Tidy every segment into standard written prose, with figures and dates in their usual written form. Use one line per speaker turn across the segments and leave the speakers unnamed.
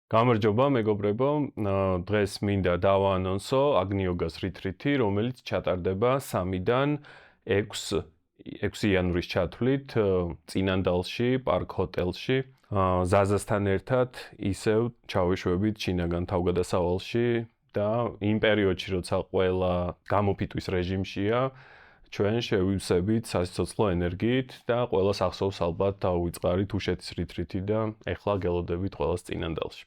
გამარჯობა მეგობრებო, დღეს მინდა დავაანონსო აგნიოგას რიტრიტი, რომელიც ჩატარდება 3-დან 6 იანვრის ჩათვლით წინანდალში, პარკ ჰოტელში. ზაზასთან ერთად ისევ ჩავეშვებით შინაგან თავგადასავალში და იმ პერიოდში, როცა ყველა გამოფიტვის რეჟიმშია, ჩვენ შევივსებით სასიცოცხლო ენერგიით და ყველას ახსოვს ალბათ დავიწყარით უშეთის რიტრიტი და ეხლა გელოდებით ყველას წინანდალში.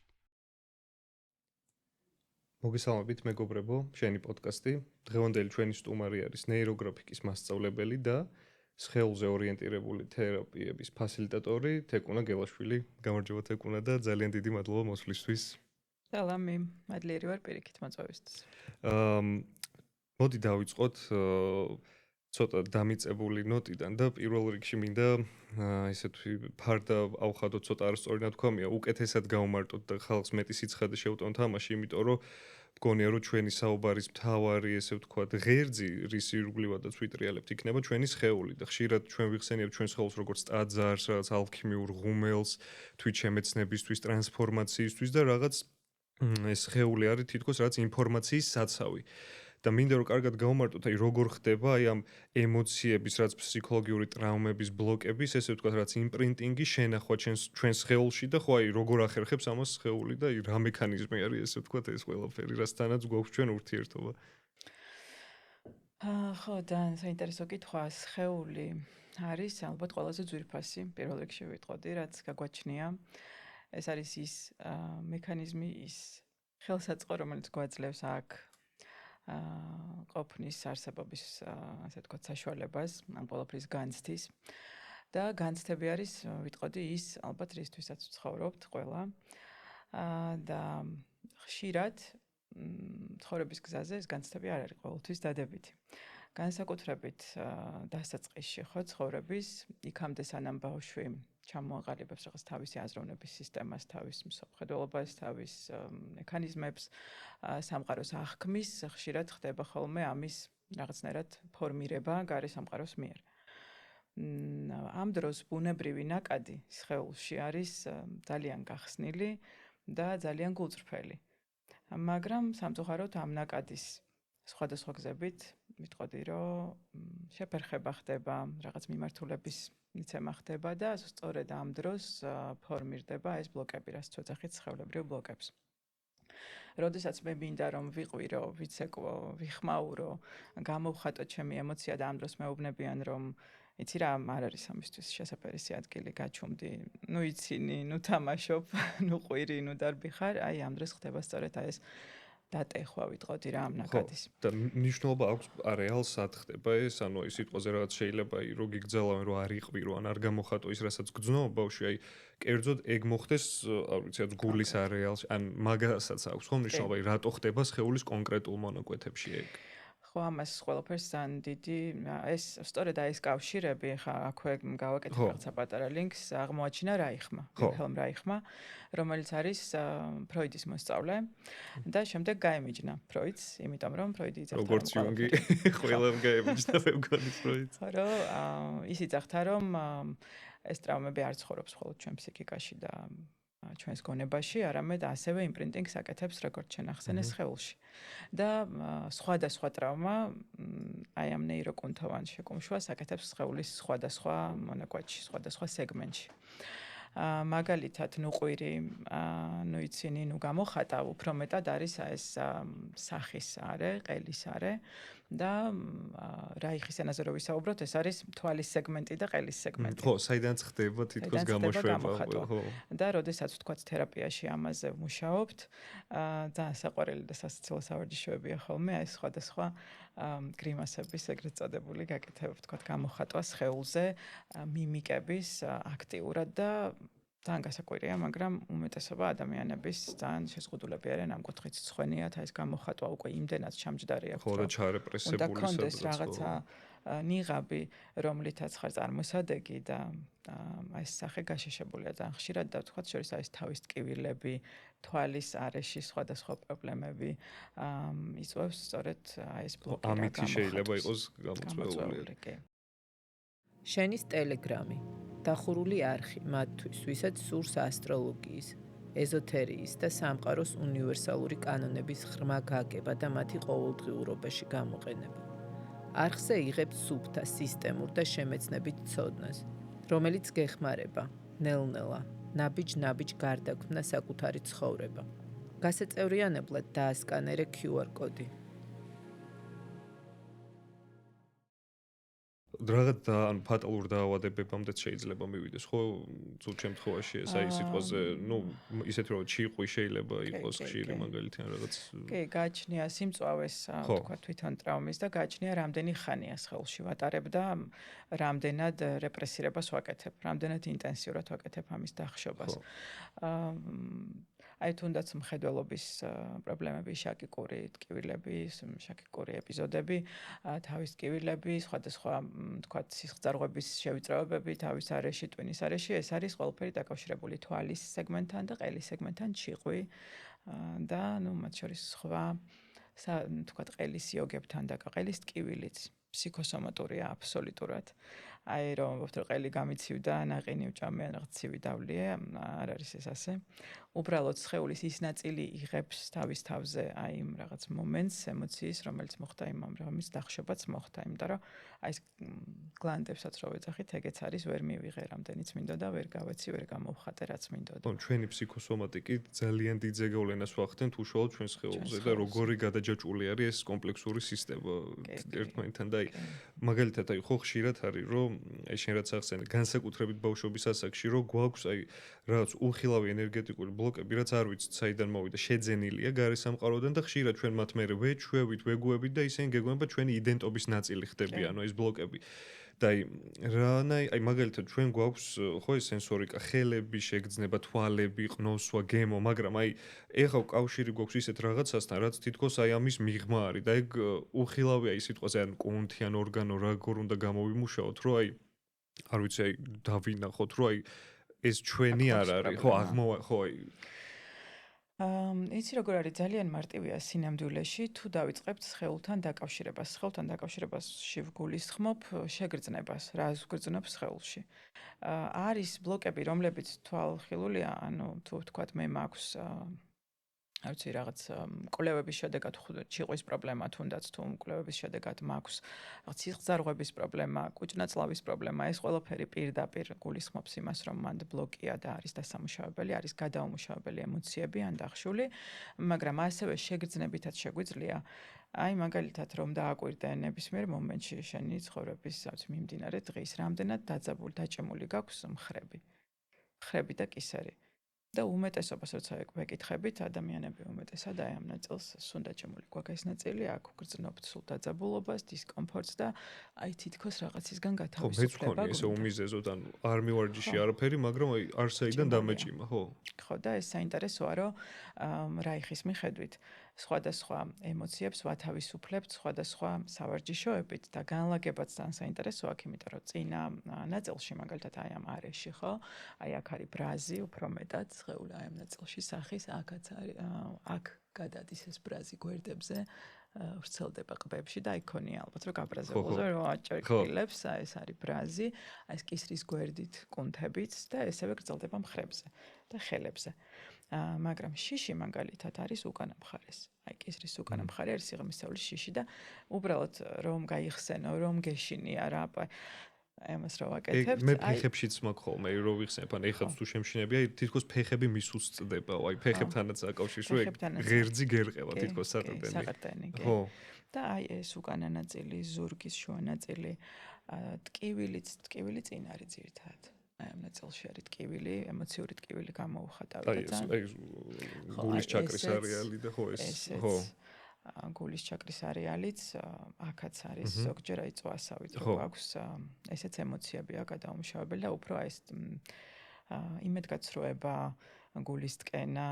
მოგესალმებით მეგობრებო, შენი პოდკასტი. დღევანდელი ჩვენი სტუმარი არის ნეიროგრაფიკის მასწავლებელი და სხეულზე ორიენტირებული თერაპიების ფასილიტატორი თეკუნა გელაშვილი. გამარჯობა თეკუნა და ძალიან დიდი მადლობა მოსვლისთვის.
სალამი, მადლიერი ვარ პირიქით მოწვევისთვის.
მოდი დავიწყოთ ცოტა დამიწებული ნოტიდან და პირველ რიგში მინდა ისეთი ფარდა ავხადოთ ცოტა არასწორი ნათქვამია, უკეთესად გავმარტოთ და ხალხს მეტი სიცხადე შევტანოთ ამაში, იმიტომ რომ მგონია რომ ჩვენი საუბარის მთავარი ესე ვთქვათ ღერძი, რის ირგვლივადაც ვიტრიალებთ, იქნება ჩვენი სხეული და ხშირად ჩვენ ვიხსენიებთ ჩვენს სხეულს როგორც ტაძარს, რაღაც ალქიმიურ ღუმელს, თვითშემეცნებისთვის, ტრანსფორმაციისთვის და რაღაც ეს სხეული არის თითქოს რაც ინფორმაციის საცავი. და მინდა რომ კარგად გავმარტოთ, აი როგორ ხდება აი ამ ემოციების, რაც ფსიქოლოგიური ტრავმების ბლოკების, ესე ვთქვათ, რაც იმპრინტინგი შენახვა ჩვენ სხეულში და ხო აი როგორ ახერხებს ამას სხეული და აი რა მექანიზმი არის, ესე ვთქვათ, ეს ყველაფერი, რასთანაც გვაქვს ჩვენ ურთიერთობა.
ხო, ძალიან საინტერესო კითხვა. სხეული არის ალბათ ყველაზე ძვირფასი, პირველ რიგში ვიტყოდი, რაც გაგვაჩნია. ეს არის ის მექანიზმი, ის ხელსაწყო, რომელიც გვაძლევს აქ ყოფნის არსებობის, ასე ვთქვათ, საშუალებას, ამ ყველაფრის განცდის. და განცდები არის, ვიტყოდი, ის ალბათ რისთვისაც ვცხოვრობთ ყველა. და ხშირად ცხოვრების გზაზე ეს განცდები არ არის ყოველთვის დადებითი. განსაკუთრებით დასაწყისში ხო ცხოვრების, იქამდე სანამ ბავშვი ჩამოაყალიბებს რაღაც თავისი აზროვნების სისტემას, თავის მსოფლმხედველობას, თავის მექანიზმებს, სამყაროს აღქმის, ხშირად ხდება ხოლმე ამის რაღაცნაირად ფორმირება გარე სამყაროს მიერ. ამ დროს ბუნებრივი ნაკადი სხეულში არის ძალიან გახსნილი და ძალიან გულწრფელი. მაგრამ სამწუხაროდ ამ ნაკადის სხვადასხვა გზებით ვიტყოდი, რომ შეფერხება ხდება, რაღაც მიმართულების მიცემა ხდება და სწორედ ამ დროს ფორმირდება ეს ბლოკები, რაც ვეძახით სხეულებრივ ბლოკებს. როდესაც მე მინდა რომ ვიყვირო, ვიცეკვო, ვიხმაურო, გამოვხატო ჩემი ემოცია და ამ დროს მეუბნებიან რომ იცი რა, არ არის ამისთვის შესაძლებელი ადგილი, გაჩუმდი, ნუ იცინი, ნუ თამაშობ, ნუ ყვირი, ნუ დარბი ხარ, აი ამ დროს ხდება სწორედ ეს დატეხვა ვიტყოდი რა ამ ნაკადის.
და მნიშვნელობა აქვს არეალს სად ხდება ეს, ანუ ის სიტყვაზე რაღაც შეიძლება რო გიგზავნა რომ არ იყვირო, ან არ გამოხატო ის რასაც გძნობა ბავშვი, აი კერძოდ ეგ მოხდეს, არ ვიცი, გულის არეალში, ან მაგასაც აქვს ხო მნიშვნელობა, რატო ხდება სხეულის კონკრეტულ მონაკვეთებში ეგ.
ხო, ამას ყველაფერს ძალიან დიდი, ეს სწორედ ეს კავშირები, ხა აქვე გავაკეთე რაღაცა პატარა ლინკს, აღმოაჩინა რაიხმა, ვილჰელმ რაიხმა, რომელიც არის ფროიდის მოსწავლე და შემდეგ გაემიჯნა ფროიდს, იმიტომ რომ ფროიდი იძახდა
როგორც იუნგი, ყველამ გაემიჯნა მეგონის ფროიდს.
ხო, რომ ის იძახდა რომ ეს ტრავმები არ ცხოვრობს მხოლოდ ჩვენ ფსიქიკაში და ჩვენს გონებაში, არამედ ასევე იმპრინტინგს აკეთებს როგორც ჩვენ ახსენეს სხეულში. და სხვადასხვა ტრავმა აი ამ ნეიროკუნთოვან შეკუმშვას აკეთებს სხეულის სხვადასხვა მონაკვეთში, სხვადასხვა სეგმენტში. მაგალითად, ნუ ყვირი, ნუ იცინი, ნუ გამოხატა, უფრო მეტად არის ეს სახის არე, ყელის არე და რაიხის ენაზე რო ვისაუბროთ, ეს არის თვალის სეგმენტი და ყელის სეგმენტი.
ხო, საიდანაც ხდება თითქოს გამოშვება,
ხო. და როდესაც ვთქვათ თერაპიაში ამაზე ვმუშაობთ, ძალიან საყვარელი და სასიცილო სავარჯიშოებია ხოლმე ეს სხვადასხვა გრიმასების ეგრეთ წოდებული გაკეთება, ვთქვათ, გამოხატვა სხეულზე, მიმიკების აქტიურად და ძალიან გასაკვირია, მაგრამ უმეტესობა ადამიანების ძალიან შეზღუდულები არიან ამ კუთხით, სხვენიათ ეს გამოხატვა უკვე იმდენად ჩამჯდარი აქვს.
ხო, და ჩარეპრესებული
და კონდეს რაღაცა ნიღაბი, რომლითაც ხარ წარმოსადეგი და ეს სახე გაშეშებულია ძალიან ხშირად და ვთქვათ შორის არის თავის ტკივილები, თვალის არეში სხვადასხვა პრობლემები იწვევს სწორედ ეს ბლოკი.
ამით შეიძლება იყოს გამოწვეული.
შენის ტელეგრამი, დახურული არხი მათთვის, ვისაც სურს ასტროლოგიის, ეზოთერიის და სამყაროს უნივერსალური კანონების ღრმა გაგება და მათი ყოველდღიურობაში გამოყენება. არხზე იღებთ სუფთა, სისტემურ და შემეცნებით ცოდნას, რომელიც გეხმარება, ნელ-ნელა, ნაბიჯ-ნაბიჯ გარდაქმნა საკუთარი ცხოვრება. გასაწევრიანებლად დაასკანერე QR კოდი.
რაღაც და ან ფატალურ დაავადებებამდეც შეიძლება მივიდეს, ხო, თუ შემთხვევაში ეს აი სიტყვაზე, ისეთი რომ ჩიყვი შეიძლება იყოს ხშირი მაგალითად რაღაც.
კი, გააჩნია სიმწვავეს, თქვა თვითონ ტრაუმის და გააჩნია რამდენი ხანია სხეულში ვატარებ და რამდენად რეპრესირებას ვაკეთებ, რამდენად ინტენსიურად ვაკეთებ ამის დახშობას. აი თუნდაც მხედველობის პრობლემები, შაკიკური ტკივილები, შაკიკური ეპიზოდები, თავის ტკივილები, სხვადასხვა თქვა სისხლძარღვების შევიწროებები, თავის არეში, ტვინის არეში, ეს არის ყველაფერი დაკავშირებული თვალის სეგმენტთან და ყელის სეგმენტთან, ჩიყვი და მათ შორის სხვა თქვა ყელის იოგებთან და ყელის ტკივილიც ფსიქოსომატურია აბსოლუტურად. აი რომ ყელი გამიცივდა, ნაყინი უჭამე, რაღაც ცივი დავლია, არ არის ეს ასე. უბრალოდ სხეულის ის ნაწილი იღებს თავის თავზე აი იმ რაღაც მომენტს, ემოციის, რომელიც მოხდა იმ ამის დახშობაც მოხდა, იმიტომ რომ აი ეს გლანდებსაც რო ვეძახით, ეგეც არის ვერ მივიღე რამდენიც მინდოდა, ვერ გავეცი, ვერ გამოვხატე რაც მინდოდა.
ჩვენი ფსიქოსომატიკი ძალიან დიდ ზეგავლენას ვახდენთ უშუალოდ ჩვენ სხეულზე და როგორი გადაჯაჭვული არის ეს კომპლექსური სისტემა ერთმანეთთან და აი მაგალითად აი ხო ხშირად არის რომ აი შენ რაც ახსენე განსაკუთრებით ბავშვობის ასაკში რომ გვაქვს აი რაღაც უხილავი ენერგეტიკული ბლოკები რაც არ ვიცით საიდან მოვიდა შეძენილია გარე სამყაროდან და ხშირად ჩვენ მათ მერე ვეჩვევით ვეგუებით და ისინი გეგმება ჩვენი იდენტობის ნაწილი ხდებიან ეს ბლოკები და აი მაგალითად ჩვენ გვაქვს ხო ეს სენსორიკა ხელები შეგრძნება თვალები ყნოსვა გემო მაგრამ აი ეხლა კავშირი გვაქვს ისეთ რაღაცასთან რაც თითქოს აი ამის მიღმა არის და ეგ უხილავია ის სიტყვაზე ან კუნთი ან ორგანო როგორ უნდა გამოვიმუშაოთ რომ აი არ ვიცი აი დავინახოთ რომ აი ეს ჩვენი არ არის ხო ხო აი
იცი როგორ არის ძალიან მარტივია სინამდვილეში თუ დავიწყებთ სხეულთან დაკავშირებას. სხეულთან დაკავშირებაში ვგულისხმობ შეგრძნებას, რას ვგრძნობ სხეულში. არის ბლოკები, რომლებიც თვალხილულია, ანუ თუ ვთქვათ მე მაქვს არ ვიცი რაღაც მკვლევების შედეგად ჩიყვის პრობლემა თუნდაც თუ მკვლევების შედეგად მაქვს რაღაც სისხლძარღვების პრობლემა, კუჭნაწლავის პრობლემა, ეს ყველაფერი პირდაპირ გულისხმობს იმას, რომ მანდ ბლოკია და არის დასამუშავებელი, არის გადაუმუშავებელი ემოციები ან დახშული, მაგრამ ასევე შეგრძნებითაც შეგვიძლია აი მაგალითად რომ დააკვირდე ნებისმიერ მომენტში შენი ცხოვრების მიმდინარე დღის რამდენად დაძაბული, დაჭემული გაქვს მხრები და კისერი. და უმეტესობას როცა ვეკითხებით, ადამიანები უმეტესად აი ამ ნაწილს სუნდაჭემული გვაქვს ეს ნაწილი, აქ ვგრძნობთ სულ დაძაბულობას, დისკომფორტს და აი თითქოს რაღაცისგან გათავისუფლება.
ხო, მეც ესე უმიზეზოდ, ანუ არ მივარჯიში არაფერი, მაგრამ აი არსაიდან დამეჭიმა, ხო?
ხო, და ეს საინტერესოა, რომ რაიხის მიხედვით სხვადასხვა ემოციებს ვათავისუფლებთ სხვადასხვა სავარჯიშოებით და განლაგებაც ძალიან საინტერესოა, იმიტომ რომ წინა ნაწილში მაგალითად აი ამ არეში, ხო? აი აქ არის ბრაზი, უფრო მეტად სხეული აი ამ ნაწილში სახის, აქაც არის აქ გადადის ეს ბრაზი გვერდებზე, ვრცელდება ყბებში და იქონია ალბათ რომ გაბრაზებულზე რომ აჭერილებს, აი ეს არის ბრაზი, აი ეს კისრის გვერდით კუნთებით და ესევე გრძელდება მხრებზე და ხელებზე. მაგრამ შიში მაგალითად არის უკანა მხარეს. აი კისრის უკანა მხარე არის სიღრმისეულის შიში და უბრალოდ რომ გაიხსენო, რომ გეშინია რა ამას რა ვაკეთებთ?
მე ფეხებშიც მაქვს ხოლმე რო ვიხსენებ, ან ეხაც თუ შემშინები, აი თითქოს ფეხები მისუსწდება, აი ფეხებთანაც აკავშირს, რომ ღერძი გერყევა თითქოს საყრდენი.
ხო. და აი ეს უკანა ნაწილი, ზურგის შუა ნაწილი, ტკივილი წინ არის ძირითადად. აი ამ ნაწილში არის ტკივილი, ემოციური ტკივილი გამოუხატავთ და
აი გულის ჩაკრის არეალი და ხო ეს ხო
გულის ჩაკრის არეალიც აქაც არის ზოგჯერ აი წვასავით რო აქვს ესეც ემოციებია გადაუმუშავებელი და უფრო აი ეს იმედგაცრუება, გულის ტკენა,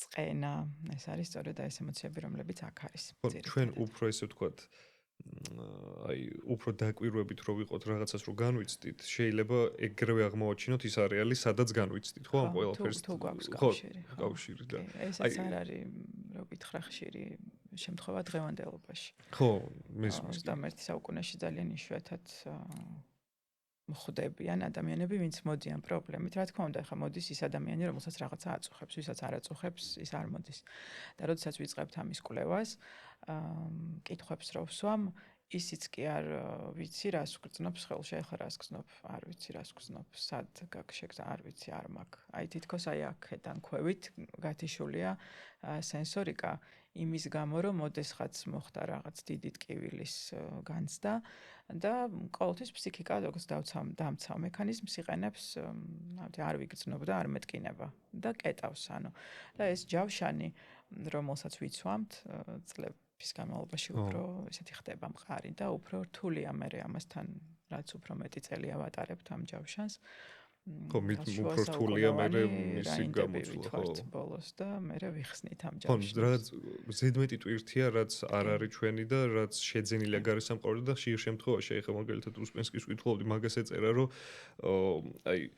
წყენა, ეს არის სწორედ ეს ემოციები, რომლებიც აქ არის.
ჩვენ უფრო ესე ვთქვათ აი უფრო დაკვირვებით რო ვიყოთ რაღაცას რო განვიცდით, შეიძლება ეგრევე აღმოვაჩინოთ ის არეალი, სადაც განვიცდით, ხო, ამ ყველაფერს.
თუ გვაქვს კავშირი.
კავშირი და
ესაც არ არის რო ვითხრა ხშირი შემთხვევა დღევანდელობაში.
ხო, მესმის.
21 საუკუნეში ძალიან იშვიათად ხვდებიან ადამიანები, ვინც მოდიან პრობლემით. რა თქმა უნდა, ახლა მოდის ის ადამიანი, რომელსაც რაღაცა აწუხებს, ვისაც არ აწუხებს, ის არ მოდის. და როდესაც ვიწყებთ ამის კვლევას, კითხვებს რო ვსვამ, ისიც კი არ ვიცი, რას გრძნობს ხელში, ახლა რას გრძნობ, არ ვიცი, რას გრძნობ, სად გაგშეგზა, არ ვიცი, არ მაქვს. აი თითქოს აი აქედან ქვევით გათიშულია სენსორიკა იმის გამო, რომ მოდესღაც მოხდა რაღაც დიდი ტკივილის განცდა და ყოველთვის ფსიქიკა როგორც დამცავ მექანიზმს იყენებს, არ ვიგრძნობ და არ მეტკინება და კეტავს, ანუ და ეს ჯავშანი, რომელსაც ვიცვამთ, წლების განმავლობაში უფრო ესეთი ხდება მყარი და უფრო რთულია მე ამასთან, რაც უფრო მეტი წელი ავატარებთ ამ ჯავშანს.
ხო, უფრო რთულია მე მისი გამოწვევა, ხო.
ბოლოს და მე ვიხსნით ამ
ხო,
ჯავშანს.
რაც ზედმეტი ტვირთია, რაც არ არის ჩვენი და რაც შეძენილია გარესამყაროდან და ხშირ შემთხვევაში, ეხლა მაგალითად უსპენსკის კითხულობდი, მაგას ეწერა, რომ აი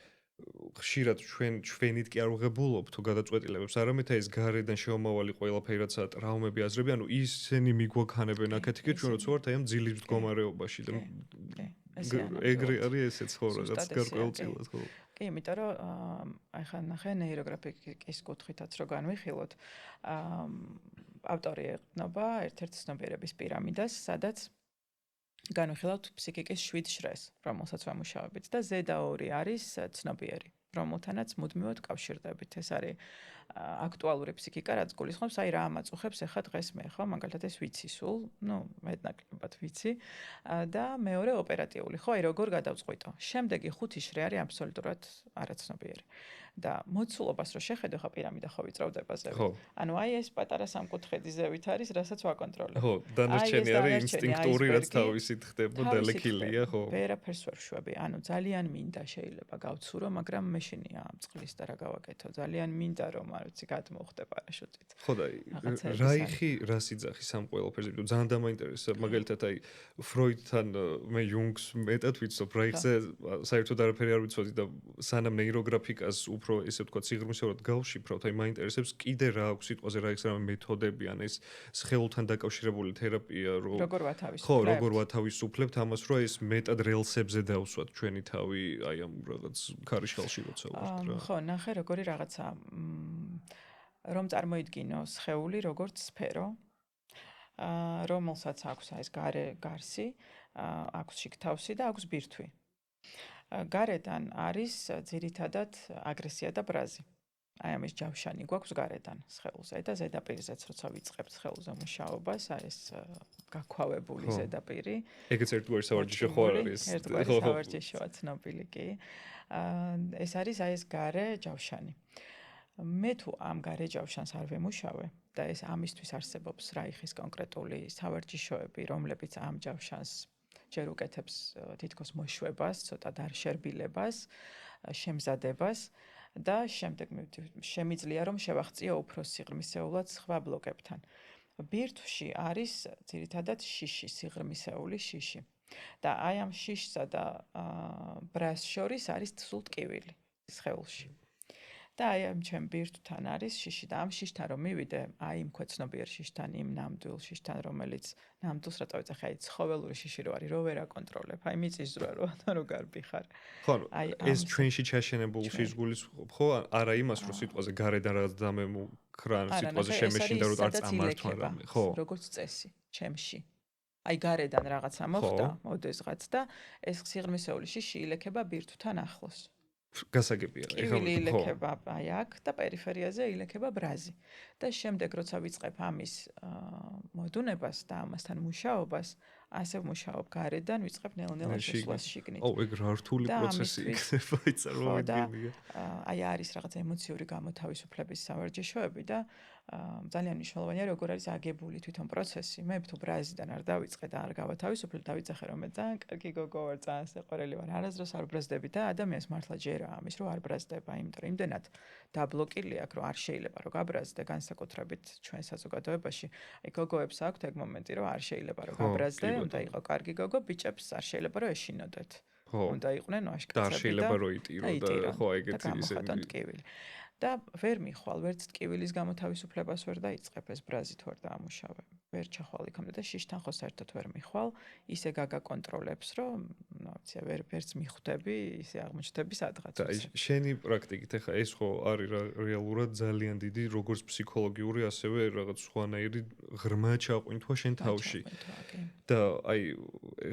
ხშირად ჩვენით კი არ ვღებულობ თუ გადაწყვეტილებებს, არამედ ეს გარედან შემომავალი ყველაფერი რაც ტრავმები აზრები, ანუ ისინი მიგვაქანებენ აქეთ-იქით, ჩვენ როცა ვართ აი ამ ძილის მდგომარეობაში და ეგრე არის ესეც ხო რაღაც გარკვეულწილად ხო.
კი, იმიტომ რომ აი ხან ნახე ნეიროგრაფიკის კუთხითაც რო განვიხილოთ, ავტორი ეყრდნობა ერთ-ერთ ცნობიერების პირამიდას, სადაც განვიხილავთ ფსიქიკის 7 შრეს, რომელსაც ვამუშავებით და ზედა 2 არის ცნობიერი, რომელთანაც მუდმივად კავშირდებით. ეს არის აქტუალური ფსიქიკა, რაც გულისხმობს, აი რა ამაწუხებს ახლა დღეს მე, ხო, მაგალითად ეს ვიცი სულ, ნუ მეტნაკლებად ვიცი და მეორე ოპერატიული, ხო, აი როგორ გადავწყვიტო. შემდეგი 5 შრე არის აბსოლუტურად არაცნობიერი. და მოცულობას რო შეხედო, ხა პირამიდა ხო ვიწროვდება ზევით. ანუ აი ეს პატარა სამკუთხედი ზევით არის, რასაც ვაკონტროლებ.
ხო, დანარჩენი არის ინსტინქტური, რაც თავისით ხდება და ლექილია, ხო.
ვერაფერს ვერ შვები. ანუ ძალიან მინდა შეიძლება გავცურო, მაგრამ მეშინია ამ წყლის და რა გავაკეთო. ძალიან მინდა რომ არ ვიცი გადმოვხდე პარაშუტით.
ხო და რაიხი რას იძახის ამ ყველაფერზე? იმიტომ ძალიან დამაინტერესებს მაგალითად აი ფროიდთან მე იუნგს მეტად ვიცნობ, რაიხზე საერთოდ არაფერი არ ვიცოდი და სანამ ნეიროგრაფიკას უფრო ესე ვთქვათ სიღრმისეულად გავშიფროთ, აი მაინტერესებს კიდე რა აქვს სიტყვაზე რაიხს რამე მეთოდები ან ეს სხეულთან დაკავშირებული თერაპია
როგორ ვათავისუფლებთ?
ხო, როგორ ვათავისუფლებთ ამას, რომ ეს მეტად რელსებზე დავსვათ ჩვენი თავი აი ამ რაღაც ქარიშხალში როცა ვართ რა.
ხო, ნახე როგორი რაღაცა რომ წარმოიდგინო სხეული როგორც სფერო, რომელსაც აქვს ეს გარსი, აქვს შიგთავსი და აქვს ბირთვი. გარედან არის ძირითადად აგრესია და ბრაზი. აი ამის ჯავშანი გვაქვს გარედან სხეულზე და ზედაპირზეც როცა ვიწყებთ სხეულზე მუშაობას, აი ეს გაქვავებული ზედაპირი.
ეგეც ერთგვარი სავარჯიშო ხო არის?
ერთგვარი სავარჯიშოა ცნობილი კი. ეს არის აი ეს გარე ჯავშანი. მე თუ ამ გარე ჯავშანს არ ვემუშავე და ეს ამისთვის არსებობს რაიხის კონკრეტული სავარჯიშოები, რომლებიც ამ ჯავშანს ჯერ უკეთებს თითქოს მოშვებას, ცოტა დარშერბილებას, შემზადებას და შემდეგ შემიძლია რომ შევაღწიო უფრო სიღრმისეულად სხვა ბლოკებთან. ბირთვში არის ძირითადად შიში, სიღრმისეული შიში. და აი ამ შიშსა და ბრას შორის არის სულ ტკივილი სხეულში. და აი ამ ჩემ ბირთვთან არის შიში და ამ შიშთან რომ მივიდე, აი იმ ქვეცნობიერ შიშთან, იმ ნამდვილ შიშთან, რომელიც ნამდვილს რა წავეცახე, აი ცხოველური შიში რო არის, რო ვერ აკონტროლებ, აი მიწის ზრა რო გარბი ხარ.
ხო, ეს ჩვენში ჩაშენებულ შიშს გულისხმობ, ხო, არა იმას, რომ სიტყვაზე გარედან რაღაც დამემუქრან, სიტყვაზე შემეშინდა, რომ არ წამართვა რამე, ხო.
როგორც წესი, ჩემში. აი გარედან რაღაცა მოხდა, ოდესღაც და ეს სიღრმისეული შიში ილექება ბირთვთან ახლოს.
გასაგებია,
ეხლა ილექება აი აქ და პერიფერიაზე ილექება ბრაზი. და შემდეგ როცა ვიწყებ ამის მოდუნებას და ამასთან მუშაობას, ასე ვმუშაობ გარედან, ვიწყებ ნელ-ნელა შესვლას შიგნით.
ეგ რა რთული პროცესი იქნება, იწარმოებელია.
აი არის რაღაც ემოციური გამოთავისუფლების სავარჯიშოები და ძალიან მნიშვნელოვანია როგორ არის აგებული თვითონ პროცესი. მე თუ ბრაზიდან არ დავიწყე და არ გავათავისუფლებ, დავიძახე რომ მე ძალიან კარგი გოგო ვარ, ძალიან სიყვარული ვარ, არასდროს არ ბრაზდები და ადამიანს მართლა ჯერა ამის რომ არ ბრაზდება, იმიტომ რომ იმდენად დაბლოკილი აქვს, რომ არ შეიძლება რომ გაბრაზდე განსაკუთრებით ჩვენ საზოგადოებაში. აი გოგოებს აქვთ ეგ მომენტი, რომ არ შეიძლება რომ გაბრაზდე, უნდა იყო კარგი გოგო, ბიჭებს არ შეიძლება რომ ეშინოდეთ. უნდა იყვნენ ვაშკაცები და
არ შეიძლება რომ იტირო და ხო ეგეთი
ისე ტკივილი. და ვერ მიხვალ, ვერც ტკივილის გამოთავისუფლებას ვერ დაიწყებ, ეს ბრაზით ვერ დაამუშავე. ვერ ჩახვალ იქამდე და შიშთან ხო საერთოდ ვერ მიხვალ, ისე გაგაკონტროლებს, რომ ნუ ვიცი, ვერც მიხვდები, ისე აღმოჩნდები სადღაც.
და შენი პრაქტიკით ახლა ეს ხო არის რეალურად ძალიან დიდი როგორც ფსიქოლოგიური, ასევე რაღაც სხვანაირი ღრმა ჩაყვინთვა შენ თავში. და აი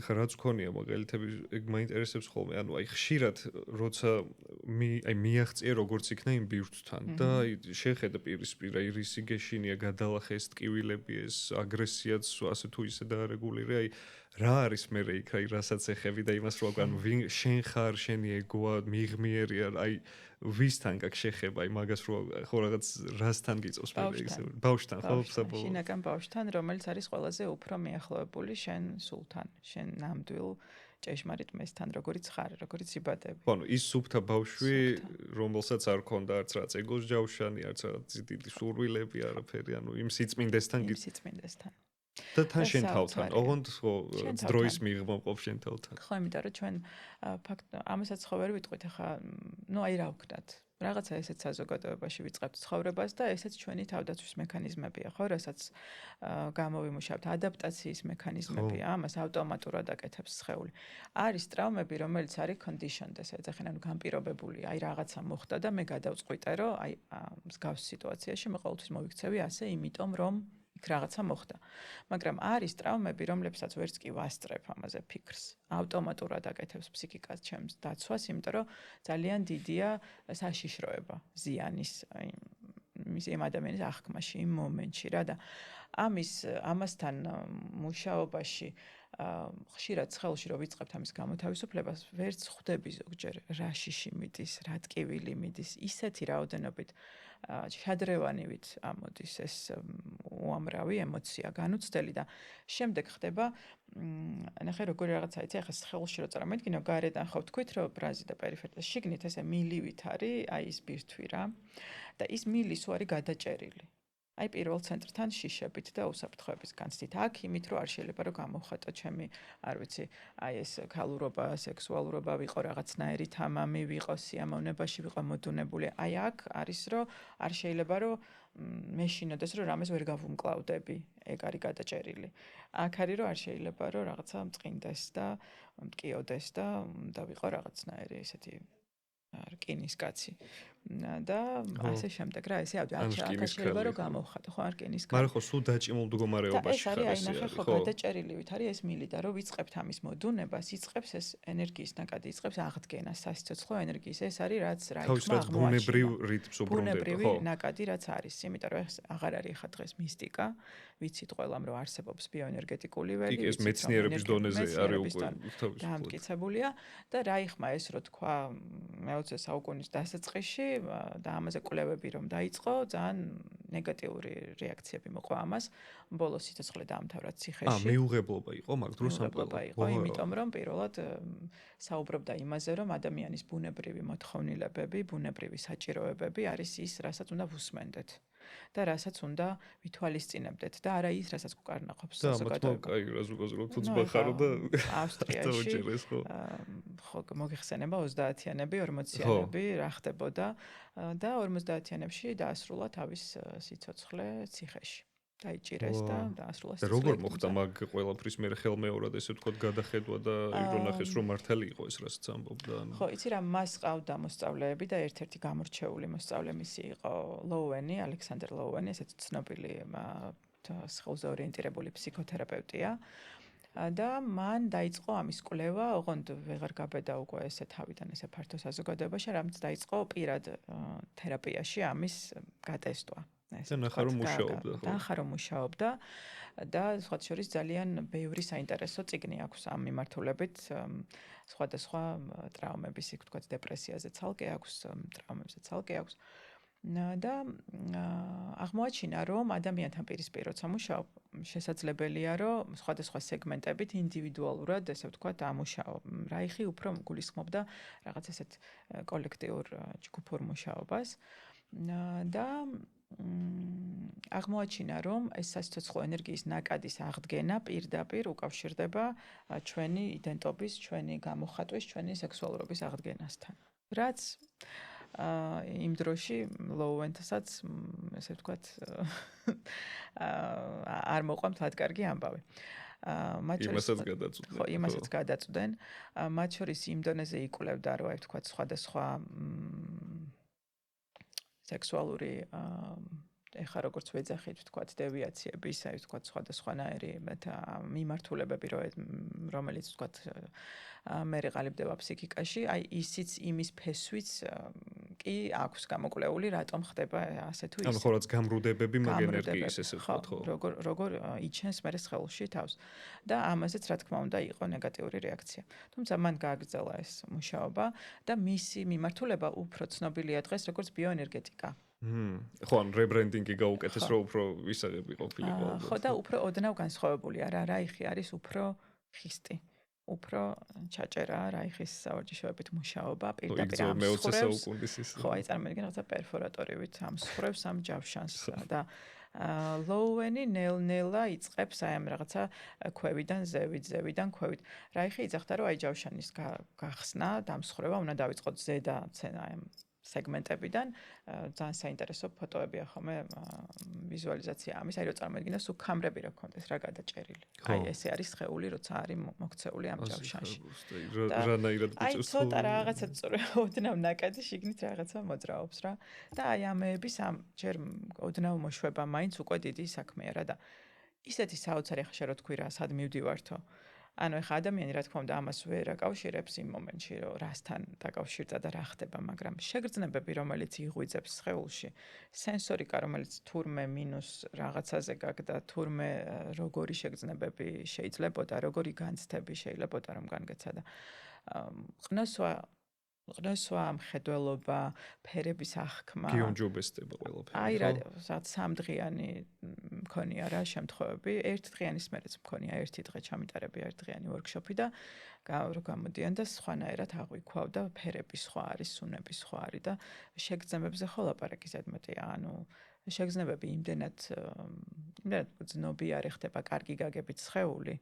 ახლა რაც გქონია მაგალითები, ეგ მაინტერესებს ხოლმე, ანუ აი ხშირად როცა მიაღწია როგორც იქნა იმ ბირთვთან და აი შეხედა პირისპირ აი რისი გეშინია გადალახე ეს ტკივილები ეს აგრესიაც ასე თუ ისე დაარეგულირე აი რა არის მე იქ აი რასაც ეხები და იმას რომ ანუ შენ ხარ შენი ეგოა მიღმიერია აი ვისთან გაქვს შეხება აი მაგას რომ ხო რაღაც რასთან გიწევს მე ისე ბავშვთან ხო საბოლოო
შინაგან ბავშვთან რომელიც არის ყველაზე უფრო მიახლოებული შენ სულთან შენ ნამდვილ ჭეშმარიტ მესთან როგორიც ხარ როგორიც იბადები
ანუ ის სუფთა ბავშვი რომელსაც არ ქონდა არც რაც ეგოს ჯავშანი არც რაღაც დიდი სურვილები არაფერი ანუ იმ სიწმინდესთან და თან შენ თავთან ოღონდ ხო დროის მიღმა მყოფ შენ თავთან
ხო იმიტომ რომ ჩვენ ფაქტ ამასაც ხო ვერ ვიტყვით ახლა ნუ აი რა ვქნათ რაღაცა ესეც საზოგადოებაში ვიწყებთ ცხოვრებას და ესეც ჩვენი თავდაცვის მექანიზმებია ხო რასაც გამოვიმუშავთ ადაპტაციის მექანიზმებია ამას ავტომატურად აკეთებს სხეული არის ტრავმები რომელიც არის conditioned ესე ეძახენ ანუ განპირობებული აი რაღაცა მოხდა და მე გადავწყვიტე რომ აი მსგავს სიტუაციაში მე ყოველთვის მოვიქცევი ასე იმიტომ რომ რაღაცა მოხდა. მაგრამ არის ტრავმები, რომლებსაც ვერც კი ვასწრებ ამაზე ფიქრს. ავტომატურად აკეთებს ფსიქიკას ჩემს დაცვას, იმიტომ რომ ძალიან დიდია საშიშროება, ზიანის, იმ ადამიანის აღქმაში, იმ მომენტში რა და ამასთან მუშაობაში ხშირად ხელში რო ვიწყებთ ამის გამოთავისუფლებას, ვერც ხვდები ზოგჯერ რა შიში მიდის, რა ტკივილი მიდის, ისეთი რაოდენობით შადრევანივით ამოდის ეს უამრავი ემოცია განუცდელი და შემდეგ ხდება ნახე როგორი რაღაცა იცი ახლა ხელში რო წარმოვიდგინო გარედან ხო ვთქვით რომ ბრაზი და პერიფერია შიგნით ესე მილივით არის აი ეს ბირთვი რა და ის მილის უარი გადაჭერილი აი პირველ ცენტრთან შიშებით და უსაფრთხოების განცდით აქ იმით რომ არ შეიძლება რომ გამოვხატო ჩემი არ ვიცი აი ეს ქალურობა სექსუალურობა ვიყო რაღაცნაირი თამამი ვიყო სიამოვნებაში ვიყო მოდუნებული აი აქ არის რომ არ შეიძლება რომ მეშინოდეს რომ რამეს ვერ გავუმკლავდები ეგ არის გადაჭერილი აქ არის რომ არ შეიძლება რომ რაღაცა მწყინდეს და მტკიოდეს და ვიყო რაღაცნაირი ესეთი რკინის კაცი და ასე შემდეგ რა ესე აქ შეიძლება რომ გამოვხატო ხო რკინის კაცი
მაგრამ ხო სულ დაჭიმულ მდგომარეობაში
ხარ ეს არის ხო გადაჭერილივით არის ეს მილი და რომ ვიწყებთ ამის მოდუნებას იწყებს ეს ენერგიის ნაკადი იწყებს აღდგენას სასიცოცხლო ენერგიის ეს არის რაც რა იქნება
ბუნებრივ რიტმს უბრუნდება
ბუნებრივი ნაკადი რაც არის იმიტომ რომ ეს აღარ არის ხა დღეს მისტიკა ვიცით ყველამ რომ არსებობს ბიოენერგეტიკული ველი
ის მეცნიერების დონეზე არის უკვე
დამტკიცებულია და რა იხმა ეს რო თქვა მე-20 საუკუნის დასაწყისში და ამაზე კვლევები რომ დაიწყო ძალიან ნეგატიური რეაქციები მოყვა ამას ბოლოს სიცოცხლე დაამთავრა ციხეში
მეუღებლობა იყო მაგ დროს
მეუღებლობა იყო იმიტომ რომ პირველად საუბრობდა იმაზე რომ ადამიანის ბუნებრივი მოთხოვნილებები ბუნებრივი საჭიროებები არის ის რასაც უნდა ვუსმენდეთ და რასაც უნდა ვითვალისწინებდეთ და არა ის რასაც გვკარნახობს
საზოგადოება. და აი რაზუკოზრო თუ ძბახარო და
ავსტრიაში ხო მოგიხსენება 30-იანები 40-იანები რა ხდებოდა და 50-იანებში დაასრულა თავის სიცოცხლე ციხეში. დაიჭირეს და დაასრულა სიცოცხლე.
როგორ მოხდა მაგ ყველაფრის მე ხელმეორად ესე ვთქვათ გადახედვა და ირონახეს რომ მართალი იყო ეს რასაც ამბობდა ანუ
ხო იცი რა მას ყავდა მოსწავლეები და ერთ-ერთი გამორჩეული მოსწავლე მისი იყო ლოუენი ალექსანდერ ლოუენი ესეც ცნობილი სხეულზე ორიენტირებული ფსიქოთერაპევტია და მან დაიწყო ამის კვლევა, ოღონდ ვეღარ გაბედა უკვე ესე თავიდან ესე ფართო საზოგადოებაში, რამაც დაიწყო პირად თერაპიაში ამის გატესტვა. და მუშაობდა და სხვა შორის ძალიან ბევრი საინტერესო წიგნი აქვს ამ მიმართულებით სხვადასხვა ტრავმების იქ თქვა დეპრესიაზე ცალკე აქვს ტრავმებზე ცალკე აქვს და აღმოაჩინა რომ ადამიანთან პირისპირ როცა მუშაობ შესაძლებელია რომ სხვადასხვა სეგმენტებით ინდივიდუალურად ესე ვთქვათ ამუშაო რაიხი უფრო გულისხმობდა რაღაც ესეთ კოლექტიურ ჯგუფურ მუშაობას და აღმოაჩინა რომ ეს სასიცოცხლო ენერგიის ნაკადის აღდგენა პირდაპირ უკავშირდება ჩვენი იდენტობის, ჩვენი გამოხატვის, ჩვენი სექსუალურობის აღდგენასთან. რაც იმ დროში low-end-საც ესე ვთქვათ არ მოყვა მთლად კარგი ამბავი.
იმასაც გადაწყვეტენ.
ხო, იმასაც გადაწყვეტენ. მათ შორის იმ დონეზე იკვლევდა, რომ აი ვთქვათ სხვადასხვა სექსუალური ეხა როგორც ვეძახით ვთქვათ დევიაციების, აი ვთქვათ სხვადასხვანაირი მიმართულებები, რომელიც ვთქვათ მე ყალიბდება ფსიქიკაში, აი ისიც იმის ფესვიც კი აქვს გამოკვლეული, რატომ ხდება ასე თუ ისე.
ანუ ხოლმე გამრუდებები მაგ ენერგიის ესე ვთქვათ, ხო.
როგორ იჩენს მე სხეულში თავს. და ამაზეც რა თქმა უნდა იყო ნეგატიური რეაქცია. თუმცა მან გააგრძელა ეს მუშაობა და მისი მიმართულება უფრო ცნობილია დღეს როგორც ბიოენერგეტიკა.
ხო, ან რებრენდინგი გაუკეთეს, რომ უფრო ვისაღები ყოფილიყო.
ხო და უფრო ოდნავ განსხვავებულია რა, რაიხი არის უფრო ხისტი. უფრო ჩაჭერა რაიხის სავარჯიშოებით მუშაობა პირდაპირ ამსხვრევს. ხო, აი წარმოგიდგენ რაღაცა პერფორატორივით ამსხვრევს ამ ჯავშანს და low-ენი ნელ-ნელა იწყებს აი ამ რაღაცა ქვევიდან ზევით, ზევიდან ქვევით. რაიხი იძახდა რომ აი ჯავშანის გახსნა, დამსხვრევა უნდა დავიწყოთ ზედა აი ამ სეგმენტებიდან ძალიან საინტერესო ფოტოებია ხოლმე ვიზუალიზაცია ამის, აი რომ წარმოიდგინოს უქამრები რა გქონდეს რა გადაჭერილი. აი ესე არის სხეული, როცა არის მოქცეული ამ ჯავშანში.
რანაირად
აი ცოტა რაღაცა ოდნავ ნაკადი შიგნით რაღაცა მოძრაობს რა. და აი ამეების ამ ჯერ ოდნავ მოშვება მაინც უკვე დიდი საქმეა რა და ისეთი საოცარი ხაშე რო თქვი რა, სად მივდივართო. ანუ ეხა ადამიანი რა თქმა უნდა ამას ვერ აკავშირებს იმ მომენტში რომ რასთან დაკავშირდა და რა ხდება, მაგრამ შეგრძნებები რომელიც იღვიძებს სხეულში, სენსორიკა რომელიც თურმე მინუს რაღაცაზე გაგდა, თურმე როგორი შეგრძნებები შეიძლებოდა, როგორი განცდები შეიძლებოდა რომ განგეცადა. ყნოსვა, მხედველობა, ფერების აღქმა.
გიონჯობესდება ყველაფერი.
აი რა, სამდღიანი მქონია რა შემთხვევები. ერთდღიანის მერეც მქონია ერთი დღე ჩამიტარებია ერთდღიანი ვორქშოპი და რო გამოდიან და სხვანაირად აღვიქვავდა, ფერები სხვა არის, სუნები სხვა არის და შეგრძნებებზე ხო ლაპარაკი ზედმეტია, ანუ შეგრძნებები იმდენად ძნობიარე ხდება კარგი გაგებით სხეული.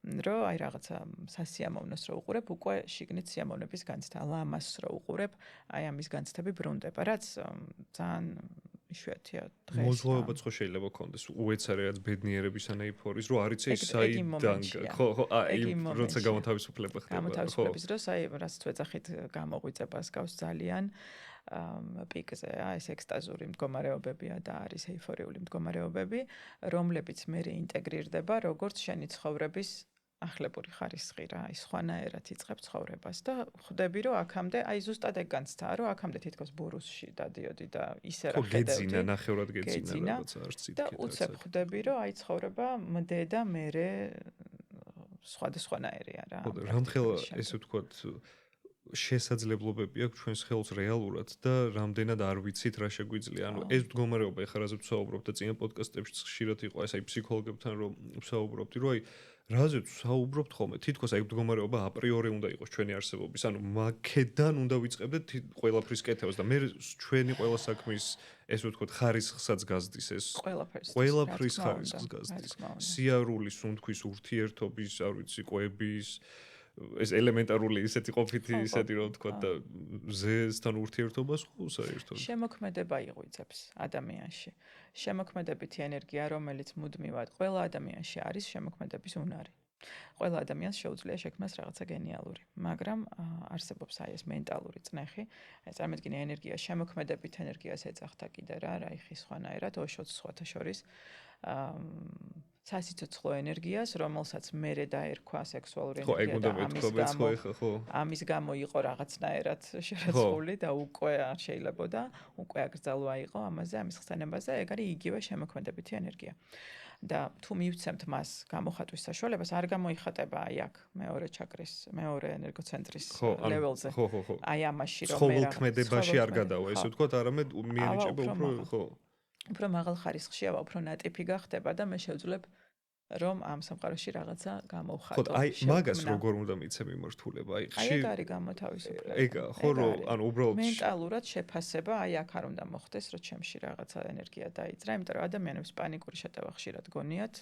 რომ აი რაღაცა სასიამოვნოს რო უყურებ, უკვე შიგნით სიამოვნების განცდა, ლამას რო უყურებ, აი ამის განცდები ბრუნდება, რაც ძალიან იშვიათია დღეს.
მოზღვავებაც ხო შეიძლება გქონდეს, უეცარიათ ბედნიერების ან ეიფორიის, რომ არიცე საიდან, ხო, აი როცა გამოთავისუფლება ხდება.
გამოთავისუფლების დროს აი რაც ვეძახით გამოღვიძებას გავს ძალიან პიკზე, ეს ექსტაზური მდგომარეობებია და არის ეიფორიული მდგომარეობები, რომლებიც მე ინტეგრირდება როგორც შენი ცხოვრების ახლებური ხარისხი რა, ის სხვანაირად იწყებ ცხოვრებას და ხვდები რომ აქამდე აი ზუსტად ეგ განცდა რომ აქამდე თითქოს ბურუსში დადიოდი და ისე რა ხედავდი.
გეძინა, ნახევრად გეძინა, რაღაცა არც იცი.
და უცებ ხვდები რომ აი ცხოვრება მდე და მერე სხვადასხვანაირია რა.
რამხელა ესე ვთქვათ შესაძლებლობები აქვს ჩვენს ხელს რეალურად და რამდენად არ ვიცით რა შეგვიძლია. ანუ ეს მდგომარეობა ეხლა რაზეც ვსაუბრობთ და წინა პოდკასტებში ხშირად იყო ეს აი ფსიქოლოგებთან რომ ვსაუბრობდი, რომ აი რაზეც ვსაუბრობთ ხოლმე, თითქოს აი მდგომარეობა აპრიორი უნდა იყოს ჩვენი არსებობის. ანუ მაქედან უნდა ვიწყებდეთ ყველაფრის კეთებას და მე ჩვენი ყველა საქმის ესე ვთქვათ ხარისხსაც გაზდის ეს. ყველაფრის ხარისხს გაზდის. სიარულის, უნქვის, ურთიერთობის, არ ვიცი, ყვების ეს ელემენტარული ისეთი ყოფითი ისეთი რომ თქვა და ზესთან ურთიერთობას ხო საერთოდ
შემოქმედება იღვიძებს ადამიანში. შემოქმედებითი ენერგია, რომელიც მუდმივად ყველა ადამიანში არის შემოქმედების უნარი. ყველა ადამიანს შეუძლია შექმნას რაღაცა გენიალური, მაგრამ არსებობს აი ეს მენტალური წნეხი. აი წარმოიდგინე ენერგია შემოქმედებით ენერგიას ეძახდა კიდე რა, რაიხი სხვანაირად ოშოც სხვათა შორის სასიცოცხლო ენერგიას, რომელსაც მერე დაერქვა სექსუალური ენერგია და ამის გამო იყო რაღაცნაირად შერაცხული და უკვე არ შეიძლებოდა, უკვე აკრძალვა იყო ამაზე, ამის ხსენებაზე, ეგ არის იგივე შემოქმედებითი ენერგია. და თუ მივცემთ მას გამოხატვის საშუალებას, არ გამოიხატება აი აქ მეორე ჩაკრის, მეორე ენერგოცენტრის ლეველზე. აი ამაში რომ მე
ცხოველქმედებაში არ გადავა, ესე ვთქვათ, არამედ მიენიჭება უფრო ხო.
უფრო მაღალ ხარისხშია, უფრო ნატიფი გახდება და მე შევძლებ რომ ამ სამყაროში რაღაცა გამოვხატო.
ხო, აი მაგას როგორ უნდა მიცემ მიმართულება? აი
ხშირ ეგ არის გამოთავისუფლება.
ეგ ხო რომ ანუ უბრალოდ
მენტალურად შეფასება, აი აქ არ უნდა მოხდეს, რომ ჩემში რაღაცა ენერგია დაიძრა, იმიტომ რომ ადამიანებს პანიკური შეტევა ხშირად გონიათ,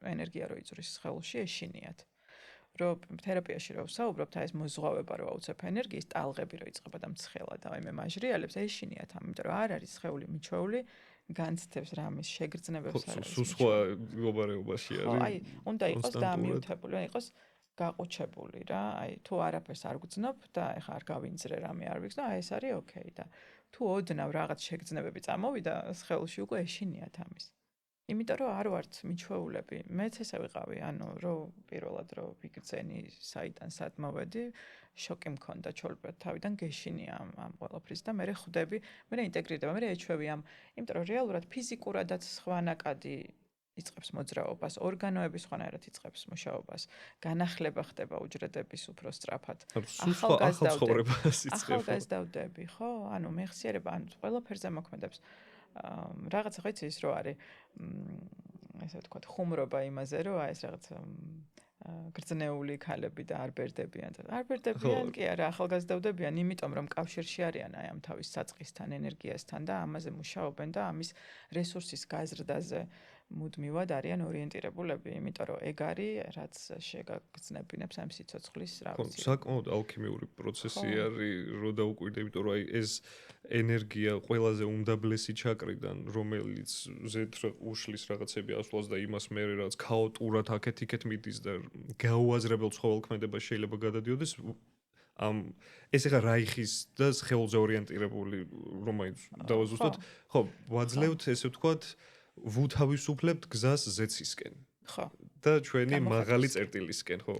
ენერგია რო იწრის სხეულში, ეშინიათ. რომ თერაპიაში რო ვსაუბრობთ, აი ეს მოზღვავება რო აუცებ ენერგიის, ტალღები რო იწყება და მცხელა და აი მე მაჟრიალებს ეშინიათ, ამიტომ რომ არ არის სხეული მიჩვეული, განცდებს რამის შეგრძნებებს არ არის.
სულ სხვა მდგომარეობაში
ხო, აი,
არის.
უნდა იყოს
კონსტანტურად.
დამიუთებული, ან იყოს გაყუჩებული რა. აი, თუ არაფერს არ გძნობ და ეხა არ გავინძრე რამე არ ვიგზნო, აი ეს არის ოკეი და თუ ოდნავ რაღაც შეგრძნებები წამოვიდა, სხეულში უკვე ეშინიათ ამის. იმიტომ რომ არ ვართ მიჩვეულები. მეც ესე ვიყავი, ანუ რომ პირველად რომ ვიგრძენი საიდან სად მოვედი, შოკი მქონდა ჩოლბეთ თავიდან გეშინია ამ ყველაფრის და მე ხვდები, მე ინტეგრირდება, მე ეჩვევი ამ, იმიტომ რომ რეალურად ფიზიკურადაც სხვანაკადი იწყებს მოძრაობას, ორგანოები სხვანაირად იწყებს მუშაობას, განახლება ხდება უჯრედების უფრო სწრაფად. ახალგაზრდავდები, ხო? ანუ მეხსიერება, ანუ ყველაფერზე მოქმედებს. რაღაცა ხო იცი ის რო არის ესე ვთქვათ ხუმრობა იმაზე რომ აი ეს რაღაც გრძნეული ქალები და არ ბერდებიან და არ ბერდებიან კი არა ახალგაზრდავდებიან იმიტომ რომ კავშირში არიან აი ამ თავის საწყისთან ენერგიასთან და ამაზე მუშაობენ და ამის რესურსის გაზრდაზე მუდმივად არიან ორიენტირებულები იმიტომ რომ ეგ არის რაც შეგაგრძნებინებს ამ სიცოცხლის რა ვიცი
საკმაოდ ალქიმიური პროცესი არის რო დაუკვირდე იმიტომ რომ აი ეს ენერგია ყველაზე უმდაბლესი ჩაკრიდან რომელიც ზედ უშლის რაღაცები ასვლას და იმას მე რაც ქაოტურად აქეთ-იქეთ მიდის და გაუაზრებელ ცხოველქმედება შეიძლება გადადიოდეს ამ ეს ახლა რაიხის და სხეულზე ორიენტირებული რომაიც დავაზუსტოთ ხო ვაძლევთ ესე ვთქვათ ვუთავისუფლებთ გზას ზეცისკენ
ხო
და ჩვენი მაღალი წერტილისკენ ხო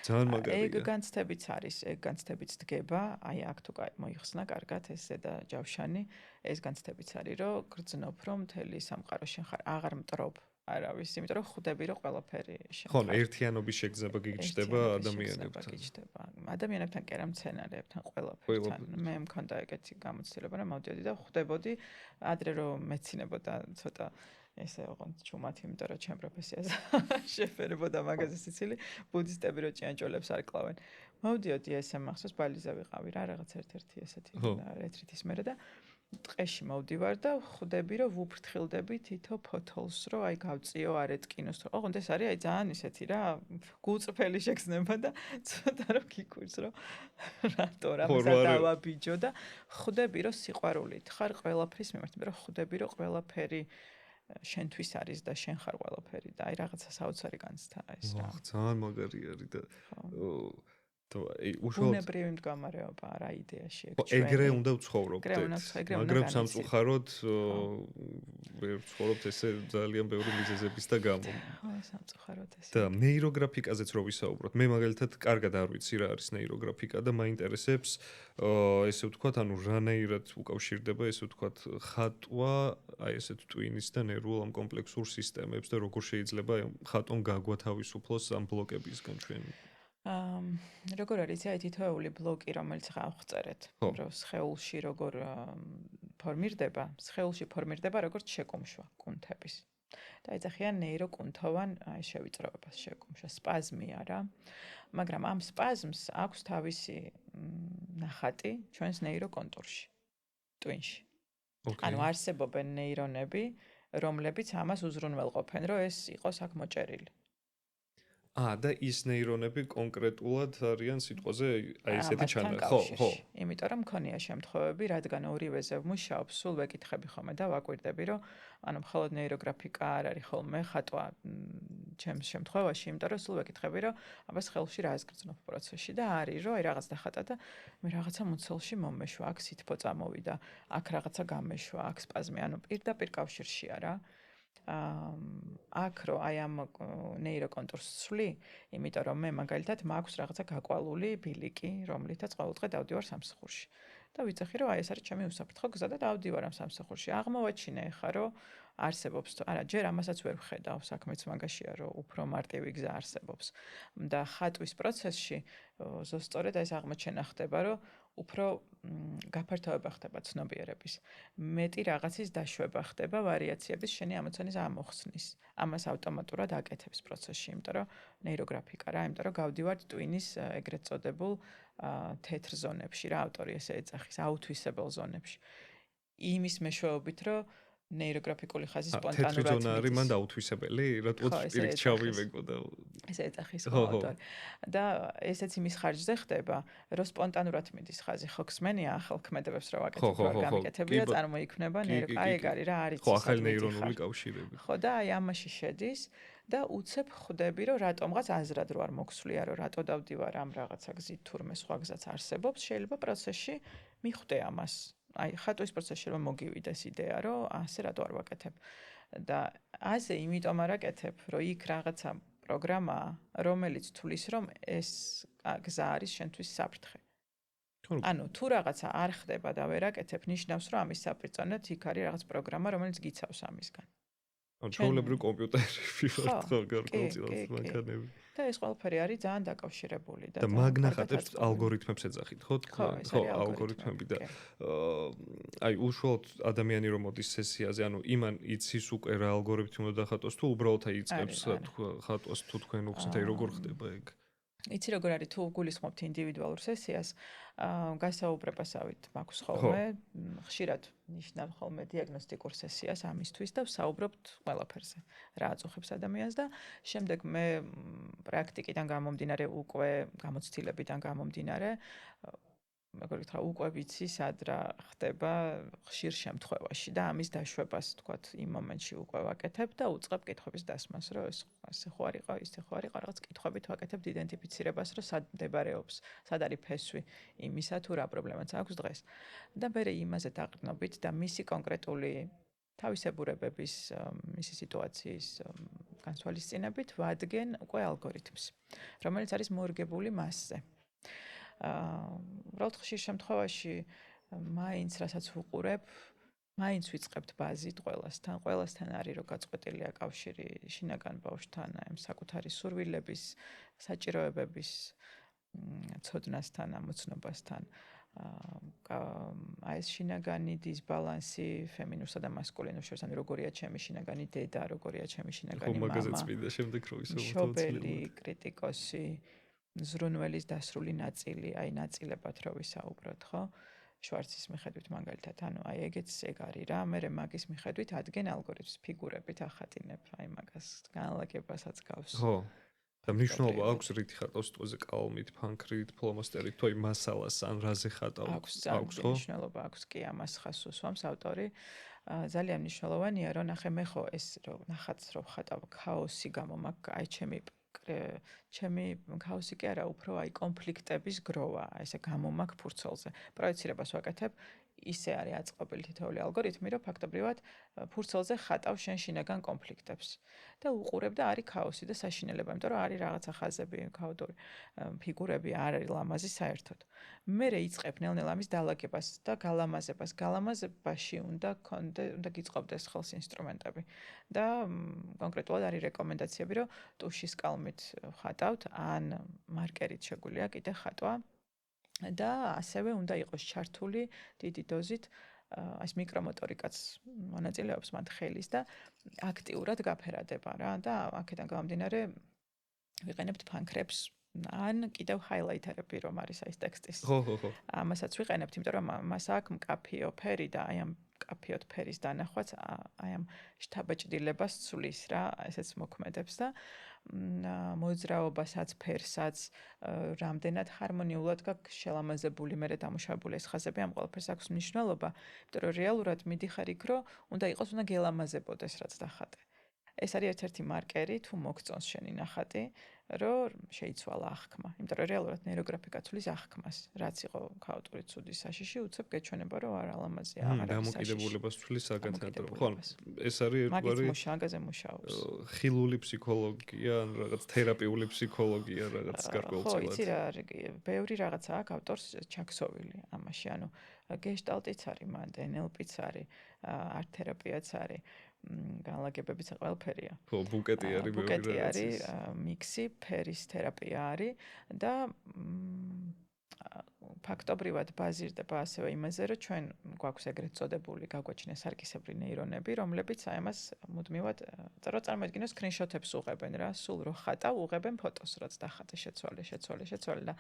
ძალიან მაგარია
ეგ განცდებიც არის ეგ განცდებიც დგება აი აქ თუ მოიხსნა კარგად ეს ზედა ჯავშანი ეს განცდებიც არის რომ გრძნობ რომ მთელი სამყარო შენ ხარ აღარ მტრობ არავის იმიტომ რომ ხვდები რომ ყველაფერი შენ
ხო ერთიანობის შეგრძნება გიჩნდება ადამიანებთან
ადამიანებთან კი არა მცენარეებთან ყველაფერთან მე მქონდა ეგეთი გამოცდილება რომ მოვდიოდი და ხვდებოდი ადრე რომ მეცინებოდა ცოტა ესე ოღონდ ჩუმად იმიტომ რომ ჩემ პროფესიაზე შეფერებოდა მაგაზე სიცილი ბუდისტები რო ჭიანჭველებს არ კლავენ მოვდიოდი ესე მახსოვს ბალიზე ვიყავი რა რაღაც ერთ-ერთი ესეთი რეტრიტის მერე და ტყეში მოვდივარ და ხვდები რომ ვუფრთხილდები თითო ფოთოლს რომ აი გავწიო არ ეტკინოს რომ ოღონდ ეს არის აი ძალიან ისეთი რა გულწრფელი შეგრძნება და ცოტა რომ გიკვირს რომ რატო რამესა დავაბიჯო და ხვდები რომ სიყვარულით ხარ ყველაფრის მიმართ მე რომ ხვდები რომ ყველაფერი შენთვის არის და შენ ხარ ყველაფერი და აი რაღაცა საოცარი განცდა ეს რა
ძალიან მაგარი არის და
უნებრივი მდგომარეობა რა იდეაში
ეგრე უნდა ვცხოვრობდეთ მაგრამ სამწუხაროდ ვერ ვცხოვრობთ ესე ძალიან ბევრი მიზეზების და გამო
სამწუხაროდ ესე
და ნეიროგრაფიკაზეც რო ვისაუბროთ მე მაგალითად კარგად არ ვიცი რა არის ნეიროგრაფიკა და მაინტერესებს ესე ვთქვათ ანუ რანაირად უკავშირდება ესე ვთქვათ ხატვა აი ესეთ ტვინის და ნერვულ ამ კომპლექსურ სისტემებს და როგორ შეიძლება ხატონ გაგვათავისუფლოს ამ ბლოკებისგან ჩვენ
როგორ არის აი თითოეული ბლოკი რომელიც გავხწერეთ რომ სხეულში როგორ ფორმირდება სხეულში ფორმირდება როგორც შეკუმშვა კუნთების და ეძახიან ნეიროკუნთოვან აი შევიწროებას შეკუმშვა სპაზმია რა მაგრამ ამ სპაზმს აქვს თავისი ნახატი ჩვენს ნეიროკონტურში ტვინში ანუ არსებობენ ნეირონები რომლებიც ამას უზრუნველყოფენ რომ ეს იყოს აქ მოჭერილი
და ის ნეირონები კონკრეტულად არიან სიტყვაზე აი ესეთი ჩანაწერი. ხო.
იმიტომ რომ მქონია შემთხვევები, რადგან ორივეზე ვმუშაობ, სულ ვეკითხები ხოლმე და ვაკვირდები, რომ ანუ მხოლოდ ნეიროგრაფიკა არ არის ხოლმე ხატვა ჩემს შემთხვევაში, იმიტომ რომ სულ ვეკითხები, რომ აბა ხელში რა აზგრძნობ პროცესში და არის, რომ აი რაღაც დახატა და მე რაღაცა მუცელში მომეშვა, აქ სითბო წამოვიდა, აქ რაღაცა გამეშვა, აქ სპაზმი, ანუ პირდაპირ კავშირშია რა. აქ რო აი ამ ნეიროკონტურს ვსვლი, იმიტომ რომ მე მაგალითად მაქვს რაღაცა გაკვალული ბილიკი, რომლითაც ყოველდღე დავდივარ სამსახურში. და ვიცახი რომ აი ეს არის ჩემი უსაფრთხო გზა და დავდივარ ამ სამსახურში. აღმოვაჩინე ხა რომ არსებობს, არა, ჯერ ამასაც ვერ ვხედავ, საქმეც მაგაშია, რომ უფრო მარტივი გზა არსებობს. და ხატვის პროცესში ზუსტად ეს აღმოჩენა ხდება, რომ უფრო გაფართოება ხდება ცნობიერების. მეტი რაღაცის დაშვება ხდება ვარიაციების შენი ამოცანის ამოხსნის. ამას ავტომატურად აკეთებს პროცესში, იმიტომ რომ ნეიროგრაფიკა რა, იმიტომ რომ გავდივართ ტვინის ეგრეთ წოდებულ თეთრ ზონებში რა, ავტორი ესე ეძახის, აუთვისებელ ზონებში. იმის მეშვეობით, რომ ნეიროგრაფიკული ხაზი
თეთრი
სპონტანურად
ზონა არის მან დაუთვისებელი, რატომ პირიქით ჩავივეგო და
ეს ეძახის ხოლმე. და ესეც იმის ხარჯზე ხდება, რომ სპონტანურად მიდის ხაზი, ხო ხსმენია ახალ ქმედებებს რა ვაკეთებ, რა გამიკეთებია, წარმოიქმნება აი ეგ არის რა არის
ხო ახალი ნეირონული კავშირები.
ხო და აი ამაში შედის და უცებ ხვდები, რომ რატომღაც აზრად რო არ მოხსვლია, რომ რატო დავდივარ ამ რაღაცა გზით, თურმე სხვა გზაც არსებობს, შეიძლება პროცესში მიხვდე ამას. აი ხატვის პროცესში რომ მოგივიდეს იდეა, რომ ასე რატო არ ვაკეთებ. და ასე იმიტომ არ აკეთებ, რომ იქ რაღაცა პროგრამაა, რომელიც თulis რომ ეს გზა არის შენთვის საფრთხე. ანუ თუ რაღაცა არ ხდება და ვერ აკეთებ, ნიშნავს რომ ამის საპირწონედ იქ არის რაღაც პროგრამა, რომელიც გიცავს ამისგან.
ჩვეულებრივ კომპიუტერები ვართ ხო გარკვეულწილად მანქანები.
და ეს ყველაფერი არის ძალიან დაკავშირებული
და მაგნახატებს ალგორითმებს ეძახით, ხო? ხო, ალგორითმები და აი უშუალოდ ადამიანი რომ მოდის სესიაზე, ანუ იმან იცის უკვე რა ალგორითმი უნდა დახატოს თუ უბრალოდ აი იწყებს ხატვას თუ თქვენ უხსნით აი როგორ ხდება ეგ?
იცი როგორ არის თუ გულისხმობთ ინდივიდუალურ სესიას, გასაუბრებასავით მაქვს ხოლმე, ხშირად ნიშნავ ხოლმე დიაგნოსტიკურ სესიას ამისთვის და ვსაუბრობთ ყველაფერზე, რა აწუხებს ადამიანს და შემდეგ მე პრაქტიკიდან გამომდინარე უკვე გამოცდილებიდან გამომდინარე მაგალითად რა უკვე ვიცი სად რა ხდება ხშირ შემთხვევაში და ამის დაშვებას თქვათ იმ მომენტში უკვე ვაკეთებ და უწყებ კითხვების დასმას რომ ესე ხო არ იყო ისე ხო არ იყო რაღაც კითხვებით ვაკეთებ იდენტიფიცირებას რომ სად მდებარეობს სად არის ფესვი იმისა თუ რა პრობლემაც აქვს დღეს და მე იმაზე დაყრდნობით და მისი კონკრეტული თავისებურებების მისი სიტუაციის განსვალისწინებით ვადგენ უკვე ალგორითმს რომელიც არის მორგებული მასზე უბრალოდ ხშირ შემთხვევაში მაინც რასაც ვუყურებ, მაინც ვიწყებთ ბაზით ყველასთან არის რომ გაწყვეტილია კავშირი შინაგან ბავშვთან, ამ საკუთარი სურვილების, საჭიროებების, ცოდნასთან, ამოცნობასთან. აი ეს შინაგანი დისბალანსი ფემინუსსა და მასკულინურს შორის, ანუ როგორია ჩემი შინაგანი დედა, როგორია ჩემი შინაგანი მამა.
მაგაზე წმინდა შემდეგ რო ისე
მშობელი, კრიტიკოსი ზრუნველის დასრული ნაწილი, აი ნაწილებად რო ვისაუბროთ, ხო? შვარცის მიხედვით მაგალითად, ანუ აი ეგეც ეგ არის რა, მე მაგის მიხედვით ადგენ ალგორითმს ფიგურებით ახატინებ, აი მაგას განლაგებასაც გავს.
ხო. და მნიშვნელობა აქვს რითი ხატავს ტოზე კალმით, ფანქრით, ფლომასტერით, თუ აი მასალას ან რაზე ხატავს?
აქვს ხო? მნიშვნელობა აქვს კი ამას ხას უსვამს ავტორი. ძალიან მნიშვნელოვანია რომ ნახე მე ხო ეს რომ ნახატს რომ ხატავ ქაოსი გამომაქვს აი ჩემი ქაოსი კი არა უფრო აი კონფლიქტების გროვა ესე გამომაქვს ფურცელზე პროექცირებას ვაკეთებ ისე არის აწყობილი თითოეული ალგორითმი რომ ფაქტობრივად ფურცელზე ხატავ შენ შინაგან კონფლიქტებს და უყურებ და არის ქაოსი და საშინელება იმიტომ რომ არის რაღაცა ხაზები ქაოტური ფიგურები არ არის ლამაზი საერთოდ მე იწყებ ნელ-ნელა ამის დალაგებას და გალამაზებაში უნდა გიწყობდეს ხელს ინსტრუმენტები და კონკრეტულად არის რეკომენდაციები რომ ტუშის კალმით ხატავთ ან მარკერით შეგვიძლია კიდე ხატვა და ასევე უნდა იყოს ჩართული დიდი დოზით ეს მიკრომოტორიკაც მონაწილეობს მათ ხელის და აქტიურად გაფერადება რა და აქედან გამომდინარე ვიყენებთ ფანქრებს ან კიდევ ჰაილაითერები რომ არის ეს ტექსტის.
ხო.
ამასაც ვიყენებთ, იმიტომ რომ მას აქვს მკაფიო ფერი და აი ამ მკაფიოთ ფერის დანახვაც აი ამ შთაბეჭდილებას ცვლის რა, ესეც მოქმედებს და მოძრაობასაც, ფერსაც რამდენად ჰარმონიულად გაქვს შელამაზებული მე დამუშავებული ეს ხაზები ამ ყველაფერს აქვს მნიშვნელობა, იმიტომ რომ რეალურად მიდიხარ იქ რომ უნდა გელამაზებოდეს რაც დახატე. ეს არის ერთ-ერთი მარკერი თუ მოგწონს შენი ნახატი, რომ შეიცვალა აღქმა. იმიტომ რომ რეალურად ნეიროგრაფიკა ცვლის აღქმას, რაც იყო ქაოტური ცუდი საშიში, უცებ გეჩვენება რომ არა ლამაზია, აღარ არის საშიში.
დამოკიდებულებას ცვლის საგანცადო. ხო, ეს არის
ერთგვარი მაგაზე მუშაობს.
ხილული ფსიქოლოგია, ან რაღაც თერაპიული ფსიქოლოგია, რაღაც გარკვეულწილად.
ხო, იცი რა არის, ბევრი რაღაცა აქვს ავტორს ჩაქსოვილი ამაში, ანუ გეშტალტიც არის, მანდ NLP-ც არის, არტ თერაპიაც არის. განლაგებებიც ყველაფერია.
ხო, ბუკეტი არის ბევრი
ბუკეტი არის, მიქსი, ფერის თერაპია არის და ფაქტობრივად ბაზირდება ასევე იმაზე, რომ ჩვენ გვაქვს ეგრეთ წოდებული გაგვაჩნია სარკისებრი ნეირონები, რომლებიც აი ამას მუდმივად წარმოიდგინოს სკრინშოტებს უღებენ რა, სულ რო ხატავ უღებენ ფოტოს, რაც დახატე, შეცვალე და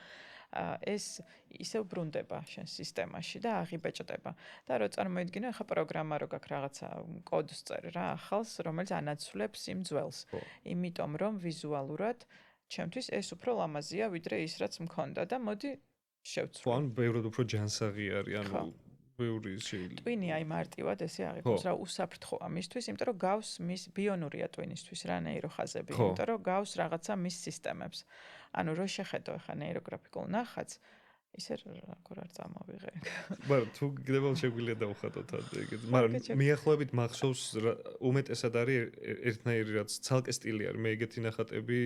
ეს ისევ ბრუნდება შენ სისტემაში და აღიბეჭდება. და რო წარმოიდგინო, ახლა პროგრამა რო გაქვს რაღაცა კოდს წერ რა, ახალს, რომელიც ანაცვლებს იმ ძველს. იმიტომ რომ ვიზუალურად ჩემთვის ეს უფრო ლამაზია, ვიდრე ის, რაც მქონდა და მოდი შევცვლი.
ხო, ან ბევრად უფრო ჯანსაღი არის, ანუ ბევრი შეიძლება.
ტვინი აი მარტივად ესე აღიქვას რა უსაფრთხოა მისთვის, იმიტომ რომ გავს მის ბიონურია ტვინისთვის რა ნეიროხაზები, იმიტომ რომ გავს რაღაცა მის სისტემებს. ანუ რო შეხედო ახლა ნეიროგრაფიკულ ნახატს, ისე როგორ არ წამოვიღე.
მაგრამ თუ გდება შეგვიძლია დავხატოთ ეგეთ. მაგრამ მიახლოებით მახსოვს უმეტესად არის ერთნაირი რაც ცალკე სტილი არის. მე ეგეთი ნახატები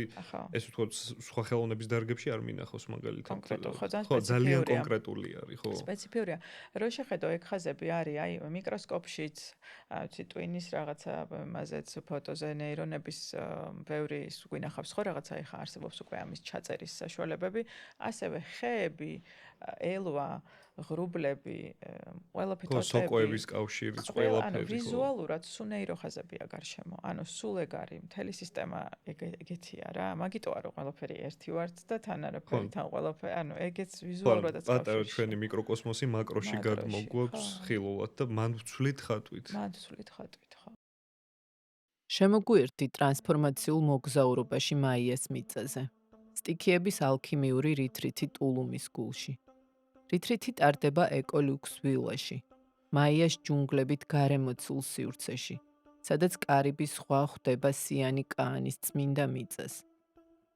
ესე ვთქვათ სხვა ხელოვნების დარგებში არ მინახავს მაგალითად.
ხო,
ძალიან კონკრეტული არის, ხო.
სპეციფიურია. რო შეხედო ეგ ხაზები არის აი მიკროსკოპშიც, ვიცი ტვინის რაღაცა მასეც ფოტოზე ნეირონების ბევრი გვინახავს ხო რაღაცა ეხა არსებობს უკვე ამის ჩაწერის საშუალებები, ასევე ხეები ელვა, ღრუბლები, ყველაფერი ტოტები.
სოკოების კავშირიც ყველაფერი.
ანუ ვიზუალურად სულ ნეიროხაზებია გარშემო. ანუ სულ ეგ არის, მთელი სისტემა ეგეთია რა. მაგიტოა რომ ყველაფერი ერთი ვართ და თან არაფერი თან ყველაფერი, ანუ ეგეც ვიზუალურადაც
კავშირში. პატარა ჩვენი მიკროკოსმოსი მაკროში გადმოგვაქვს ხილულად და მან ვცვლით ხატვით.
ხო.
შემოგვიერთდი ტრანსფორმაციულ მოგზაურობაში მაიას მიწაზე. სტიქიების ალქიმიური რითრითი ტულუმის გულში. რითრითი ტარდება ეკოლუქს ვილაში, მაიას ჯუნგლებით გარემოცულ სივრცეში, სადაც კარიბის ზღვა ხვდება სიანი კაანის წმინდა მიწას.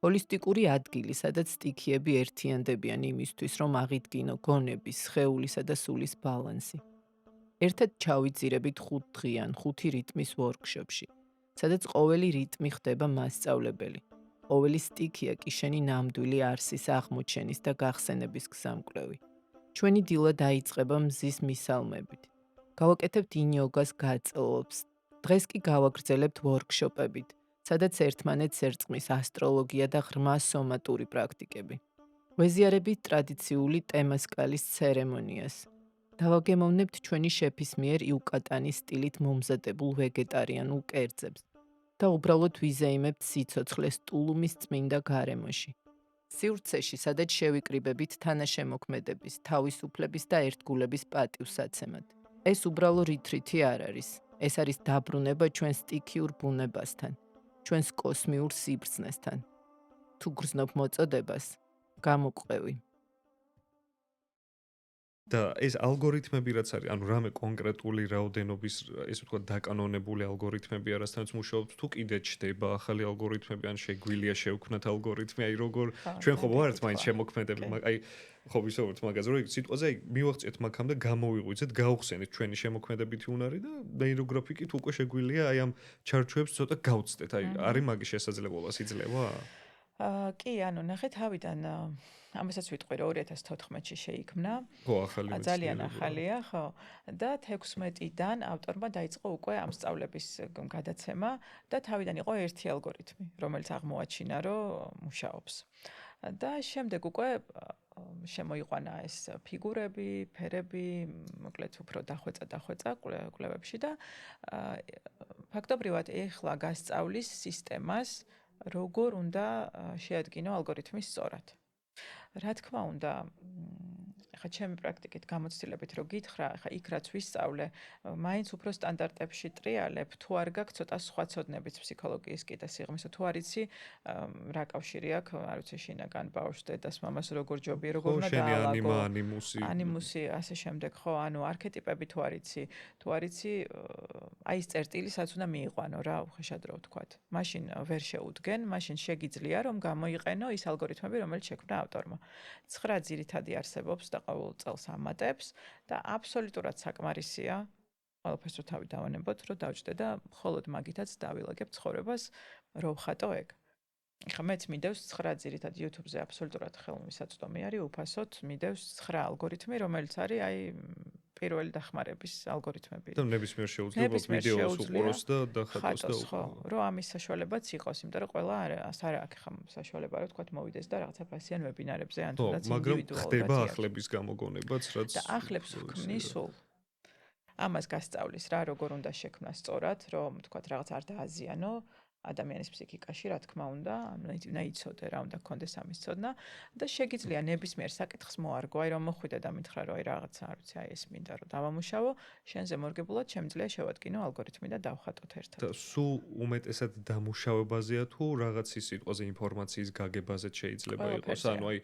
ჰოლისტიკური ადგილი, სადაც სტიქიები ერთიანდებიან იმისთვის, რომ აღიდგინო გონების, სხეულისა და სულის ბალანსი. ერთად ჩავიძირებით 5 დღიან 5 რიტმის ვორქშოპში, სადაც ყოველი რიტმი ხდება მასწავლებელი. ყოველი სტიქია კი შენი ნამდვილი არსის აღმოჩენის და გახსენების გზამკვლევი. ჩვენი დილა დაიწყება მზის მისალმებით. გავაკეთებთ ინიოგას გაწელვებს. დღეს კი გავაგრძელებთ ვორქშოპებით, სადაც ერთმანეთს ერწყმის ასტროლოგია და ღრმა სომატური პრაქტიკები. ვეზიარებით ტრადიციული ტემასკალის ცერემონიას. დავაგემოვნებთ ჩვენი შეფის მიერ იუკატანის სტილით მომზადებულ ვეგეტარიანულ კერძებს. და უბრალოდ ვიზეიმებთ სიცოცხლეს ტულუმის წმინდა გარემოში. სივრცეში, სადაც შევიკრიბებით თანაშემოქმედების, თავისუფლების და ერთგულების პატივსაცემად. ეს უბრალო რითრითი არ არის. ეს არის დაბრუნება ჩვენ სტიქიურ ბუნებასთან, ჩვენს კოსმიურ სიბრძნესთან. თუ გრძნობ მოწოდებას, გამოყვევი.
და ეს ალგორითმები რაც არის, ანუ რამე კონკრეტული რაოდენობის, ესე ვთქვათ, დაკანონებული ალგორითმები არასთანაც მუშაობთ, თუ კიდე ჩდება ახალი ალგორითმები, ან შეგვიძლია შევქმნათ ალგორითმი, აი როგორ ჩვენ ხო ვართ მაინც შემოქმედები, აი ხო ვისაუბრეთ მაგაზე, რომ სიტყვაზე აი მივაღწიეთ მაგამ და გამოვიღვიძეთ, გაუხსენეთ ჩვენი შემოქმედებითი უნარი და ნეიროგრაფიკით უკვე შეგვიძლია აი ამ ჩარჩოებს ცოტა გავცდეთ, აი არის მაგის შესაძლებლობა, იძლევა?
კი, ანუ ნახე თავიდან ამასაც ვიტყვი რომ 2014-ში შეიქმნა.
ხო, ახალი
ძალიან ახალია, ხო. და 16-დან ავტორმა დაიწყო უკვე ამ სწავლების გადაცემა და თავიდან იყო ერთი ალგორითმი, რომელიც აღმოაჩინა, რომ მუშაობს. და შემდეგ უკვე შემოიყვანა ეს ფიგურები, ფერები, მოკლედ უფრო დახვეწა კვლევებში და ფაქტობრივად ეხლა გასწავლის სისტემას როგორ უნდა შეადგინო ალგორითმი სწორად. რა თქმა უნდა, ხა ჩემი პრაქტიკით გამოცდილებით რო გითხრა, ხა იქ რაც ვისწავლე, მაინც უფრო სტანდარტებში ტრიალებ, თუ არ გაქვს ცოტა სხვა ცოდნებიც ფსიქოლოგიის კი და სიღრმისა, თუ არ იცი რა კავშირი აქვს, არ ვიცი შინაგან ბავშვს დედას მამას როგორ ჯობია, როგორ უნდა დაალაგო. ანიმუსი, ასე შემდეგ, ხო, ანუ არქეტიპები თუ არ იცი, აი ეს წერტილი სადაც უნდა მიიყვანო რა, უხეშად რო ვთქვათ. მაშინ ვერ შეუდგენ, მაშინ შეგიძლია რომ გამოიყენო ის ალგორითმები, რომელიც შექმნა ავტორმა. 9 ძირითადი არსებობს და ყოველ წელს ამატებს და აბსოლუტურად საკმარისია ყველაფერს რო თავი დავანებოთ, რომ დავჭდე და მხოლოდ მაგითაც დავილაგებ ცხოვრებას, რო ვხატო ეგ. ხა მეც მიდევს 9 ძირითად YouTube-ზე აბსოლუტურად ხელმისაწვდომი არის უფასოდ მიდევს 9 ალგორითმი, რომელიც არის აი პირველი დახმარების ალგორითმები.
და ნებისმიერ შეუძლია
ნებისმიერ
ვიდეოს
შეუძლია
უყუროს და დახატოს და
ხატოს, ხო, რომ ამის საშუალებაც იყოს, იმიტომ რომ ყველა არ აქვს ხომ საშუალება, რომ თქვა მოვიდეს და რაღაცა ფასიან ვებინარებზე ან
ხო,
თუნდაც
მაგრამ
ინდივიდუალურად
ხდება
იარაღებს.
ახლების გამოგონებაც, რაც
და ახლებს ქმნის სულ ამას გასწავლის რა როგორ უნდა შექმნას სწორად, რომ თქვა რაღაც არ დააზიანო ადამიანის ფსიქიკაში, რა თქმა უნდა, უნდა იცოდე რა უნდა გქონდეს ამის ცოდნა და შეგიძლია ნებისმიერ საკითხს მოარგო, აი რომ მოხვიდე და მითხრა რომ აი რაღაცა, არ ვიცი, აი ეს მინდა რომ დავამუშავო, შენზე მორგებულად შემიძლია შევადგინო ალგორითმი და დავხატოთ ერთად.
და სულ უმეტესად დამუშავებაზეა თუ რაღაცის სიტყვაზე ინფორმაციის გაგებაზეც შეიძლება იყოს, ანუ აი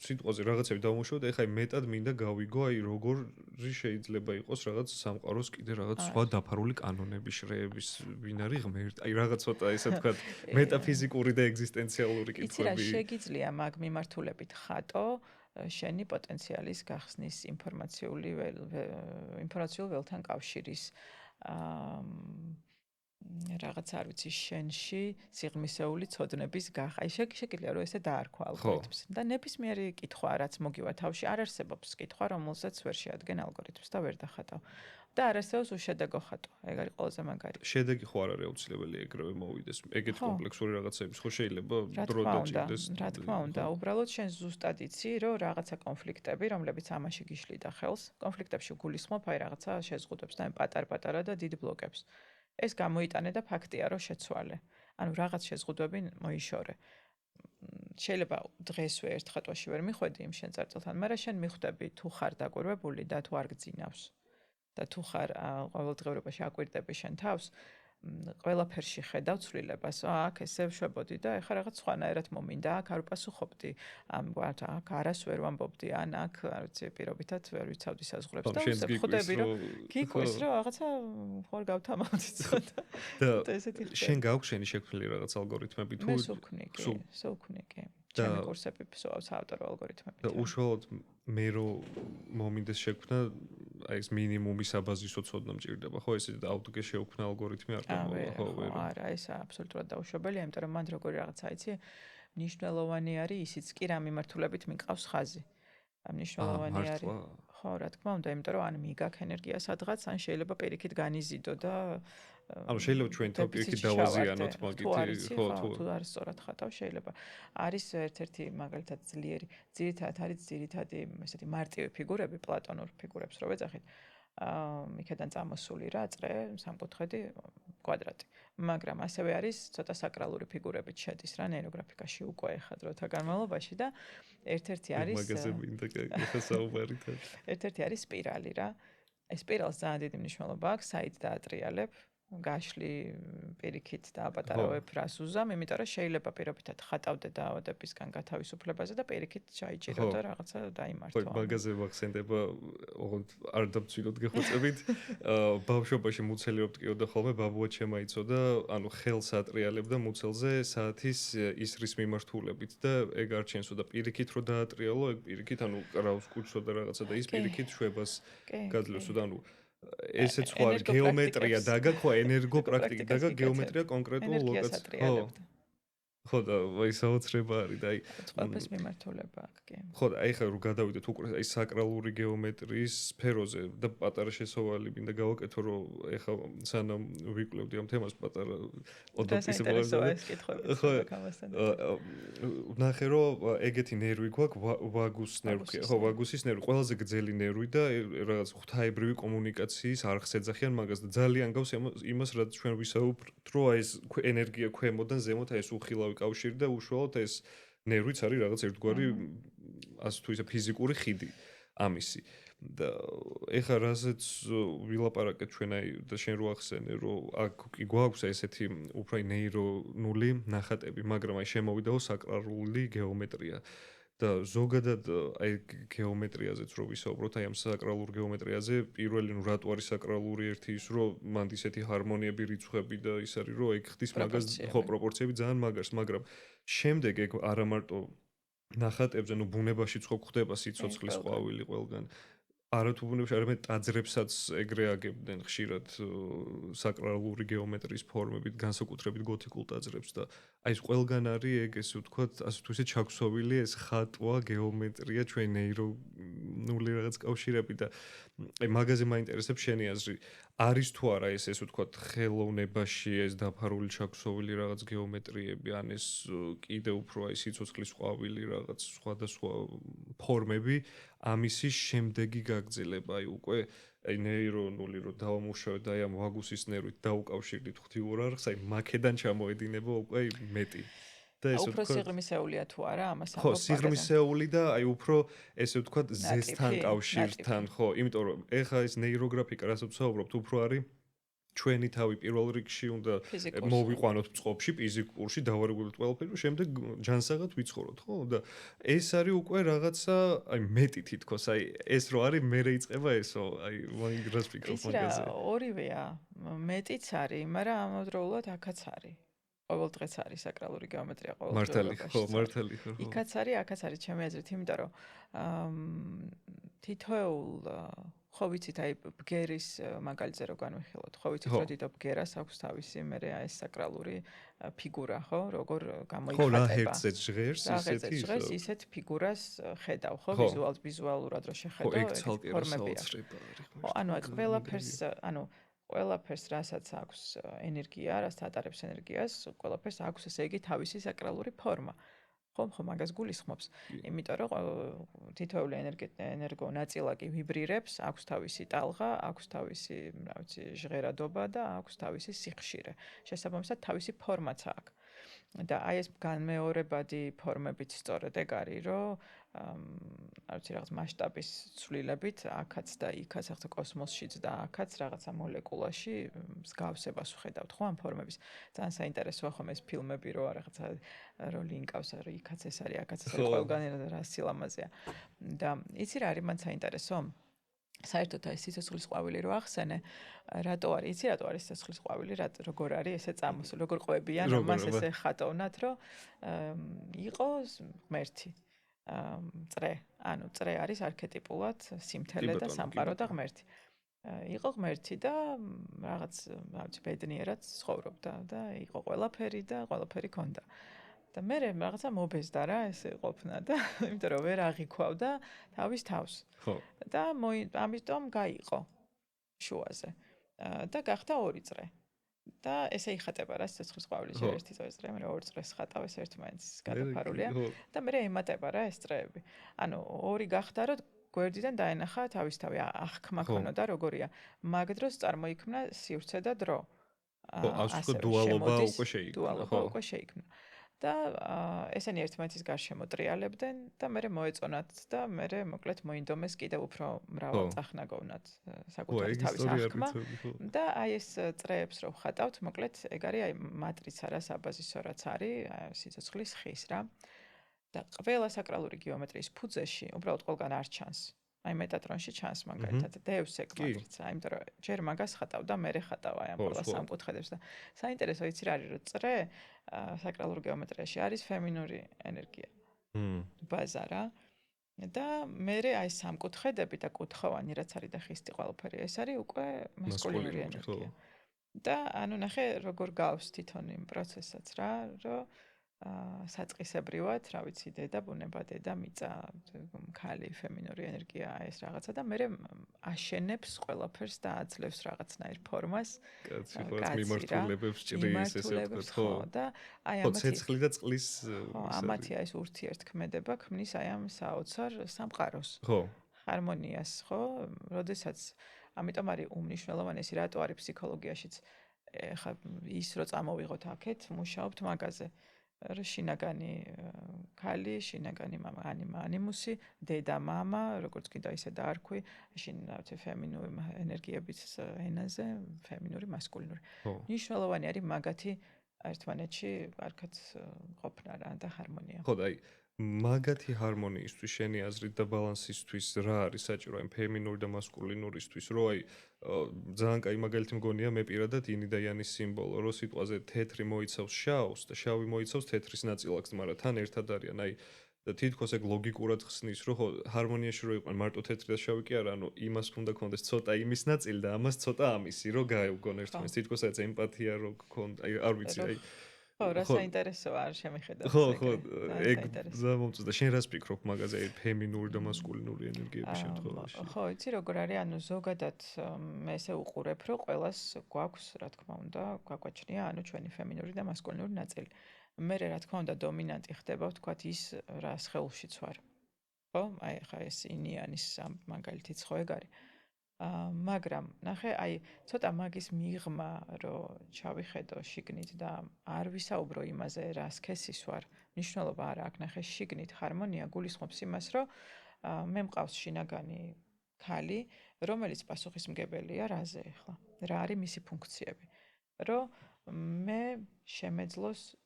სიტყვაზე რაღაცები დავამუშავოთ, ეხლა მეტად მინდა გავიგო, აი როგორი შეიძლება იყოს რაღაც სამყაროს კიდე რაღაც სხვა დაფარული კანონები, შრეების, ვინ არის ღმერთი, აი რაღაც ცოტა ესე ვთქვათ, მეტაფიზიკური და ეგზისტენციალური
იცი რა
კითხვები.
შეგიძლია მაგ მიმართულებით ხატო შენი პოტენციალის გახსნის ინფორმაციულ ველთან კავშირის რაღაც არ ვიცი შენში სიღრმისეული ცოდნების გახ. აი შეგიძლია რომ ესე დაარქვა ალგორითმს და ნებისმიერი კითხვა რაც მოგივა თავში არ არსებობს კითხვა რომელსაც ვერ შეადგენ ალგორითმს და ვერ დახატავ. და არ არსებობს უშედეგო ხატვა. ეგ არის ყველაზე მაგარი.
შედეგი ხო არ არის აუცილებელი ეგრევე მოვიდეს. ეგეთ კომპლექსური რაღაცების ხო შეიძლება დრო დაჭირდეს.
რა თქმა უნდა, უბრალოდ შენ ზუსტად იცი, რომ რაღაცა კონფლიქტები, რომლებიც ამაში გიშლიდა ხელს, კონფლიქტებში გულისხმობ აი რაღაცა შეზღუდვებს და პატარ-პატარა და დიდ ბლოკებს. ეს გამოიტანე და ფაქტია, რომ შეცვალე. ანუ რაღაც შეზღუდვები მოიშორე. შეიძლება დღესვე ერთ ხატვაში ვერ მიხვედი იმ შენ წარწერთან, მაგრამ შენ მიხვდები თუ ხარ დაკვირვებული და თუ არ გძინავს. და თუ ხარ ყოველდღიურობაში აკვირდები შენ თავს, ყველაფერში ხედავ ცვლილებას. აქ ესე ვშვებოდი და ეხლა რაღაც სხვანაირად მომინდა, აქ არ უპასუხობდი. აქ არას ვერ ვამბობდი, ან აქ, არ ვიცი, პირობითად ვერ ვიცავდი საზღვრებს და ვხვდები, რომ გიკვირს, რომ რაღაცა ხوار გავთამავდი ცოტა. და ესეთი ხდება.
შენ გაქვს შენი შექმნილი რაღაც ალგორითმები თუ
მე სულქნი კი. ჩემი კურსები ფსოავს ავტორო ალგორითმები.
და უშუალოდ მე რო მომინდეს შექმნა აი ეს მინიმუმი საბაზისო ცოდნა მჭირდება ხო ესე აუტოგე შეუქმნა ალგორითმი არ გამოვა ხო ვერ
არა ეს აბსოლუტურად დაუშვებელია იმიტომ რომ მან როგორი რაღაცა იცი მნიშვნელოვანი არის ისიც კი რა მიმართულებით მიყავს ხაზი მნიშვნელოვანი არის ხო რა თქმა უნდა იმიტომ რომ ან მიგაქ ენერგია სადღაც ან შეიძლება პირიქით განიზიდო და
ანუ შეიძლება ჩვენ ტოპიკი დავაზიანოთ მაგითი
ხო თუ არის სწორად ხატავ შეიძლება არის ერთ-ერთი მაგალითად ძლიერი ძირითადი ესეთი მარტივი ფიგურები პლატონურ ფიგურებს რო ვეძახით იქიდან წამოსული რა წრე სამკუთხედი კვადრატი მაგრამ ასევე არის ცოტა საკრალური ფიგურებიც შედის რა ნეიროგრაფიკაში უკვე ეხა დროთა განმავლობაში და ერთ-ერთი არის
მაგაზები და საუბარი
ერთ-ერთი არის სპირალი რა ეს სპირალს ძალიან დიდი მნიშვნელობა აქვს საით დაატრიალებ გაშლი პირიქით და აპატარავებ რას უზამ, იმიტომ რომ შეიძლება პირობითად ხატავდე დაავადებისგან გათავისუფლებაზე და პირიქით ჩაიჭირო და რაღაცა დაიმართო.
ხო, მაგაზე ვახსენდება, ოღონდ არ დავწვილოთ გეხოცებით. ბავშვობაში მუცელი რო მტკიოდა ხოლმე, ბაბუა ჩემაიცოდა, ანუ ხელს ატრიალებდა მუცელზე საათის ისრის მიმართულებით და ეგ არ ჩენსო და პირიქით რო დაატრიალო, ეგ პირიქით, ანუ კრავს კუჭსო და რაღაცა და ის პირიქით შვებას გაძლევსო და ანუ ესეც ხო არის გეომეტრია დაგაქვა ენერგო პრაქტიკა დაგა გეომეტრია კონკრეტულ ლოკაციაზე ხო და აი საოცრება არის და აი
ყველაფერს მიმართულება აქვს კი
ხო და აი ხა რო გადავიდეთ უკვე აი საკრალური გეომეტრიის სფეროზე და პატარა შესავალი მინდა გავაკეთო რომ ეხა სანამ ვიკვლევდი ამ თემას პატარა ოდობის
ხო
ნახე რომ ეგეთი ნერვი გვაქვს ვაგუს ნერვი ხო ვაგუსის ნერვი ყველაზე გრძელი ნერვი და რაღაც ღვთაებრივი კომუნიკაციის არხს ეძახიან მაგას და ძალიან გავს იმას რაც ჩვენ ვისაუბრთ რომ აი ეს ენერგია ქვემოდან ზემოთ აი ეს უხილავი კავშირი და უშუალოდ ეს ნერვიც არის რაღაც ერთგვარი ასე თუ ისე ფიზიკური ხიდი ამისი და ეხა რაზეც ვილაპარაკეთ ჩვენ აი და შენ რო ახსენე რომ აქ კი გვაქვს ესეთი უფრო ნეირონული ნახატები მაგრამ აი შემოვიდაო საკრალური გეომეტრია და ზოგადად აი გეომეტრიაზეც რო ვისაუბროთ აი ამ საკრალურ გეომეტრიაზე პირველი ნუ რატო არის საკრალური ერთი ის რომ მანდ ისეთი ჰარმონიები რიცხვები და ის არის რომ ეგ ხდის მაგას ხო პროპორციები ძალიან მაგარს მაგრამ შემდეგ ეგ არა მარტო ნახატებზე ნუ ბუნებაშიც ხო ხდება სიცოცხლის ყვავილი ყველგან არა თუ ბუნებაში, არამედ ტაძრებსაც ეგრე აგებდნენ ხშირად საკრალური გეომეტრიის ფორმებით, განსაკუთრებით გოთიკულ ტაძრებს და აი ეს ყველგან არის ეგ ესე ვთქვათ, ასე თუ ისე ჩაქსოვილი ეს ხატვა, გეომეტრია, ჩვენ ნეირონული რაღაც კავშირები და აი მაგაზე მაინტერესებს შენი აზრი. არის თუ არა ეს ესე ვთქვათ, ხელოვნებაში ეს დაფარული ჩაქსოვილი რაღაც გეომეტრიები, ან ეს კიდე უფრო აი სიცოცხლის ყვავილი რაღაც სხვადასხვა ფორმები ამისი შემდეგი გაგრძელება, აი უკვე აი ნეირონული რო დავამუშავეთ და აი ამ ვაგუსის ნერვით დაუკავშირდით ღვთიურ არხს, აი მაქედან ჩამოედინება უკვე აი მეტი. და ესე
უფრო
ვთქვათ,
სიღრმისეულია თუ არა ამას
ხო, სიღრმისეული და აი უფრო ესე ვთქვათ ზესთან
ნატიფი,
კავშირთან, ხო, იმიტომ რომ ეხა ეს ნეიროგრაფიკა რასაც ვსაუბრობთ, უფრო არის ჩვენი თავი პირველ რიგში უნდა
ფიზიკურს.
მოვიყვანოთ წყობაში, ფიზიკურში, დავარგულოთ ყველაფერი, შემდეგ ჯანსაღად ვიცხოვროთ, ხო? და ეს არის უკვე რაღაცა, აი მეტი თითქოს, აი ეს რო არის, მერე იწყება ესო, აი ვაინ რას ფიქრობ
იცი რა,
მაგაზე?
ორივეა, მეტიც არის, მაგრამ ამავდროულად აქაც არის. ყოველდღეც არის საკრალური გეომეტრია
მართალი,
ყოველდღიურობაში.
ხო, მართალი, ხო.
იქაც არის, აქაც არის ჩემი აზრით, იმიტომ რომ თითოეულ ხო ვიცით აი ბგერის მაგალითზე რო განვიხილოთ, ხო ვიცით
ხო.
რომ დიდო ბგერას აქვს თავისი მერე ეს საკრალური ფიგურა, ხო, როგორ
ხო, რა
გამოიხატება.
ჰერცეც ჟღერს,
რაღაცა
ისეთი
ჟღერს ისეთ ფიგურას ხედავ, ხო,
ხო.
ვიზუალურად რო
ხო,
შეხედო,
ეგ ცალკე რა
ფორმებია.
საოცრება არის.
ხო, ანუ აი ყველაფერს, რასაც აქვს ენერგია, რაც ატარებს ენერგიას, ყველაფერს აქვს ესე იგი თავისი საკრალური ფორმა. ხომ მაგას გულისხმობს. იმიტომ რომ თითოეული ენერგო ნაწილაკი ვიბრირებს, აქვს თავისი ტალღა, აქვს თავისი, რა ვიცი, ჟღერადობა და აქვს თავისი სიხშირე. შესაბამისად თავისი ფორმაც აქვს. და აი ეს განმეორებადი ფორმებით სწორედ ეგ არის, რომ რა ვიცი, რაღაც მასშტაბის ცვლილებით, აქაც და იქაც, ახლა კოსმოსშიც და აქაც რაღაცა მოლეკულაში მსგავსებას ვხედავთ, ხო, ამ ფორმების. ძალიან საინტერესოა ხომ ეს ფილმები, რომ რაღაცა რო ლინკავს, რომ იქაც ეს არის, აქაც ეს არის, ყველგან რა სილამაზეა. და იცი რა არის მან საინტერესო? საერთოდ აი სიცოცხლის ყვავილი რო ახსენე, რატო არის? იცი რატო არის სიცოცხლის ყვავილი? როგორ არის ესე წამოსული? როგორ ყვებიან მას ესე ხატოვნად, რომ იყოს ღმერთი. წრე. ანუ წრე არის არქეტიპულად სიმთელე და სამყარო და ღმერთი. იყო ღმერთი და რაღაც, რა ვიცი, ბედნიერად ცხოვრობდა და იყო ყველაფერი და ყველაფერი ქონდა. და მე რაღაცა მობეზდა რა ესე ყოფნა და იმიტომ რომ ვერ აღიქვავდა თავის თავს.
ხო.
და ამიტომ გაიყო შუაზე. და გახდა ორი წრე. და ესე იხატება რა სიცოცხლის ყვავილის ერთი წრე, მე ორ წრეს ხატავ ეს ერთმანეთს გადაფარულია და მე ემატება რა ეს წრეები. ანუ ორი გახდა რომ გვერდიდან დაენახა თავისთავი აღქმა ქონოდა როგორია. მაგ დროს წარმოიქმნა სივრცე და დრო.
ხო, ასე დუალობა უკვე შეიქმნა.
დუალობა უკვე შეიქმნა. და ესენი ერთმანეთის გარშემო ტრიალებდნენ და მე მოეწონათ და მე მოკლედ მოინდომეს კიდევ უფრო მრავალ წახნაგოვნად საკუთარი თავის აღქმა და აი ეს წრეებს რო ვხატავთ, მოკლედ ეგ არის აი მატრიცა რა საბაზისო რაც არის სიცოცხლის ხის რა და ყველა საკრალური გეომეტრიის ფუძეში უბრალოდ ყველგან არ ჩანს. აი მეტატრონში ჩანს მაგალითად დევს ეგ მატრიცა, იმიტომ რომ ჯერ მაგას ხატავ და მე ხატავ აი ამ ყველა სამკუთხედებს და საინტერესო იცი რა არის, რომ წრე საკრალურ გეომეტრიაში არის ფემინური ენერგია. ბაზა რა. და მე აი სამკუთხედები და კუთხოვანი რაც არის და ხისტი ყველაფერი ეს არის უკვე მასკულინური ენერგია. და ანუ ნახე როგორ გავს თვითონ იმ პროცესსაც რა, რომ საწყისებრივად, რა ვიცი, დედა ბუნება, დედა მიწა, ქალი, ფემინური ენერგია, ეს რაღაცა და მე აშენებს ყველაფერს და აძლევს რაღაცნაირ ფორმას.
კაცი ხო მიმართულებებს ჭრის ესე ვთქვათ, ხო.
და აი
ამათი ცეცხლი და წყლის
ამათი ეს ურთიერთქმედება ქმნის აი ამ საოცარ სამყაროს.
ხო.
ჰარმონიას, ხო? როდესაც ამიტომ არის უმნიშვნელოვანესი, რატო არის ფსიქოლოგიაშიც ხა ის რო წამოვიღოთ აქეთ, მუშაობთ მაგაზე. შინაგანი ქალი, შინაგანი მამა, ანიმუსი, დედა, მამა, როგორც კიდე ისე დაარქვი, შინაგანი ფემინური ენერგიების ენაზე, ფემინური, მასკულინური. მნიშვნელოვანი არის მაგათი ერთმანეთში კარგად ყოფნა რა და ჰარმონია.
ხო, და აი მაგათი ჰარმონიისთვის, შენი აზრით და ბალანსისთვის რა არის საჭირო აი ფემინური და მასკულინურისთვის, რომ აი ძალიან კაი მაგალითი მგონია მე პირადად ინი და იანის სიმბოლო, რომ სიტყვაზე თეთრი მოიცავს შავს და შავი მოიცავს თეთრის ნაწილაკს, მაგრამ თან ერთად არიან. აი და თითქოს ეგ ლოგიკურად ხსნის, რომ ხო ჰარმონიაში რო იყვნენ მარტო თეთრი და შავი კი არა, ანუ იმას უნდა კონდეს ცოტა იმის ნაწილი და ამას ცოტა ამისი, რომ გაეუგონ ერთმანეთს. თითქოს ეს ემპათია რო გქონდა, აი არ ვიცი, აი
ხო, რა საინტერესოა არ შემიხედავს
ხო, ეგ
საინტერესო.
ზამომწდა. შენ რას ფიქრობ მაგაზე, აი ფემინური და მასკულინური ენერგიების შემთხვევაში?
ხო, იცი როგორ არის, ანუ ზოგადად მე ესე უყურებ, რომ ყველას გვაქვს, რა თქმა უნდა, გვაგვაჩნია, ანუ ჩვენი ფემინური და მასკულინური ნაწილი. მე რა თქმა უნდა დომინანტი ხდება, ვთქვათ, ის რა სხეულშიც ვარ. ხო? აი ხა ეს ინიანის მაგალითიც ხო ეგ არის. მაგრამ ნახე, აი ცოტა მაგის მიღმა, რომ ჩავიხედო შიგნით და არ ვისაუბრო იმაზე, რა სქესის ვარ, მნიშვნელობა არ აქვს, ნახე, შიგნით ჰარმონია გულისხმობს იმას, რომ მე მყავს შინაგანი ქალი, რომელიც პასუხისმგებელია რაზე ახლა? რა არის მისი ფუნქციები? რომ მე შემეძლოს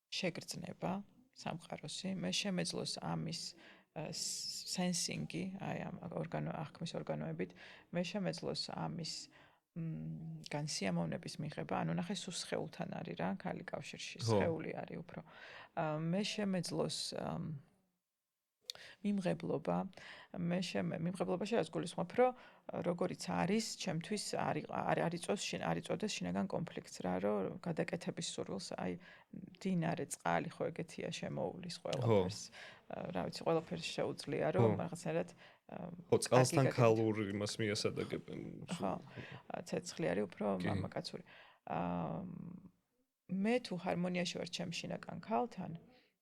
შეგრძნება სამყაროსი, მე შემეძლოს ამის სენსინგი, აი ამ აღქმის ორგანოებით, მე შემეძლოს ამის განსიამოვნების მიღება, ანუ ნახე სულ სხეულთან არის რა, ქალი კავშირში, სხეული არის უფრო. მე შემეძლოს მიმღებლობა, მიმღებლობაში რაც გულისხმობ, რომ როგორიც არის, ჩემთვის არ იწვევს შინაგან კონფლიქტს რა, რომ გადაკეთების სურვილს, აი დინარე, წყალი ხო ეგეთია შემოუვლის ყველაფერს. რა ვიცი, ყველაფერს შეუძლია, რომ რაღაცნაირად
ხო, წყალთან ქალური იმას მიასადაგებენ.
ხო, ცეცხლი არის უფრო მამაკაცური. მე თუ ჰარმონიაში ვარ ჩემ შინაგან ქალთან,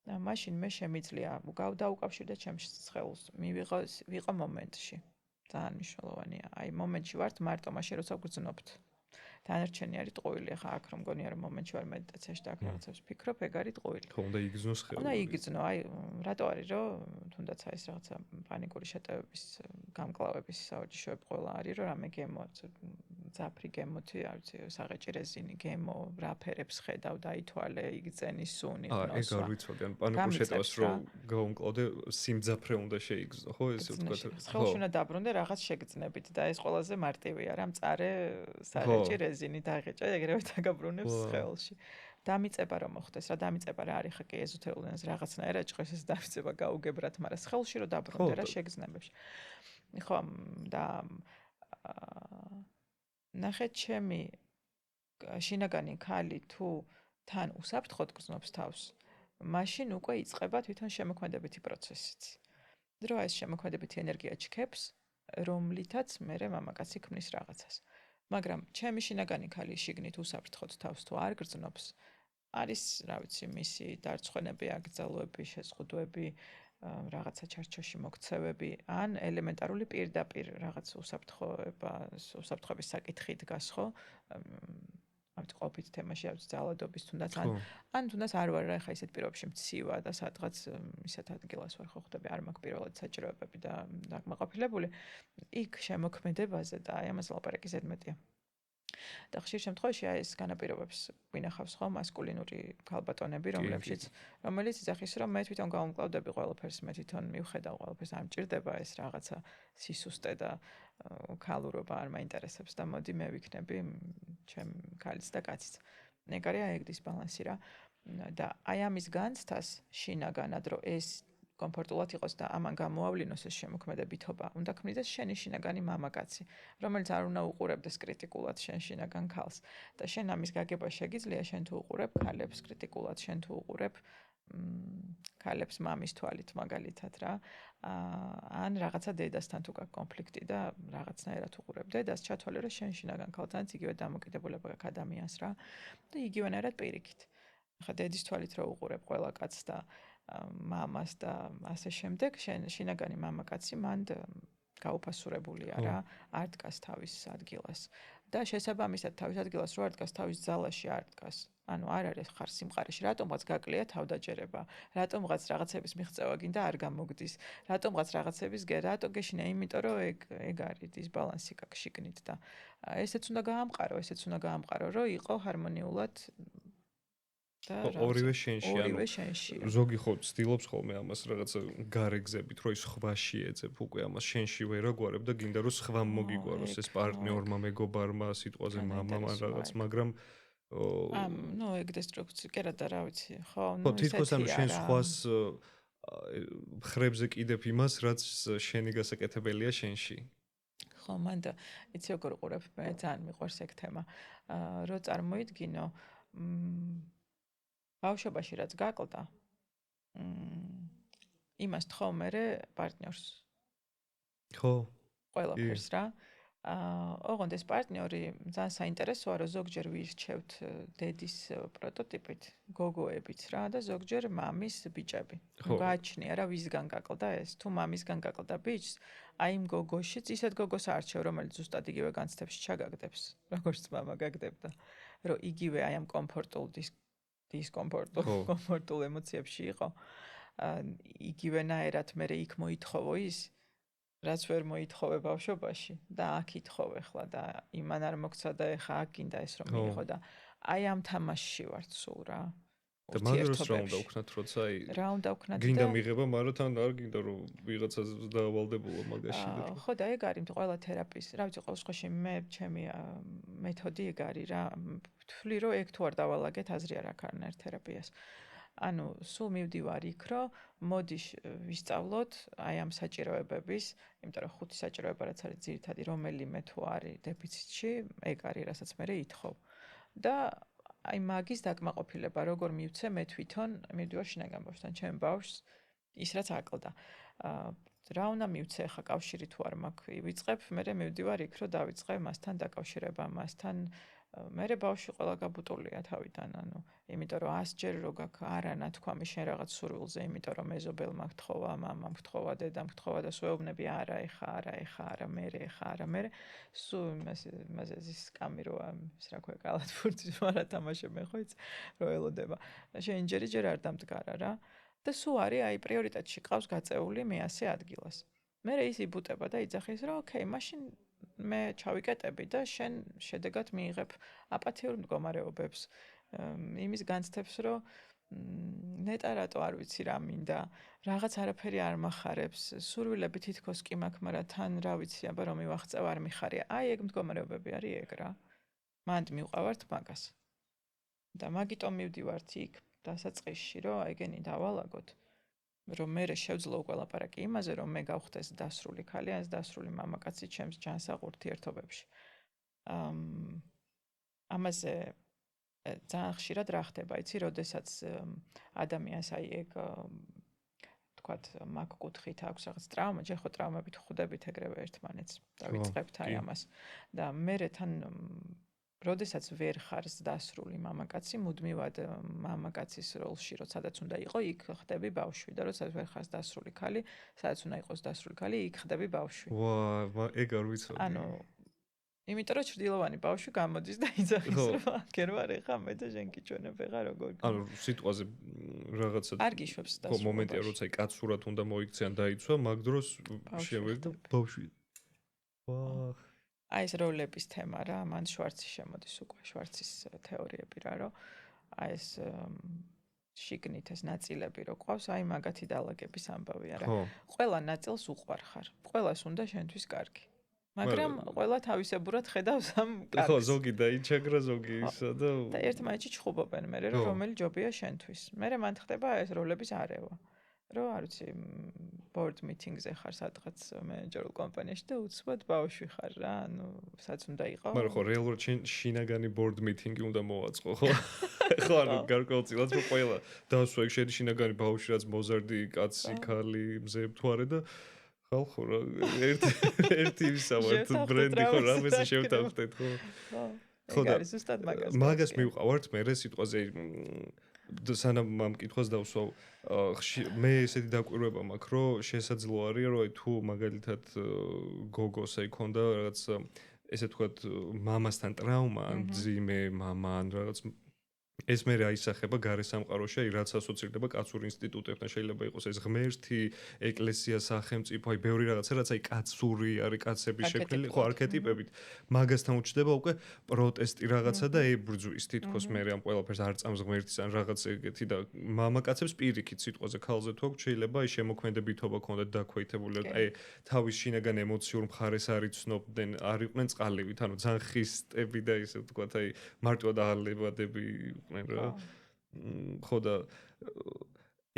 მაშინ მე შემიძლია დავუკავშირდე ჩემს სხეულს, ვიყო მომენტში. ძალიან მნიშვნელოვანია. აი მომენტში ვართ მარტო მაშინ როცა გრძნობთ. დანარჩენი არის ტყუილი, ახლა აქ რომ მგონია რომ მომენტში ვარ მედიტაციაში და აქ რაღაცებს ვფიქრობ, ეგ არის ტყუილი.
ხო, უნდა იგრძნო სხეული.
უნდა იგრძნო, აი რატო არის რომ თუნდაც აი ეს რაღაცა პანიკური შეტევების, გამკლავების საოჯიშოები ყველა არის რომ რამე გემო, ძაფრი გემოთი, არ ვიცი, საღეჭი რეზინი გემო, რა ფერებს ხედავ და ითვალე, იგძენი სუნი,
ეგ არ ვიცოდი, ან პანიკურ შეტევას რომ გაუმკლავდე, სიმძაფრე უნდა შეიგრძნო, ხო, ესე ვთქვათ.
სხეულში უნდა დაბრუნდე რაღაც შეგრძნებით და ეს ყველაზე მარტივია რა, მწარე საღეჭი რეზინი დაღეჭა, ეგრევე დაგაბრუნებს სხეულში. დამიწება რომ მოხდეს რა, დამიწება რა არის ხა კი ეზოთერულ ენაზე რაღაცნაირად ჭყეს ეს დამიწება გაუგებრათ, მაგრამ სხეულში რომ დაბრუნდე რა შეგრძნებებში. ხო, და ნახე ჩემი შინაგანი ქალი თუ თან უსაფრთხოდ გრძნობს თავს, მაშინ უკვე იწყება თვითონ შემოქმედებითი პროცესიც. დრო ეს შემოქმედებითი ენერგია ჩქეფს, რომლითაც მე მამაკაცი ქმნის რაღაცას. მაგრამ ჩემი შინაგანი ქალი შიგნით უსაფრთხოდ თავს თუ არ გრძნობს, არის, რა ვიცი, მისი დარწმუნებები, აკრძალვები, შეზღუდვები, რაღაცა ჩარჩოში მოქცევები, ან ელემენტარული პირდაპირ რაღაც უსაფრთხოების საკითხი დგას, ხო? ამით ყოფით თემაში, არის ძალადობის თუნდაც ან თუნდაც არ ვარ რა, ხა ისეთ პირობებში მცივა და სადღაც ისეთ ადგილას ვარ, ხო ხდები, არ მაქვს პირველად საჭიროებები და დაკმაყოფილებული. იქ შემოქმედებაზე და აი ამას ლაპარაკი ზედმეტია. და ხშირ შემთხვევაში აი ეს განაპირობებს გვინახავს ხო მასკულინური ქალბატონები, რომელიც იძახის, რომ მე თვითონ გავუმკლავდები ყველაფერს, მე თვითონ მივხედავ ყველაფერს, არ მჭირდება ეს რაღაცა სისუსტე და ქალურობა არ მაინტერესებს და მოდი მე ვიქნები ჩემ ქალიც და კაციც. ეგ არის აი ეგ დისბალანსი რა. და აი ამის განცდას შინაგანად რომ ეს კომფორტულად იყოს და ამან გამოავლინოს ეს შემოქმედებითობა, უნდა ქმნიდეს შენი შინაგანი მამაკაცი, რომელიც არ უნდა უყურებდეს კრიტიკულად შენ შინაგან ქალს. და შენ ამის გაგება შეგიძლია, შენ თუ უყურებ ქალებს კრიტიკულად, შენ თუ უყურებ ქალებს მამის თვალით მაგალითად რა. ან რაღაცა დედასთან თუ გაქვს კონფლიქტი და რაღაცნაირად უყურებ დედას, ჩათვალე რომ შენ შინაგან ქალთანაც იგივე დამოკიდებულება გაქვს ადამიანს რა. და იგივენაირად პირიქით. ხა დედის თვალით რო უყურებ ყველა კაცს და მამას და ასე შემდეგ, შინაგანი მამაკაცი მანდ გაუფასურებულია რა, არ დგას თავის ადგილას. და შესაბამისად თავის ადგილას რო არ დგას, თავის ძალაში არ დგას. ანუ არ არის ხარ სიმყარეში, რატომღაც გაკლია თავდაჯერება, რატომღაც რაღაცების მიღწევა გინდა არ გამოგდის, რატომღაც რაღაცების რატო გეშინა, იმიტომ რომ ეგ არის დისბალანსი გაქვს შიგნით და ესეც უნდა გაამყარო, რომ იყო ჰარმონიულად
ორივე შენში. ზოგი ხო ცდილობს ხოლმე ამას რაღაცა გარეგზებით, რომ ის ხვაში ეძებ უკვე ამას შენში ვერაგვარებ და გინდა რომ სხვა მოგიგვაროს ეს პარტნიორმა, მეგობარმა, სიტყვაზე მამამ ან რაღაც, მაგრამ
ნუ ეგ დესტრუქცია კი არა და რა ვიცი, ხო,
ნუ თითქოს ანუ შენ სხვას ხრებზე კიდებ იმას, რაც შენი გასაკეთებელია შენში.
ხო, მანდა იცი როგორ უყურებ, მე ძალიან მიყვარს ეგ თემა. რო წარმოიდგინო, ბავშვობაში რაც გაკლდა, იმას თხოვ მერე პარტნიორს.
ხო.
ყველაფერს რა. ოღონდ ეს პარტნიორი ძალიან საინტერესოა, რომ ზოგჯერ ვირჩევთ დედის პროტოტიპით, გოგოებიც რა და ზოგჯერ მამის ბიჭები. გააჩნია რა ვისგან გაკლდა ეს, თუ მამისგან გაკლდა ბიჭს, აი იმ გოგოშიც ისეთ გოგოს არჩევ, რომელიც ზუსტად იგივე განცდებში ჩაგაგდებს, როგორც მამა გაგდებდა, რომ იგივე აი ამ კომფორტულ ემოციებში იყო. იგივენაერად მე იქ მოითხოვო ის რაც ვერ მოითხოვე ბავშვობაში და აქ ითხოვე ხლა და იმან არ მოგცა და ეხა აქ გინდა ეს რომ მიიღო და აი ამ თამაშში ვარ სულ რა.
და მაგას რა უნდა ვქნათ, როცა აი
რა უნდა ვქნათ
გინდა მიღება, მაგრამ თან არ გინდა რომ ვიღაცას დაავალდებულო მაგაში და
ხო და ეგ არის ყველა თერაპიის. რა ვიცი, ყოველ შემთხვევაში მე ჩემი მეთოდი ეგ არის რა. ვთვლი რომ ეგ თუ არ დავალაგეთ აზრი არ აქვს არანაირ თერაპიას. ანუ სულ მივდივარ იქ, რომ მოდი ვისწავლოთ აი ამ საჭიროებების, იმიტომ რომ ხუთი საჭიროება რაც არის ძირითადი, რომელიმე თუ არის დეფიციტში, ეგ არის, რასაც მე ითხოვ. და აი მაგის დაკმაყოფილება, როგორ მივცე მე თვითონ მივდივარ შინაგან ბავშვთან, ჩემ ბავშვს ის რაც აკლდა. რა უნდა მივცე ხა კავშირი თუ არ მაქვს, ვიწყებ, მე მივდივარ იქ, რომ დავიწყე მასთან დაკავშირება, მასთან მერე ბავშვი ყველა გაბუტულია თავიდან, ანუ იმიტომ რომ 100 ჯერ რო გაქვს არა ნათქვამი შენ რაღაც სურვილზე, იმიტომ რომ მეზობელმა გთხოვა, მამამ გთხოვა, დედამ გთხოვა და სვეუბნები არა, ეხა, მერე, სულ იმაზე ის სკამი როა, ის რა ქვია, კალათბურთის მარა თამაშობენ ხო იცი, რო ელოდება. შენ ჯერ არ დამდგარა რა. და სულ არის აი პრიორიტეტში ყავს გაწეული მე ასე ადგილას. მერე ის იბუტება და იძახის რომ ოკეი, მაშინ მე ჩავიკეტები და შენ შედეგად მიიღებ აპათიურ მდგომარეობებს. იმის განცდებს, რომ ნეტა რატო არ ვიცი რა მინდა, რაღაც არაფერი არ მახარებს, სურვილები თითქოს კი მაქვს, მაგრამ თან რა ვიცი, აბა რომ მივახწევ არ მიხარია. აი ეგ მდგომარეობები არის ეგ რა. მანდ მივყავართ მაგას. და მაგიტომ მივდივართ იქ დასაწყისში, რომ ეგენი დავალაგოთ. რომ მე შევძლო ყველაფერაკი იმაზე, რომ მე გავხდეს დასრული ქალი, ან დასრული მამაკაცი ჩემს ჯანსაღ ურთიერთობებში. ამაზე ძალიან ხშირად რა ხდება, იცი, როდესაც ადამიანს აი ეგ თქვათ, მაგ კუთხით აქვს რაღაც ტრავმა, ჯერ ხო ტრავმებით ხვდებით ეგრევე ერთმანეთს და ვიწყებთ აი ამას. და მე თან როდესაც ვერ ხარს დასრული მამაკაცი, მუდმივად მამაკაცის როლში, როდესაც უნდა იყო, იქ ხდები ბავშვი და როდესაც ვერ ხარს დასრული ქალი, სადაც უნდა იყოს დასრული ქალი, იქ ხდები ბავშვი.
ვა, ეგ არ ვიცოდი.
ანუ იმიტომ რომ ჭრდილოვანი ბავშვი გამოდის და იძახის რომ აქერ ვარ ეხა მე და შენ გიჩვენებ ეხა როგორ.
ანუ სიტყვაზე რაღაცა
არ გიშვებს დასრულებაში.
მომენტია როცა აი კაცურად უნდა მოიქცე ან დაიცვა, მაგ დროს შევედი ბავშვი. ვა
აი ეს როლების თემა რა, მან შვარცი შემოდის უკვე, შვარცის თეორიები რა, რომ აი ეს შიგნით ეს ნაწილები რო ყავს, აი მაგათი დაალაგების ამბავია რა. ყველა ნაწილს უყვარ ხარ. ყველას უნდა შენთვის კარგი. მაგრამ ყველა თავისებურად ხედავს ამ კარგს.
ხო, ზოგი დაიჩაგრა, ზოგი ისა და
ერთმანეთში ჩხუბობენ მე, რომ რომელი ჯობია შენთვის. მე მან ხდება ეს როლების არევა. რომ არ ვიცი, board meeting-ზე ხარ სადღაც მენეჯერულ კომპანიაში და უცბად ბავშვი ხარ რა, ანუ სადაც უნდა იყო.
მაგრამ ხო, რეალურად შინაგანი board meeting-ი უნდა მოვაწყო, ხო? ხო, ანუ გარკვეულწილად რომ ყველა დასვა იქ შედი შინაგანი ბავშვი, რაც მოზარდი, კაცი, ქალი, მზეებ თუ არა და ხალხო რა, ერთი ვისავართ ბრენდი ხო, რამეზე შევთავხდეთ, ხო?
ხო, და
მაგას მივყავართ მე სიტყვაზე სანამ ამ კითხვას დავსვავ, მე ესეთი დაკვირვება მაქვს, რომ შესაძლოა არის, რომ აი თუ მაგალითად გოგოს აი ქონდა რაღაც ესე ვთქვათ მამასთან ტრავმა, ან ძიმე, მამა, ან რაღაც ეს მე აისახება გარე სამყაროში, აი რაც ასოცირდება კაცურ ინსტიტუტებთან, შეიძლება იყოს ეს ღმერთი, ეკლესია, სახელმწიფო, აი ბევრი რაღაცა, რაც აი კაცური არის, კაცების შექმნილი, ხო, არქეტიპებით. მაგასთან უჩნდება უკვე პროტესტი რაღაცა და ებრძვის თითქოს მე ამ ყველაფერს არ წამს ღმერთის ან რაღაც ეგეთი და მამაკაცებს პირიქით სიტყვაზე ქალზე თუ აქვს შეიძლება აი შემოქმედებითობა ქონდათ დაქვეითებული, აი თავის შინაგან ემოციურ მხარეს არ იცნობდნენ, არ იყვნენ წყალივით, ანუ ძალიან ხისტები და ისე ვთქვათ, აი მარტო დაალებადები რა. ხო და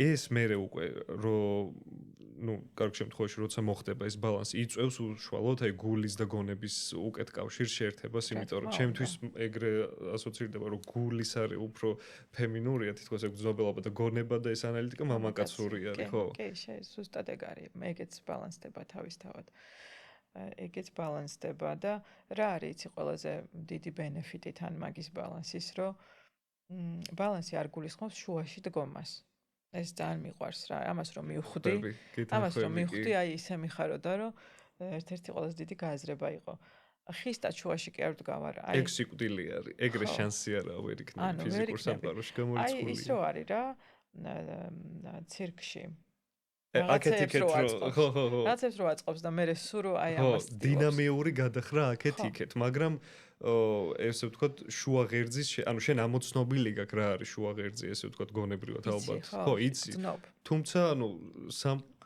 ეს მერე უკვე კარგ შემთხვევაში როცა მოხდება ეს ბალანსი იწევს უშუალოდ აი გულის და გონების უკეთ კავშირს შეერთებას, იმიტომ რომ ჩემთვის ეგრე ასოცირდება რომ გულის არის უფრო ფემინურია, თითქოს ეგ ძნობელობა და გონება და ეს ანალიტიკა მამაკაცური არის, ხო?
კი, ზუსტად ეგ არის. ეგეც ბალანსდება თავისთავად. ეგეც ბალანსდება და რა არის იცი ყველაზე დიდი ბენეფიტი თან მაგის ბალანსის, რომ ბალანსი არ გულისხმობს შუაში დგომას. ეს ძალიან მიყვარს რა, ამას რომ მივხვდი, აი ისე მიხაროდა, რომ ერთ-ერთი ყველაზე დიდი გააზრება იყო. ხისტად შუაში კი არ ვდგავარ, აი
ეგ სიკვდილი არის, ეგრე შანსი არაა ვერ იქნება ფიზიკურ სამყაროში გამორიცხული.
აი ის რო არის რა, ცირკში.
აქეთ ხო.
რაცებს რო აწყობს და მე სულ რო აი ამას
დინამიური გადახრა აქეთ იქეთ, მაგრამ ესე ვთქვათ, შუა ღერძის, ანუ შენ ამოცნობილი გაქვს რა არის შუა ღერძი, ესე ვთქვათ, გონებრივად ალბათ. ხო, იცი. თუმცა,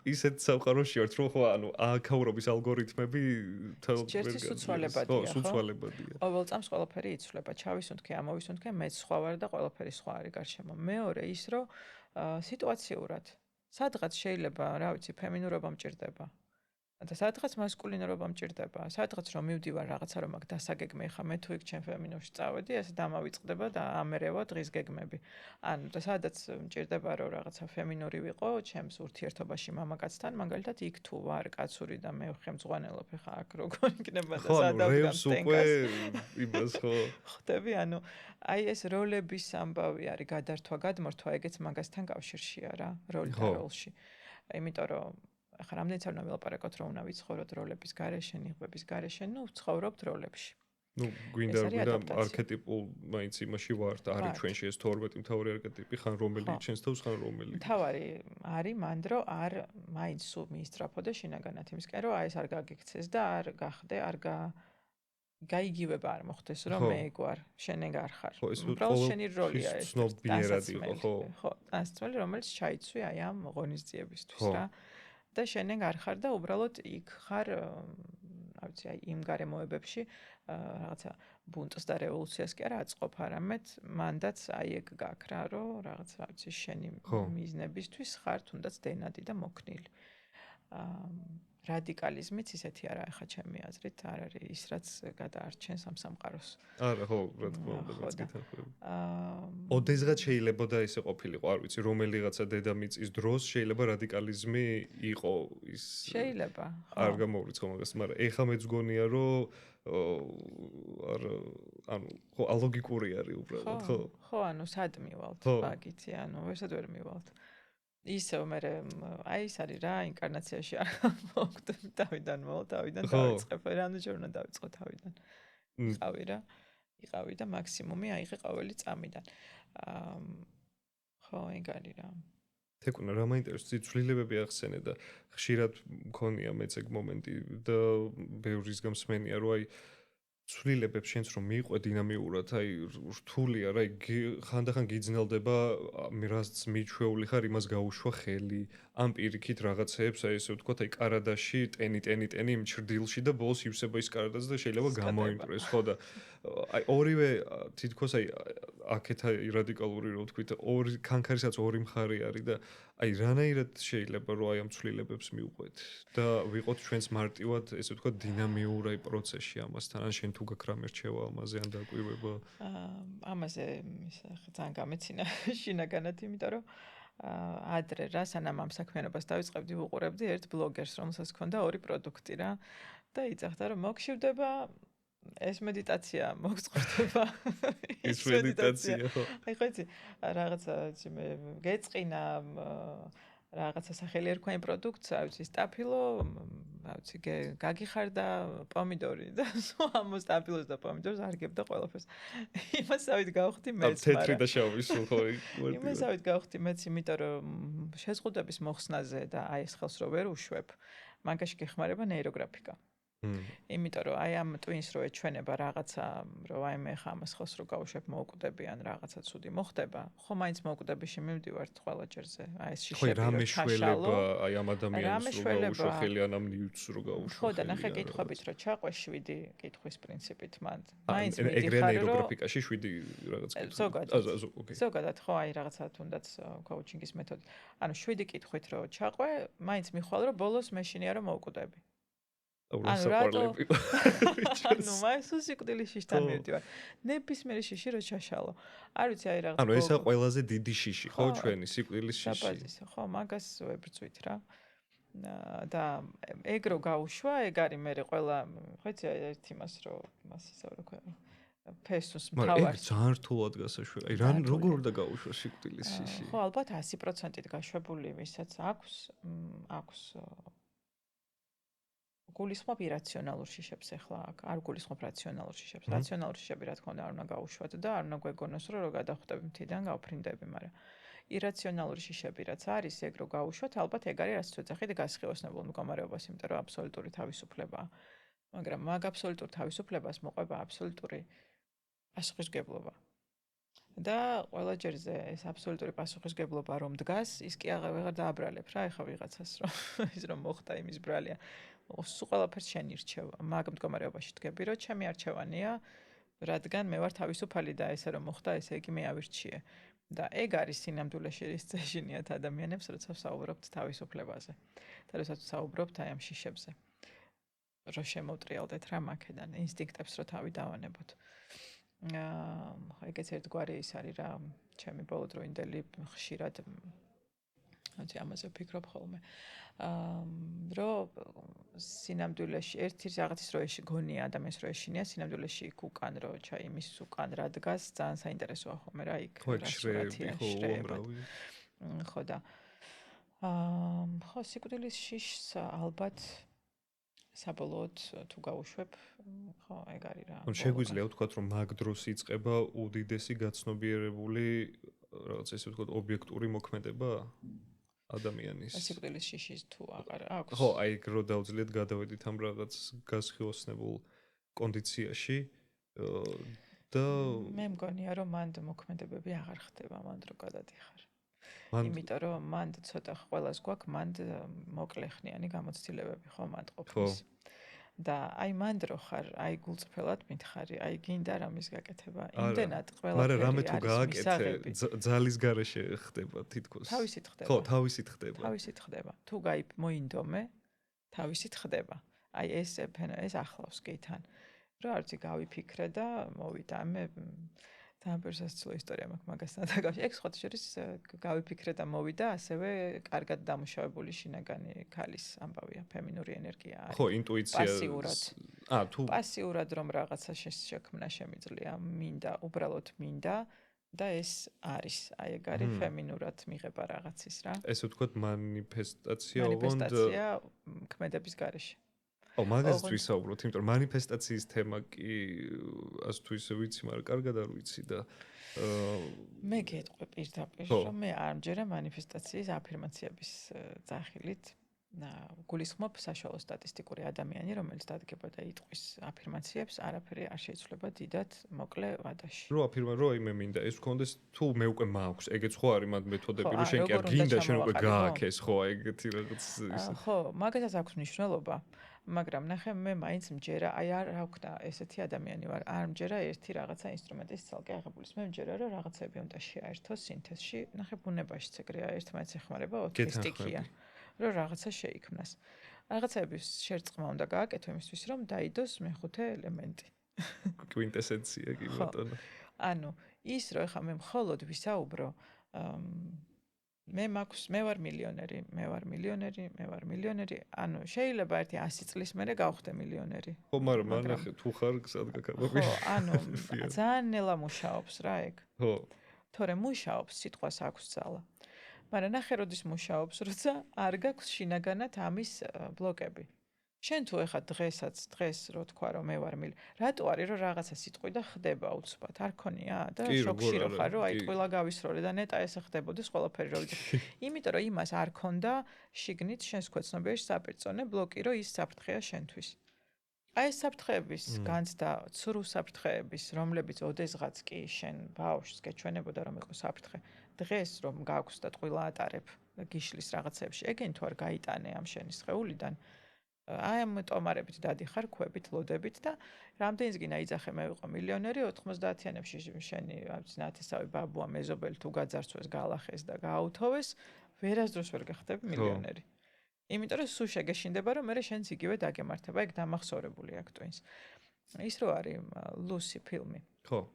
ისეთ სამყაროში ვართ, რომ ხო, აქაურობის ალგორითმები
ჯერჯერობით სუცვალებადია.
ხო, სუცვალებადია.
ყოველ წამს ყველაფერი იცვლება, ჩავისუნთქე, ამოვისუნთქე, მეც სხვა ვარ და ყველაფერი სხვა არის გარშემო. მეორე ის, რომ სიტუაციურად სადღაც შეიძლება, რა ვიცი, ფემინურობა მჭირდება. და სადღაც მასკულინურობა მჭირდება. სადღაც რომ მივდივარ რაღაცა რომ აქ დასაგეგმე ხა მე თუ იქ ჩემ ფემინურში წავედი, ესე დამავიწყდება და ამერევა დღის გეგმები. ანუ და სადაც მჭირდება რომ რაღაცა ფემინური ვიყო, ჩემს ურთიერთობაში მამაკაცთან, მაგალითად იქ თუ ვარ კაცური და მე ხემძღვანელობ ხა აქ როგორ იქნება და სადავდგან
ტენკას. იმას ხო.
ხდები, ანუ აი ეს როლების ამბავი არის გადართვა, გადმორთვა, ეგეც მაგასთან კავშირშია რა, როლი და როლში. იმიტომ რომ ახლა რამდენიც არ უნდა ვილაპარაკოთ, რომ უნდა ვიცხოვროთ როლების გარეშე, ნიღბების გარეშე, ვცხოვრობთ როლებში.
გვინდა არქეტიპულ მაინც იმაში ვართ, არის ჩვენში ეს 12 მთავარი არქეტიპი, ხან რომელი ჩვენს თავს, ხან რომელი.
მთავარი არის მანდ რომ არ მაინც სულ მიისწრაფო და შინაგანად იმისკენ, რომ აი ეს არ გაგიქცეს და არ გახდე, არ გაიგივება არ მოხდეს, რომ მე ეგ ვარ, შენ ეგ არ ხარ. უბრალოდ შენი როლია ეს.
ცნობიერად იყო, ხო.
ხო, დასწმელი, რომელიც ჩაიცვი აი ამ ღონისძიებისთვის რა. და შენ ეგ არ ხარ და უბრალოდ იქ ხარ, რა ვიცი, აი იმ გარემოებებში რაღაცა ბუნტს და რევოლუციას კი არა აწყობ, არამედ მანდაც აი ეგ გაქვს რა, რომ რაღაც რა ვიცი, შენი მიზნებისთვის ხარ თუნდაც დენადი და მოქნილი. რადიკალიზმიც ისეთი არაა, ხა ჩემი აზრით, არ არის ის, რაც გადაარჩენს ამ სამყაროს.
არა, ხო, რა თქმა უნდა, მეც გითხრები. ოდესღაც შეიძლება და ესე ყოფილიყო, არ ვიცი, რომელიღაცა დედამიწის დროს შეიძლება რადიკალიზმი იყო ის.
შეიძლება.
არ გამოვრიცხო მაგას, მაგრამ ეხა მეც გონია, რომ ხო, ალოგიკური არის უბრალოდ, ხო.
ხო, ანუ სად მივალთ, მაგითი, ანუ ვერსად ვერ მივალთ. ისევ მე აი ის არის რა ინკარნაციაში არ მოვკვდები თავიდან დავიწყებ, რანუ ჯერ უნდა დავიწყო თავიდან. იყავი და მაქსიმუმი აიღე ყოველი წამიდან. ხო, ეგ არის რა.
თეკუნა რა მაინტერესებს, ცვლილებები ახსენე და ხშირად მქონია მეც ეგ მომენტი და ბევრის გამსმენია, რომ აი ცვლილებებს შენს რომ მიყვე დინამიურად, აი რთულია რა, ხანდახან გიძნელდება რაც მიჩვეული ხარ, იმას გაუშვა ხელი, ამ პირიქით რაღაცეებს, აი ესე ვთქვათ, აი კარადაში ტენი იმ ჩრდილში და ბოლოს ივსება ის კარადას და შეიძლება გამოიმპრეს, ხო და აი ორივე თითქოს აი აქეთ აი რადიკალური რო ვთქვით, ორი კანკარისაც ორი მხარე არის და აი რანაირად შეიძლება რომ აი ამ ცვლილებებს მიუყვეთ და ვიყოთ ჩვენს მარტივად ესე ვთქვათ დინამიურ აი პროცესში ამასთან, ან შენ თუ გაქვს რამე რჩევა ამაზე ან დაკვირვება?
ამაზე ძალიან გამეცინა შინაგანად, იმიტომ რომ ადრე რა სანამ ამ საქმიანობას დავიწყებდი, ვუყურებდი ერთ ბლოგერს, რომელსაც ჰქონდა ორი პროდუქტი რა და იწახდა რომ მოგშივდება ეს მედიტაცია, მოგწყდება
ეს მედიტაცია, ხო.
აი ხო იცი, რაღაცა მე გეწყინა რაღაცა სახელი ერქვა იმ პროდუქტს, რა ვიცი, სტაფილო, რა ვიცი, გაგიხარდა პომიდორი და ამ სტაფილოს და პომიდორს არგებდა ყველაფერს. იმასავით გავხდი მეც,
მაგრამ თეთრი და შავი სულ ხო
იმასავით გავხდი მეც, იმიტომ რომ შეზღუდვების მოხსნაზე და აი ეს ხელს რო ვერ უშვებ, მაგაში გეხმარება ნეიროგრაფიკა. იმიტომ რომ აი ამ twins რო ეჩვენება რაღაცა, რომ აი მე ხა ამას ხელს რო გავუშვებ მოუკვდებიან რაღაცა ცუდი მოხდება, ხო მაინც მოუკვდებიში მივდივართ ყველა ჯერზე. აი ეს
ხო,
შიშები
რა
რო
მეშველება აი ამ ადამიანს
რა
რო
მეშველება?
გაუშვა ხელი ან ამ ნიუტს რო გაუშვა
ხო და
ხელი,
ნახე
რა,
კითხვებით
რაღაც.
რო ჩაყვე 7 კითხვის პრინციპით მან.
ა,
მაინც
ეგრეა
მიდიხარ რომ
ნეიროგრაფიკაში 7 რაღაც კითხვა.
ზოგადად.
ოკეი.
ზოგადად ხო აი რაღაცა თუნდაც კოუჩინგის მეთოდი. ანუ 7 კითხვით რო ჩაყვე, მაინც მიხვალ რომ ბოლოს მეშინია რომ მოუკვდები. ანუ რატო ანუ მაინც სიკვდილის შიშთან მივდივარ. ნებისმიერი შიში რო ჩაშალო. არ ვიცი აი რაღაც
ანუ ესა ყველაზე დიდი შიში, ხო, ჩვენი სიკვდილის შიში.
დაბაზისო, ხო, მაგას ვებრძვით რა. და ეგ რო გაუშვა, ეგ არის მე ყველა, ხო იცი ერთ იმას რო მას ისე რო ქვია. ფესუს
მაგრამ ეგ
მთავარს.
ძალიან რთულად გასაშვია. აი რან როგორ უნდა გაუშვა სიკვდილის შიში?
ხო, ალბათ 100%-ით გაშვებული, ვისაც აქვს გულისხმობ ირაციონალურ შიშებს ახლა აქ. არ გულისხმობ რაციონალურ შიშებს. რაციონალურ შიშები რა თქმა უნდა არ უნდა გაუშვათ და არ უნდა გვეგონოს რომ გადახვდები მთიდან გავფრინდები, მაგრამ ირაციონალური შიშები რაც არის, ეგ რო გაუშვათ, ალბათ ეგ არის რაც ვეძახით გასხივოსნებულ მდგომარეობას, იმიტომ რომ აბსოლუტური თავისუფლებაა. მაგრამ მაგ აბსოლუტურ თავისუფლებას მოყვება აბსოლუტური პასუხისმგებლობა. და ყველა ჯერზე ეს აბსოლუტური პასუხისმგებლობა რომ დგას, ის კი აღარ დააბრალებ რა, ეხა ვიღაცას რომ ის რომ მოხდა იმის ბრალია. სულ ყველაფერს შენ ირჩევ. მაგ მდგომარეობაში დგები, რომ ჩემი არჩევანია, რადგან მე ვარ თავისუფალი და ესე რომ მოხდა, ესე იგი მე ავირჩიე. და ეგ არის სინამდვილეში რის წეშინიათ ადამიანებს, როცა ვსაუბრობთ თავისუფლებაზე. და როცა ვსაუბრობთ აი ამ შიშებზე. რომ შემოვტრიალდეთ რა მაქედან, ინსტინქტებს რო თავი დავანებოთ. ეგეც ერთგვარი ის არის რა, ჩემი ბოლოდროინდელი ხშირად ასე ამაზე ვფიქრობ ხოლმე. რომ სინამდვილეში ერთი რაღაცის რო გონია ადამიანს რო ეშინია, სინამდვილეში იქ უკან რო იმის უკან რა დგას, ძალიან საინტერესოა ხოლმე რა იქ რა სურათია, შრეებად. ხო და ხო სიკვდილის შიშს ალბათ საბოლოოდ თუ გავუშვებ, ხო, ეგ არის რა.
ანუ შეგვიძლია ვთქვათ, რომ მაგ დროს იწყება უდიდესი გაცნობიერებული რაღაც ესე ვთქვათ, ობიექტური მოქმედება ადამიანის.
სიკვდილის შიშის თუ აღარ აქვს.
ხო, აი რო დავძლიათ გადავედით ამ რაღაც გასხივოსნებულ კონდიციაში და
მე მგონია რომ მანდ მოქმედებები აღარ ხდება, მანდ რო გადადიხარ.
მან
იმიტომ რომ მანდ ცოტა ყველას გვაქვს მანდ მოკლეხნიანი გამოცდილებები ხო მანდ ყოფნის. და აი მანდ რო ხარ, აი გულწრფელად მითხარი, აი გინდა რამის გაკეთება. იმდენად ყველაფერი
მაგრამ რამე თუ
არის
გააკეთე,
მისაღები.
ძალის გარეშე ხდება თითქოს.
თავისით ხდება.
ხო, თავისით ხდება.
თავისით ხდება. თუ მოინდომე, თავისით ხდება. აი ეს ახლავს კი თან. რა არცი გავიფიქრე და მოვიდა მე დამბერსასწლო ისტორია მაქვს მაგასთან დაკავშირებით. ეგ სხვა შორის გავიფიქრე და მოვიდა ასევე კარგად დამუშავებული შინაგანი ქალის ამბავია, ფემინური ენერგია არის.
ხო, ინტუიცია.
პასიურად.
თუ
პასიურად რომ რაღაცა შექმნა შემიძლია, მინდა, უბრალოდ მინდა და ეს არის. აი ეგ არის ფემინურად მიღება რაღაცის რა.
ესე ვთქვათ, მანიფესტაცია ოღონდ
მანიფესტაცია ქმედების გარეშე.
მაგას ვისაუბროთ, იმიტომ რომ მანიფესტაციის თემა კი ასე თუ ისე ვიცი, მაგრამ კარგად არ ვიცი და
მე გეტყვი პირდაპირ, რომ მე არ მჯერა მანიფესტაციის აფირმაციების ძახილით. გულისხმობ საშუალო სტატისტიკური ადამიანი, რომელიც დადგება და იტყვის აფირმაციებს, არაფერი არ შეიცვლება დიდად მოკლე ვადაში.
რო მე მინდა ეს გქონდეს, თუ მე უკვე მაქვს, ეგეც ხო არის მაგ მეთოდები, რომ შენ კი არ გინდა შენ უკვე გააქეს, ხო, ეგეთი რაღაც ის.
ხო, მაგასაც აქვს მნიშვნელობა. მაგრამ ნახე მე მაინც მჯერა, აი არ აქვს ესეთი ადამიანი ვარ, არ მჯერა ერთი რაღაცა ინსტრუმენტის ცალკე აღებულის. მე მჯერა რომ რაღაცები უნდა შეაერთოს სინთეზში, ნახე ბუნებაშიც ეგრეა, ერთმანეთს ეხმარება, ოთისტიკია, რომ რაღაცა შეიქმნას. რაღაცების შერწყმა უნდა გააკეთო იმისთვის, რომ დაიდოს მეხუთე ელემენტი.
კვინტესენცია კი ბატონო.
ანუ ის რომ ეხა მე მხოლოდ ვისაუბრო მე ვარ მილიონერი, ანუ შეიძლება ერთი 100 წლის მერე გავხდე მილიონერი.
ხო, მაგრამ ნახე თუ ხარ სად გაკაბები.
ხო, ანუ ძალიან ნელა მუშაობს რა ეგ.
ხო.
თორე მუშაობს, სიტყვას აქვს ძალა. მაგრამ ნახე როდის მუშაობს, როცა არ გაქვს შინაგანად ამის ბლოკები. შენ თუ ეხა დღეს რო თქვა რომ მე ვარ რატო არის რომ რაღაცა სიტყვი და ხდება უცბად არ ქონია და შოქში რო ხარ რომ აი ტყილა გავისროლე და ნეტა ესე ხდებოდეს ყველაფერი რო ვიცი იმიტომ რომ იმას არ ქონდა შიგნით შენს ქვეცნობიერში საპირწონე ბლოკი რომ ის საფრთხეა შენთვის აი ეს საფრთხეების განცდა, ცრუ საფრთხეების, რომლებიც ოდესღაც კი შენ ბავშვს გეჩვენებოდა რომ იყო საფრთხე. დღეს რომ გაქვს და ტყუილა ატარებ და გიშლის რაღაცებში, ეგენ თუ არ გაიტანე ამ შენი სხეულიდან, აი ამ ტომარებით დადიხარ, ქვებით, ლოდებით და რამდენიც გინდა იძახე მე ვიყო მილიონერი 90-იანებში შენი ნათესავი ბაბუა მეზობელი თუ გაძარცვეს, გალახეს და გააუთოვეს, ვერასდროს ვერ გახდები მილიონერი. იმიტომ რომ სულ შეგეშინდება რომ მე შენც იგივე დაგემართება, ეგ დამახსოვრებული აქ twins. ის რო არის ლუსი ფილმი.
ხო.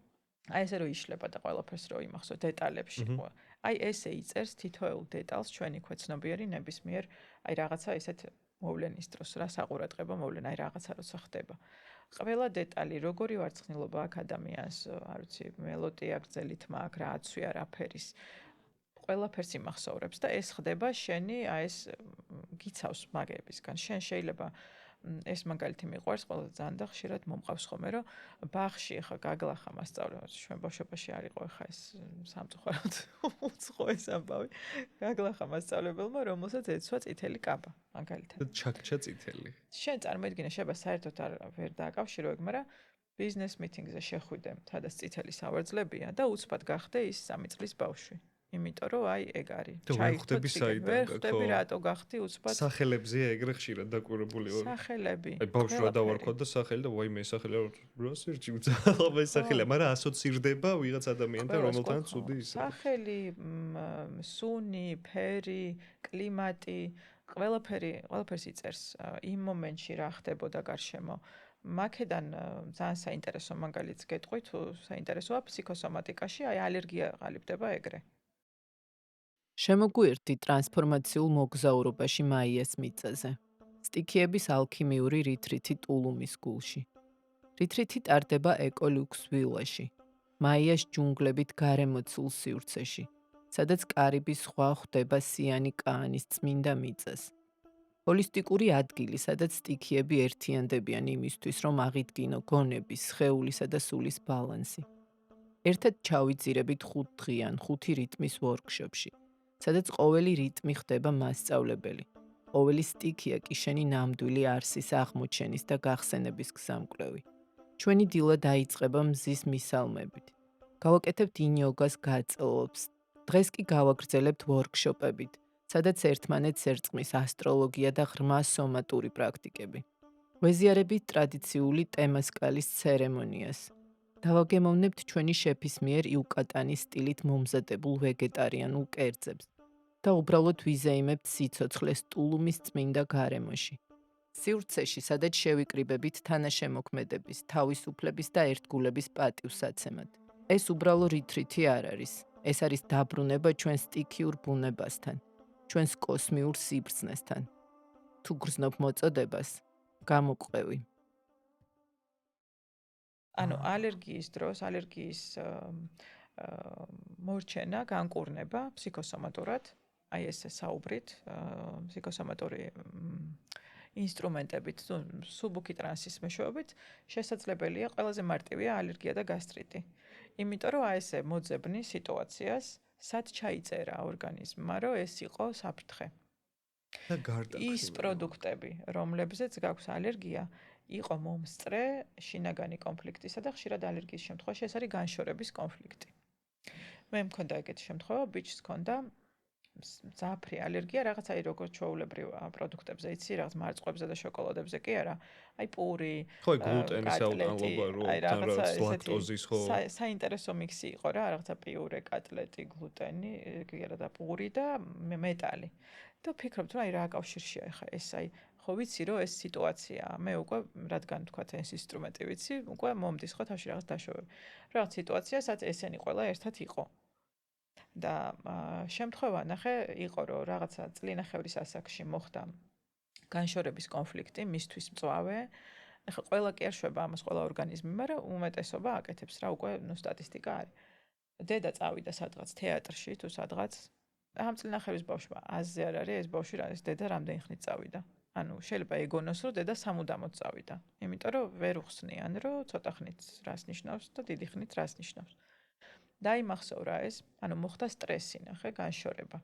აი ესე რო იშლება და ყველაფერს რო იმახსო დეტალებში. აი ესე იწერს თითოეულ დეტალს ჩვენი ქვეცნობიერი ნებისმიერ აი რაღაცა ისეთ მოვლენის დროს რა საყურადღებო მოვლენა აი რაღაცა როცა ხდება. ყველა დეტალი როგორი ვარცხნილობა აქ ადამიანს, არ ვიცი, მელოდია, გრძელი თმა აქ რა აცვია, რა ფერის ყველაფერს იმახსოვრებს და ეს ხდება შენი აი ეს გიცავს მაგებისგან. შენ შეიძლება ეს მაგალითი მიყვარს ყველა ძალიან და ხშირად მომყავს ხოლმე რომ ბაღში ხა გაგლახა მასწავლებელი ჩვენ ბავშვობაში არ იყო ხა ეს სამწუხაროდ უცხო ეს ამბავი გაგლახა მასწავლებელმა რომელსაც ეცვა წითელი კაბა მაგალითად
ჩაქჩა წითელი
შენ წარმოიდგინე შეიძლება საერთოდ არ ვერ დააკავშირო ეგ მაგრამ ბიზნეს მიტინგზე შეხვიდე სადაც წითელი სავარძლებია და უცბად გახდე ის 3 წლის ბავშვი იმიტომ რომ აი ეგ არის.
ჩაიხდები საიდან
ვერ ხვდები რატო გახდი უცბად.
სახელებზია ეგრე ხშირად დაკურებული ვარ.
სახელები.
აი ბავშვი რა დავარქვა და სახელი და ვაიმე სახელი რას ერჩი უცალობა ეს სახელია, მაგრამ ასოცირდება ვიღაც ადამიანთან რომელთან ცუდი ის.
სახელი, სუნი, ფერი, კლიმატი, ყველაფერს იწერს იმ მომენტში რა ხდებოდა გარშემო. მაქედან ძალიან საინტერესო მაგალითს გეტყვი თუ საინტერესოა ფსიქოსომატიკაში, აი ალერგია ყალიბდება ეგრე.
შემოგვიერთდი ტრანსფორმაციულ მოგზაურობაში მაიას მიწაზე. სტიქიების ალქიმიური რიტრითი ტულუმის გულში. რიტრითი ტარდება ეკოლუქს ვილაში, მაიას ჯუნგლებით გარემოცულ სივრცეში, სადაც კარიბის ზღვა ხვდება სიანი კაანის წმინდა მიწას. ჰოლისტიკური ადგილი, სადაც სტიქიები ერთიანდებიან იმისთვის, რომ აღიდგინო გონების, სხეულისა და სულის ბალანსი. ერთად ჩავიძირებით 5 დღიან 5 რიტმის ვორქშოპში. სადაც ყოველი რიტმი ხდება მასწავლებელი. ყოველი სტიქია კი შენი ნამდვილი არსის აღმოჩენის და გახსენების გზამკვლევი. ჩვენი დილა დაიწყება მზის მისალმებით. გავაკეთებთ ინიოგას გაწელვებს. დღეს კი გავაგრძელებთ ვორქშოპებით, სადაც ერთმანეთს ერწყმის ასტროლოგია და ღრმა სომატური პრაქტიკები. ვეზიარებით ტრადიციული ტემასკალის ცერემონიას. დავაგემოვნებთ ჩვენი შეფის მიერ იუკატანის სტილით მომზადებულ ვეგეტარიანულ კერძებს და უბრალოდ ვიზეიმებთ სიცოცხლეს ტულუმის წმინდა გარემოში. სივრცეში, სადაც შევიკრიბებით თანაშემოქმედების, თავისუფლების და ერთგულების პატივსაცემად. ეს უბრალო რიტრითი არ არის. ეს არის დაბრუნება ჩვენ სტიქიურ ბუნებასთან, ჩვენს კოსმიურ სიბრძნესთან. თუ გრძნობ მოწოდებას, გამოყვევი.
ანუ ალერგიის დროს, ალერგიის მორჩენა, განკურნება ფსიქოსომატურად, აი ესე საუბრით, ფსიქოსომატური ინსტრუმენტებით, სუბუქი ტრანსის მეშვეობით, შესაძლებელია ყველაზე მარტივია ალერგია და გასტრიტი. იმიტომ რომ აი ესე მოძებნი სიტუაციას, სად ჩაიწერა ორგანიზმმა, რომ ეს იყო საფრთხე.
და გარდა
ის პროდუქტები, რომლებზეც გაქვს ალერგია, იყო მომსწრე შინაგანი კონფლიქტისა და ხშირად ალერგიის შემთხვევაში ეს არის განშორების კონფლიქტი. მე მქონდა ეგეთი შემთხვევა, ბიჭს ჰქონდა ძაფრი ალერგია რაღაცა როგორც ჩვეულებრივ პროდუქტებზე, იცი, რაღაც მარწყვებზე და შოკოლადებზე კი არა, აი პური,
ხო, გლუტენის აუტანლობა, რაღაც ლაქტოზის ხო.
საინტერესო მიქსი იყო რა, რაღაცა პიურე, კატლეტი, გლუტენი, კი არა და პური და მეტალი. და ვფიქრობთ, რომ აი რა კავშირშია ახლა ეს აი ხო ვიცი რომ ეს სიტუაციაა. მე უკვე რადგან თქვა ეს ინსტრუმენტი ვიცი, უკვე მომდის ხო თავში რაღაც დაშვებები. რაღაც სიტუაცია, სადაც ესენი ყველა ერთად იყო. და შემთხვევა ნახე იყო რომ რაღაცა წლინახევრის ასაკში მოხდა განშორების კონფლიქტი, მისთვის მწვავე. ახლა ყველა კი არ შვება ამას ყველა ორგანიზმი, მაგრამ უმეტესობა აკეთებს რა უკვე სტატისტიკა არის. დედა წავიდა სადღაც თეატრში თუ სადღაც ამ წლინახევრის ბავშვმა აზზე არ არის ეს ბავშვი რა ეს დედა რამდენი ხნით წავიდა. ანუ შეიძლება ეგონოს რომ დედა სამუდამოდ წავიდა. იმიტომ რომ ვერ უხსნიან რომ ცოტა ხნით რას ნიშნავს და დიდი ხნით რას ნიშნავს. დაიმახსოვრა ეს, ანუ მოხდა სტრესი ნახე, განშორება.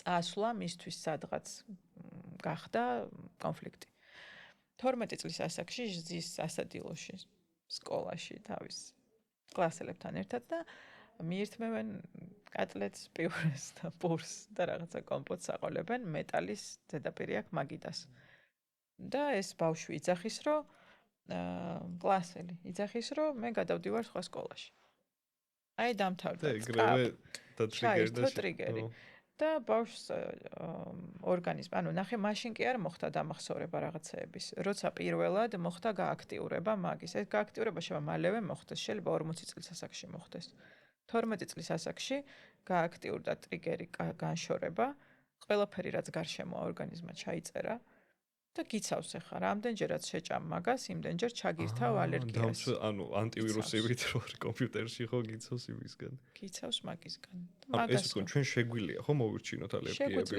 წასვლა მისთვის სადღაც გახდა კონფლიქტი. 12 წლის ასაკში ზის სასადილოში, სკოლაში თავის კლასელებთან ერთად და მიირთმევენ კატლეტს, პიურეს და პურს და რაღაცა კომპოტს აყოლებენ, მეტალის ზედაპირი აქვს მაგიდას. და ეს ბავშვი იძახის, რომ კლასელი იძახის, რომ მე გადავდივარ სხვა სკოლაში. აი დამთავრდა.
ეგრევე
ჩაირთო ტრიგერი. და ბავშვს ორგანიზმი, ანუ ნახე, მაშინ კი არ მოხდა დამახსოვრება რაღაცეების. როცა პირველად მოხდა გააქტიურება მაგის. ეს გააქტიურება შეიძლება მალევე მოხდეს, შეიძლება 40 წლის ასაკში მოხდეს. 12 წლის ასაკში გააქტიურდა ტრიგერი განშორება, ყველაფერი რაც გარშემო ორგანიზმმა ჩაიწერა და გიცავს ახლა, რამდენჯერაც შეჭამ მაგას, იმდენჯერ ჩაგირთავ ალერგიას.
ანუ ანტივირუსებით რო კომპიუტერში ხო გიცავს იმისგან.
გიცავს მაგისგან.
ეს თქო ჩვენ შეგვიძლია ხო მოვირჩინოთ ალერგიები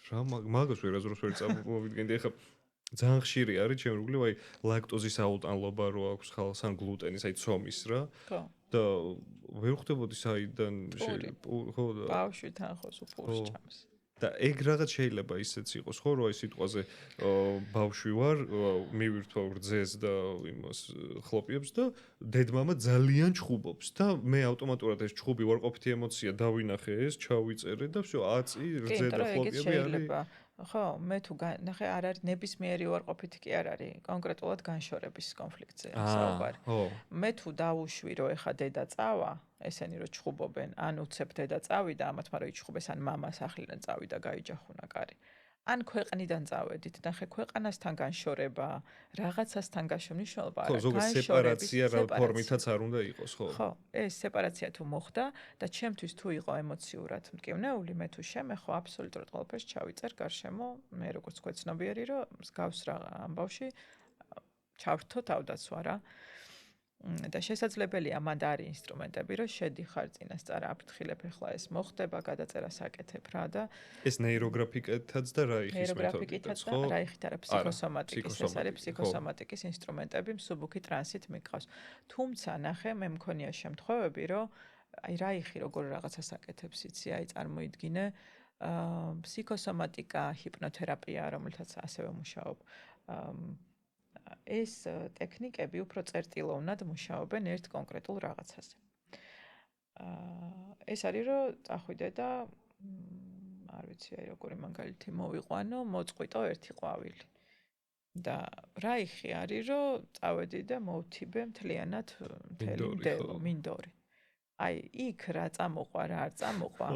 რა მაგას ვერაზროს ვერ წამოვიდგენდი ახლა ძალიან ხშირი არის შემოგვიძლია აი ლაქტოზის აუტანლობა რო აქვს ხალხს ან გლუტენის აი ცომის რა
ხო
და ვერ ხვდებოდი საიდან ხო და
ბავშვი თან ხო სუპურს ჭამს
და ეგ რაღაც შეიძლება ისეც იყოს ხო რომ აი სიტყვაზე ბავშვი ვარ მივირთვა რძეს და იმას ხლოპიებს და დედმამა ძალიან ჩხუბობს და მე ავტომატურად ეს ჩხუბი ვარყოფითი ემოცია დავინახე ეს ჩავიწერე და всё აწი რძე და ხლოპიები არის
ხო მე თუ ნახე არ არის ნებისმიერი უარყოფითი კი არ არის კონკრეტულად განშორების კონფლიქტზე საუბარი მე თუ დავუშვი რომ ეხა დედა წავა ესენი რომ ჩხუბობენ ან უცებ დედა წავიდა ამათ მაგრამ იჩხუბეს ან მამას ახლიდან წავიდა გაიჯახუნა კარი ან ქვეყნიდან წავედით ნახე ქვეყანასთან განშორება რაღაცასთან გაშემნიშნულობა
არა ზოგადად სეპარაცია რა ფორმითაც არ უნდა იყოს ხო
ხო ეს სეპარაცია თუ მოხდა და ჩემთვის თუ იყო ემოციურად მტკივნეული მე თუ შემე ხო აბსოლუტურად ყველაფერს ჩავიწერ გარშემო მე როგორც თქვი ცნობიერი რომ მსგავს რა ამბავში ჩავრთო თავდაცვა რა და შესაძლებელია მანდ არის ინსტრუმენტები რომ შედიხარ წინასწარ აფრთხილებ ახლა ეს მოხდება გადაწერა საკეთებ რა და
ეს ნეიროგრაფიკითაც და რაიხის მეთოდითაც ხო
რაიხით არა ფსიქოსომატიკის ეს არის ფსიქოსომატიკის ინსტრუმენტები მსუბუქი ტრანსით მიყავს თუმცა ნახე მე მქონია შემთხვევები რომ აი რაიხი როგორ რაღაცას აკეთებს იცი აი წარმოიდგინე ფსიქოსომატიკა ჰიპნოთერაპია რომელთაც ასევე მუშაობ ეს ტექნიკები უფრო წერტილოვნად მუშაობენ ერთ კონკრეტულ რაღაცაზე. ეს არის რომ წახვიდე და არ ვიცი აი როგორი მაგალითი მოვიყვანო, მოწყვიტო ერთი ყვავილი. და რაიხი არის რომ წავედი და მოვთიბე მთლიანად მინდორი. აი იქ რა წამოყვა რა არ წამოყვა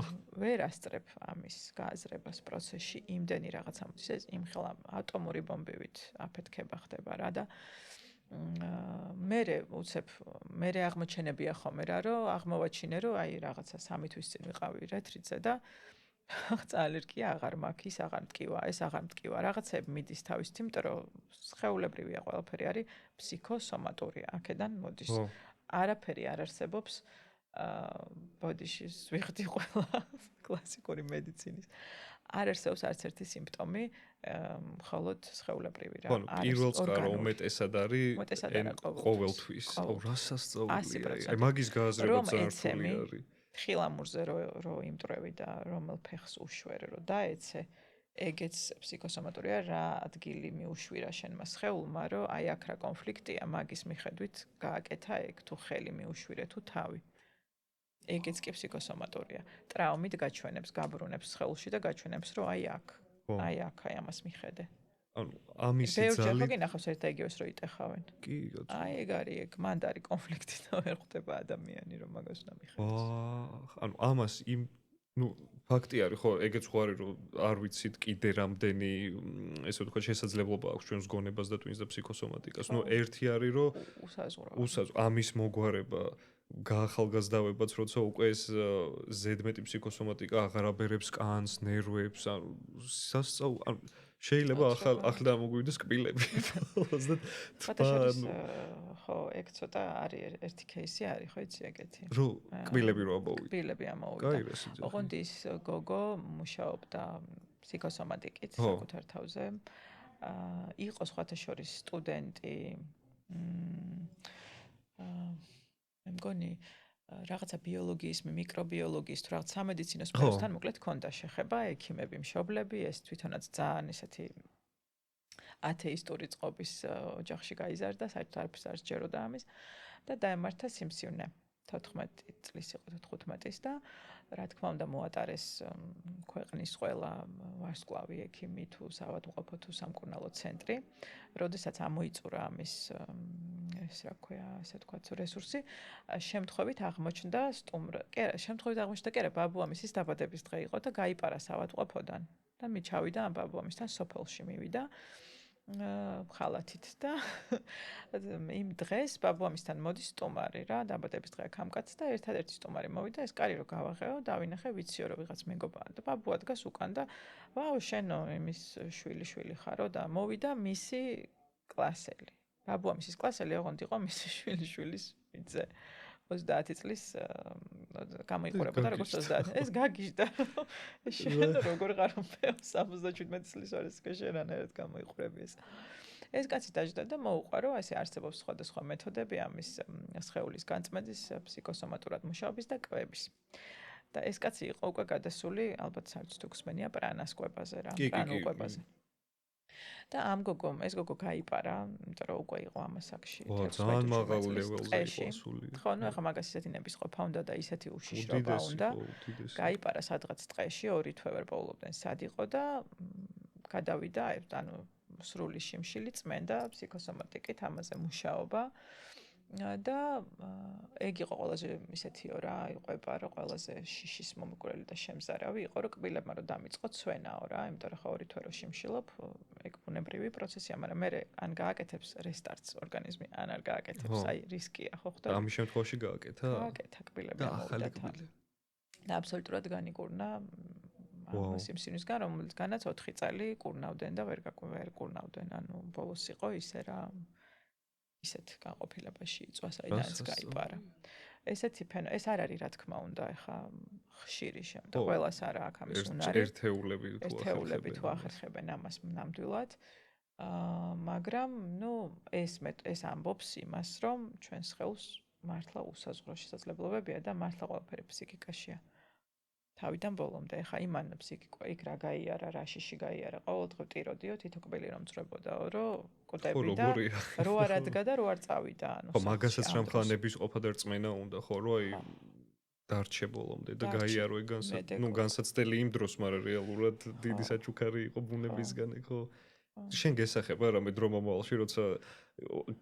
ვერ ასწრებ ამის გააზრებას პროცესში იმდენი რაღაცა მოდის ეს იმხელა ატომური ბომბივით აფეთქება ხდება რა და მერე უცებ მერე აღმოჩენებია ხოლმე რა რომ აღმოვაჩინე რომ აი რაღაცა 3 თვის წინ ვიყავი რეთრიძე და ალერგია აღარ მაქვს ის აღარ მტკივა ეს აღარ მტკივა რაღაცები მიდის თავის თიმტრო სხეულებრივია ყველაფერი არის ფსიქოსომატური აქედან მოდის არაფერი არ არსებობს ბოდიშის ვიხდი ყველა კლასიკური მედიცინის არ არსებობს არც ერთი სიმპტომი მხოლოდ სხეულებრივი რა
არის პირველ წყარო უმეტესად არის ყოველთვის რასასწაულია აი მაგის გააზრება ძალიან რთული არის
ხილამურზე რო იმტრევი და რომელ ფეხს უშვერ რო დაეცე ეგეც ფსიქოსომატურია რა ადგილი მიუშვირა შენმა სხეულმა რომ აი აქ რა კონფლიქტია მაგის მიხედვით გააკეთა ეგ თუ ხელი მიუშვირე თუ თავი ეგეც კი ფსიქოსომატურია. ტრაუმით გაჩვენებს, გაბრუნებს სხეულში და გაჩვენებს, რომ აი აქ ამას მიხედე.
ანუ ამის
ძალიან ბევრი გინახავს ერთ ეგევს რომ იტეხავენ.
კი, გაწ.
აი ეგ არის ეგ, მანდ არის კონფლიქტი და ვერ ხვდება ადამიანი რომ მაგას უნდა მიხედოს.
ანუ ამას ну ფაქტი არის ხო ეგეც ხო არის რომ არ ვიცით კიდე რამდენი ესე ვთქვათ შესაძლებლობა აქვს ჩვენს გონებას და twins და ფსიქოსომატიკას. ну ერთი არის რომ უსაზღვრო ამის მოგვარება გაახალგაზრდავებაც როცა უკვე ეს ზედმეტი ფსიქოსომატიკა აღარაბერებს კანს, ნერვებს, ანუ სასწაულ შეიძლება ახლა მოგვივიდეს კბილები.
ხო, ეგ ცოტა არის ერთი кейსი არის, ხო იცი ეგეთი.
რო კბილები რო ამოვიდა.
კბილები ამოვიდა. ოღონდ ის გოგო მუშაობდა ფსიქოსომატიკით საკუთარ თავზე. იყო სხვათა შორის სტუდენტი მე მგონი რაღაცა ბიოლოგიის, მიკრობიოლოგიის თუ რაღაც სამედიცინო სფეროსთან მოკლედ ქონდა შეხება, ექიმები, მშობლები, ეს თვითონაც ძალიან ესეთი ათეისტური წყობის ოჯახში გაიზარდა, საერთოდ არაფერს არ სჯეროდა ამის და დაემართა სიმსივნე. 14 წლის იყო 15-ის და რა თქმა უნდა მოატარეს ქვეყნის ყველა ვარსკვლავი ექიმი თუ საავადმყოფო თუ სამკურნალო ცენტრი. როდესაც ამოიწურა ამის ეს რა ქვია, ასე ვთქვათ, რესურსი, შემთხვევით აღმოჩნდა კი არა, ბაბუამისის დაბადების დღე იყო და გაიპარა საავადმყოფოდან და მე ჩავიდა ამ ბაბუამისთან სოფელში მივიდა ხალათით და იმ დღეს ბაბუამისთან მოდის სტუმარი რა, დაბადების დღე აქ ამ კაცს და ერთადერთი სტუმარი მოვიდა, ეს კარი რო გავაღეო, დავინახე, ვიციო რომ ვიღაც მეგობაა და ბაბუა დგას უკან და ვაუ, შენო იმის შვილი ხარო და მოვიდა მისი კლასელი. ბაბუამისის კლასელი ოღონდ იყო მისი შვილიშვილის ვიძე. 30 წლის გამოიყურებოდა როგორც 30. ეს გაგიჟდა. შენ როგორ ხარ მეო 77 წლის ვარ ეს შენანაირად გამოიყურები ეს. ეს კაცი დაждდა და მოუყვა რომ ესე არსებობს სხვადასხვა მეთოდები ამის სხეულის განწმენდის, ფსიქოსომატურად მუშაობის და კვების. და ეს კაცი იყო უკვე გადასული, ალბათ საერთოდ თუ გსმენია პრანას კვებაზე რა, პრანულ კვებაზე. და ამ ეს გოგო გაიპარა, იმიტომ რომ უკვე იყო ამ ასაკში.
ძალიან მაღალ ლეველზე იყო ასული.
ხო, ნუ ახლა მაგას ისეთი ნებისყოფა უნდა და ისეთი უშიშრობა უნდა. გაიპარა სადღაც ტყეში, 2 თვე ვერ პოულობდნენ სად იყო და გადავიდა, ანუ სრული შიმშილი წმენდა ფსიქოსომატიკით ამაზე მუშაობა. და ეგ იყო ყველაზე ისეთიო რა, იყვება რომ ყველაზე შიშის მომკვრელი და შემზარავი იყო რომ კბილებმა რომ დამიწყო ცვენაო რა, იმიტომ რომ ხო 2 თვე რო შიმშილობ, ეგ ბუნებრივი პროცესია, მაგრამ მე ან გააკეთებს რესტარტს ორგანიზმი, ან არ გააკეთებს, აი რისკია ხო ხდა.
ამის შემთხვევაში გააკეთა?
გააკეთა კბილები ამოვიდა თან. და აბსოლუტურად განიკურნა ამ სიმსივნისგან, რომელთგანაც 4 წელი კურნავდნენ და ვერ კურნავდნენ, ანუ ბოლოს იყო ისე რა ისეთ განყოფილებაში იწვა, საიდანაც გაიპარა. ესეთი ფენო, ეს არ არის რა თქმა უნდა, ეხა ხშირი შემდგა, ყველას არა აქვს ამის უნარი. ერთეულები თუ ახერხებენ ამას ნამდვილად. მაგრამ, ნუ ეს ამბობს იმას, რომ ჩვენ სხეულს მართლა უსაზღვრო შესაძლებლობებია და მართლა ყველაფერი ფსიქიკაშია. თავიდან ბოლომდე, ეხა იმან ფსიქიკა იქ რა გაიარა, რა შიში გაიარა, ყოველდღე ტიროდიო, თითო კბილი რომ წრებოდა, რომ კუტები და რო არ ადგა და რო არ წავიდა, ანუ
ხო, მაგასაც რამ ხანების ყოფა და რწმენა უნდა, ხო, რომ აი დარჩე ბოლომდე და გაიარო ეგ განსაცდელი იმ დროს, მაგრამ რეალურად დიდი საჩუქარი იყო ბუნებისგან, ხო. შენ გესახება რამე დრო მომავალში, როცა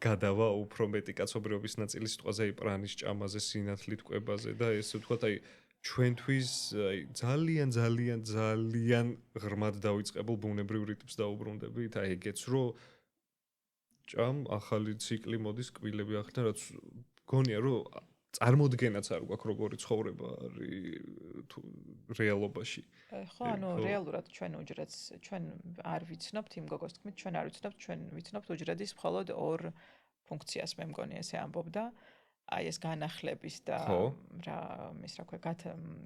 გადავა უფრო მეტი კაცობრიობის ნაწილი სიტყვაზე აი პრანის ჭამაზე, სინათლით კვებაზე და ესე ვთქვათ, აი ჩვენთვის ძალიან ღრმად დავიწყებულ ბუნებრივ რიტმს დაუბრუნდებით, აი ეგეც რომ ჭამ ახალი ციკლი მოდის კბილები ახლა რაც გონია რომ წარმოდგენაც არ გვაქვს როგორი ცხოვრება არის თუ რეალობაში.
ხო, ანუ რეალურად ჩვენ უჯრედს ჩვენ არ ვიცნობთ იმ გოგოს თქმით, ჩვენ არ ვიცნობთ, ჩვენ ვიცნობთ უჯრედის მხოლოდ 2 ფუნქციას მე მგონი ესე ამბობდა. აი ეს განახლების და რა მის რა ქვია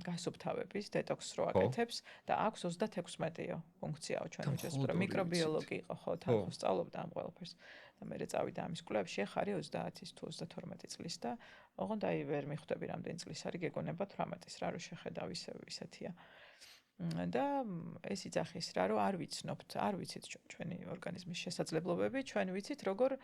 გასუფთავების დეტოქსს რო აკეთებს და აქვს 36-იო ფუნქციაო ჩვენ უჯრედს, რომ მიკრობიოლოგი იყო ხო თან ხო სწავლობდა ამ ყველაფერს და მე წავიდა ამის კვლევებში, ხარი 30-ის თუ 32 წლის და ოღონდ აი ვერ მიხვდები რამდენი წლის არის, გეგონება 18-ის რა რო შეხედავ ისეთია. და ეს იძახის რა რომ არ ვიცნობთ, არ ვიცით ჩვენი ორგანიზმის შესაძლებლობები, ჩვენ ვიცით როგორ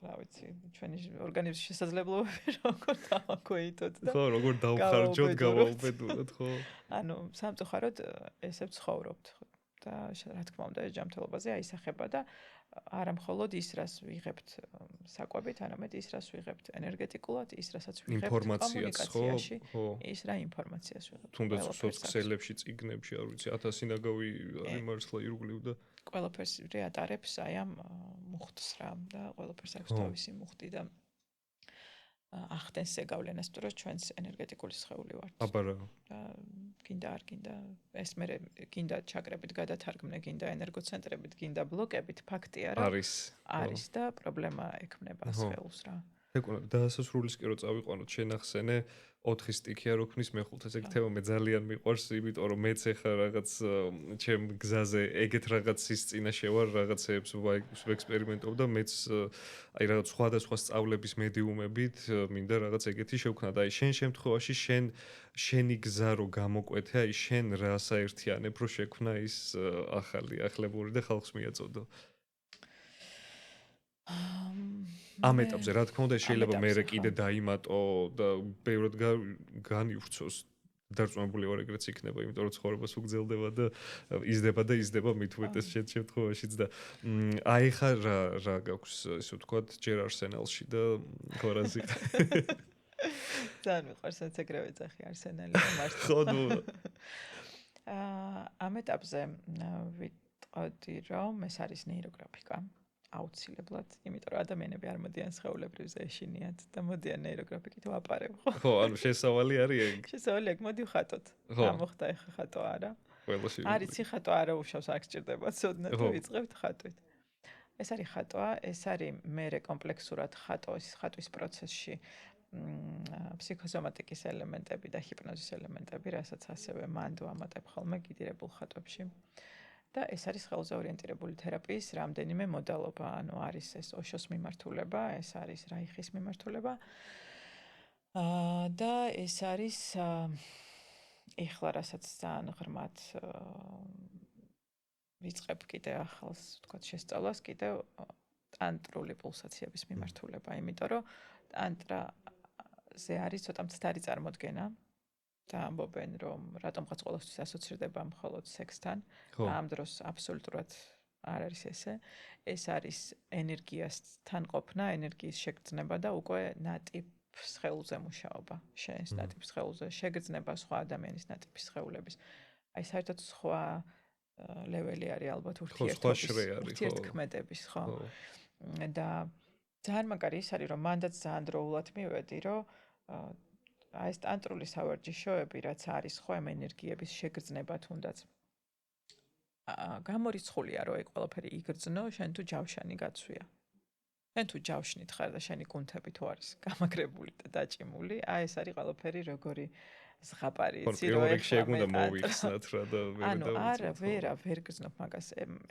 რა ვიცი, ჩვენი ორგანიზმის შესაძლებლობები როგორ დავაქვეითოთ და
ხო, როგორ დავხარჯოთ, გავაუბედუროთ, ხო?
ანუ სამწუხაროდ ესე ვცხოვრობთ და რა თქმა უნდა ეს ჯანმრთელობაზე აისახება და არა მხოლოდ ის რას ვიღებთ საკვებით, არამედ ის რას ვიღებთ ენერგეტიკულად, ის რასაც ვიღებთ კომუნიკაციაში, ის რა ინფორმაციას ვიღებთ.
თუნდაც სოციალებში, წიგნებში, არ ვიცი, 1000 ნაგავი არის მართლა ირგვლივ და
ყველაფერს რეატარებს აი ამ მუხტს რა და ყველაფერს აქვს თავისი მუხტი და ახდენს ზეგავლენას, თუ რომ ჩვენს ენერგეტიკული სხეული ვართ.
აბა რა.
გინდა არ გინდა, ეს მე გინდა ჩაკრებით გადათარგმნე, გინდა ენერგოცენტრებით, გინდა ბლოკებით, ფაქტია რა.
არის
და პრობლემა ექმნება სხეულს რა.
ეკონა დაასასრულისკენ რო წავიყვანოთ შენახსენე 4 სტიქია რო ქნის მეხუთეს ეგ თემა მე ძალიან მიყვარს იმიტომ რომ მეც ეხა რაღაც ჩემ გზაზე ეგეთ რაღაცის წინაშე ვარ რაღაცეებს ვექსპერიმენტობ და მეც აი რაღაც სხვადასხვა სწავლების მედიუმებით მინდა რაღაც ეგეთი შევქნა და აი შენ შემთხვევაში შენი გზა რო გამოკვეთე აი შენ რა საერთიანებ რო შექმნა ის ახალი ახლებური და ხალხს მიაწოდო ამ ეტაპზე რა თქმა უნდა შეიძლება მე კიდე დაიმატო და ბევრად განივრცოს დარწმუნებული ვარ ეგრეც იქნება იმიტომ რომ ცხოვრებას უგრძელდება და იზრდება მით უმეტეს შემთხვევაშიც და აი ხა რა გაქვს ისე ვთქვათ ჯერ არსენალში და ხორაზი
ძალიან მიყვარს ეგრევე ძახი არსენალი მართლა
ხო ნუ
ამ ეტაპზე ვიტყოდი რომ ეს არის ნეიროგრაფიკა აუცილებლად, იმიტომ რომ ადამიანები არ მოდიან სხეულებრივზე ეშინიათ და მოდიან ნეიროგრაფიკით ვაპარებ, ხო?
ხო, ანუ შესავალი არის ეგ.
შესავალი ეგ, მოდი ვხატოთ. რა მოხდა ეხა ხატო არა?
ყველაში.
არის ხატო არა უშავს, აქ სჭირდება ცოდნა თუ ვიწყებთ ხატვით. ეს არის ხატვა, ეს არის მერე კომპლექსურად ხატვის პროცესში ფსიქოსომატიკის ელემენტები და ჰიპნოზის ელემენტები, რასაც ასევე მანდ ვამატებ ხოლმე გიდირებულ ხატვებში. და ეს არის ხელზე ორიენტირებული თერაპიის რამდენიმე მოდალობა, ანუ არის ეს ოშოს მიმართულება, ეს არის რაიხის მიმართულება. და ეს არის ეხლა რასაც ძალიან ღრმად ვიწყებ კიდე ახალს, ვთქვათ, შესწავლას, კიდე ტანტრული პულსაციების მიმართულება, იმიტომ რომ ტანტრაზე არის ცოტა მცდარი წარმოდგენა. და ამბობენ რომ რატომღაც ყოველთვის ასოცირდება მხოლოდ სექსთან. ამ დროს აბსოლუტურად არ არის ესე. ეს არის ენერგიასთან ყოფნა, ენერგიის შეგრძნება და უკვე ნატიფ სხეულზე მუშაობა. შენს ნატიფ სხეულზე შეგრძნება სხვა ადამიანის ნატიფის სხეულების. აი საერთოდ სხვა ლეველი არის ალბათ ურთიერთქმედების, ხო? და ძალიან მაგარი ის არის რომ მანდაც ძალიან დროულად მივედი რომ აი ეს ტანტრული სავარჯიშოები, რაც არის ხო ამ ენერგიების შეგრძნება თუნდაც გამორიცხულია რომ ეგ ყველაფერი იგრძნო, შენ თუ ჯავშანი გაცვია. შენ თუ ჯავშნით ხარ და შენი კუნთები თუ არის გამაგრებული და დაჭიმული, აი ეს არის ყველაფერი როგორი ზღაპარი, იცი რომ ეგ
შეგუნდა მოვიხსნათ რა და
ვერ გრძნობ მაგას.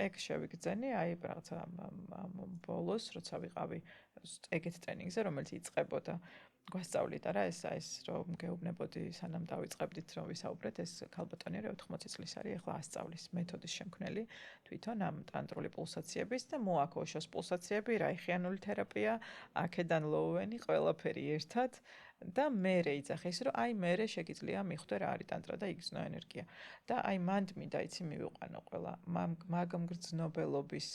ეგ შევიგრძენი, აი რაღაცა ბოლოს, როცა ვიყავი ეგეთ ტრენინგზე, რომელიც იწყებოდა გვასწავლით არა ეს რომ გეუბნებოდი სანამ დავიწყებდით რომ ვისაუბრეთ ეს ქალბატონი 80 წლის არის ახლა ასწავლის მეთოდის შემქმნელი თვითონ ამ ტანტრული პულსაციების და მოაქო ოშოს პულსაციები რაიხიანული თერაპია აქედან ლოუენი ყველაფერი ერთად და მერე იძახეს რომ აი მერე შეგიძლია მიხვდე რა არის ტანტრა და იგრძნო ენერგია და აი მანდ მინდა იცი მივიყვანო ყველა მაგ მგრძნობელობის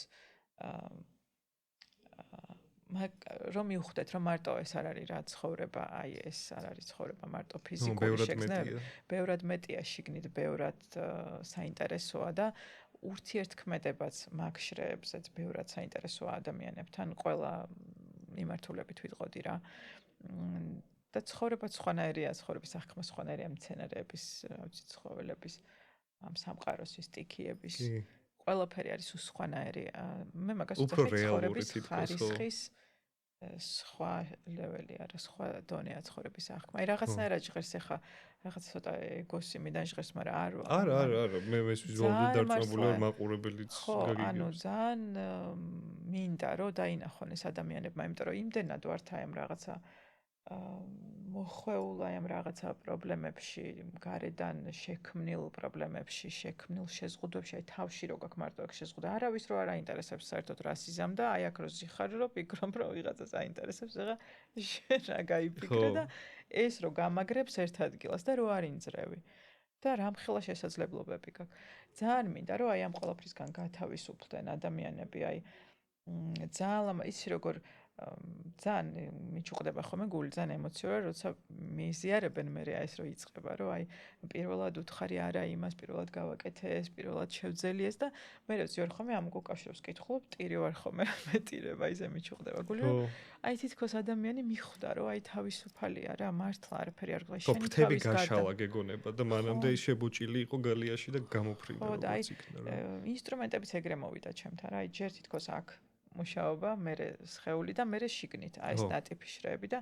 რომ მივხვდეთ რომ მარტო ეს არ არის რა ცხოვრება, აი ეს არ არის ცხოვრება მარტო ფიზიკური შეგრძნება, ბევრად მეტია შიგნით, ბევრად საინტერესოა და ურთიერთქმედებაც მაგ შრეებზეც ბევრად საინტერესოა ადამიანებთან, ყველა მიმართულებით ვიტყოდი რა. და ცხოვრება სხვანაირია, ცხოვრების აღქმა სხვანაირია მცენარეების, რა ვიცი, ცხოველების, ამ სამყაროსის სტიქიების, ყველაფერი არის სხვანაირი. მე მაგას ვთქვი ცხოვრების ხარისხის სხვა ლეველი არა, სხვა დონეა ცხოვრების აღქმა. აი რაღაცნაირად ჟღერს ახლა, რაღაც ცოტა ეგოსი მიდან ჟღერს, მაგრამ
არა, მე ეს ვიზუალურად დარწმუნებული ვარ, მაყურებელიც გაგიგებს.
ანუ ძალიან მინდა რომ დაინახონ ეს ადამიანებმა, იმიტომ რომ იმდენად ვართ აი ამ რაღაცა მოხვეულ აი ამ რაღაცა პრობლემებში, გარედან შექმნილ პრობლემებში, შექმნილ შეზღუდვებში, აი თავში რო გაქვს მარტო ეგ შეზღუდვა, არავის რო არ აინტერესებს საერთოდ რასიზამ და აი აქ რო ზიხარ რო ფიქრობ რომ ვიღაცას აინტერესებს, ეხა შენ რა გაიფიქრე და ეს რო გამაგრებს ერთ ადგილას და რო არ ინძრევი. და რამხელა შესაძლებლობები გაქვს. ძალიან მინდა რომ აი ამ ყველაფრისგან გათავისუფლდნენ ადამიანები, აი ძალიან ისი როგორ ძალიან მიჩუყდება ხოლმე გული ძალიან ემოციურად, როცა მიზიარებენ მე ეს რო იწყება, რომ აი პირველად უთხარი არა იმას, პირველად გავაკეთე ეს, პირველად შევძელი ეს და მე რო ზიარ ხოლმე ამ უკავშირებს კითხულობ, ტირი ვარ ხოლმე მე ტირება ისე მიჩუყდება გული, რომ აი თითქოს ადამიანი მიხვდა, რომ აი თავისუფალია რა, მართლა არაფერი არ გღა შენი
თავის გაშალა გეგონება და მანამდე შებუჭილი იყო გალიაში და გამოფრინდა
როგორც იქნა რა. ინსტრუმენტებიც ეგრე მოვიდა ჩემთან რა, აი ჯერ თითქოს აქ მუშაობა, მე სხეული და მე შიგნით, აი ეს ნატიფი შრეები და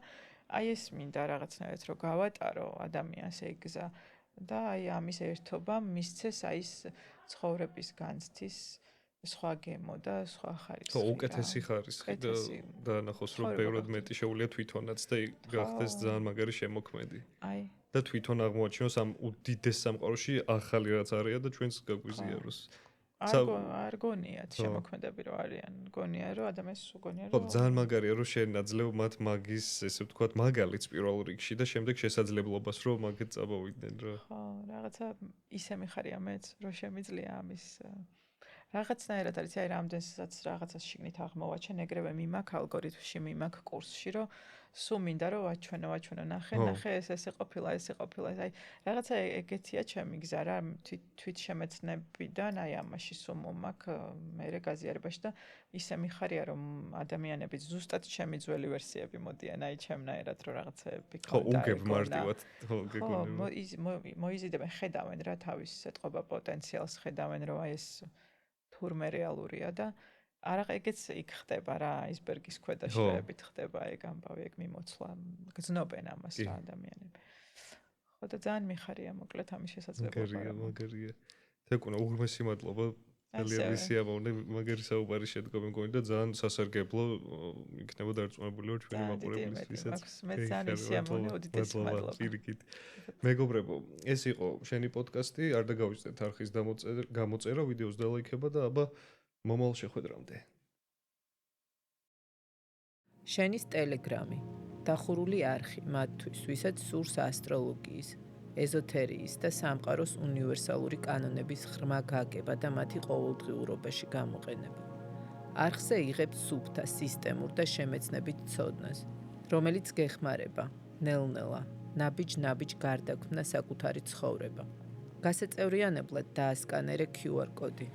აი ეს მინდა რაღაცნაირად რომ გავატარო ადამიანს ეგ გზა და აი ამის ერთობა მისცეს აი ეს ცხოვრების განცდის სხვა გემო და სხვა ხარისხი.
ხო, უკეთესი ხარისხი და დაანახოს რომ ბევრად მეტი შეუძლია თვითონაც და გახდეს ძალიან მაგარი შემოქმედი.
აი
და თვითონ აღმოაჩინოს ამ უდიდეს სამყაროში ახალი რაც არია და ჩვენს გაგვიზიაროს.
არ გონიათ შემოქმედები რო არიან, გონია რომ ადამიანს უგონია რომ
ხო, ძალიან მაგარია რომ შენ აძლევ მათ მაგის, ესე ვთქვათ, მაგალითს პირველ რიგში და შემდეგ შესაძლებლობას რომ მაგეთ წამოვიდნენ რა.
ხო, რაღაცა ისე მიხარია მეც, რომ შემიძლია ამის რაღაცნაირად არის აი რამდენსაც რაღაცას შიგნით აღმოვაჩენ, ეგრევე მიმაქ ალგორითმში, მიმაქ კურსში, რომ სულ მინდა რომ ვაჩვენო, ნახე, ესე ყოფილა, აი რაღაცა ეგეთია ჩემი გზა რა, თვით შემეცნებიდან აი ამაში სულ მომაქ მერე გაზიარებაში და ისე მიხარია რომ ადამიანები ზუსტად ჩემი ძველი ვერსიები მოდიან, აი ჩემნაირად რომ რაღაცეები
ხო, უგებ მარტივად, ხო,
გეგონა. მოიზიდებენ, ხედავენ რა თავის ეთყობა პოტენციალს, ხედავენ რომ აი ეს თურმე რეალურია და არა ეგეც იქ ხდება რა აისბერგის ქვედა შრეებით ხდება ეგ ამბავი ეგ მიმოცლა გზნობენ ამას რა ადამიანები. ხო და ძალიან მიხარია მოკლედ ამის შესაძლებლობა.
მაგარია. თეკუნა უღრმესი მადლობა. ძალიან სიამოვნე მაგარი საუბარი შედგა მეგონი და ძალიან სასარგებლო იქნება დარწმუნებული ვარ ჩვენი მაყურებლისთვისაც.
მე ძალიან სიამოვნე უდიდესი მადლობა.
პირიქით. მეგობრებო, ეს იყო შენი პოდკასტი, არ დაგავიწყდეთ არხის გამოწერა, ვიდეოს დალაიქება და აბა მომავალ შეხვედრამდე.
შენის ტელეგრამი. დახურული არხი მათთვის, ვისაც სურს ასტროლოგიის, ეზოთერიის და სამყაროს უნივერსალური კანონების ღრმა გაგება და მათი ყოველდღიურობაში გამოყენება. არხზე იღებთ სუფთა, სისტემურ და შემეცნებით ცოდნას, რომელიც გეხმარება, ნელ-ნელა, ნაბიჯ-ნაბიჯ გარდაქმნა საკუთარი ცხოვრება. გასაწევრიანებლად დაასკანერე QR კოდი.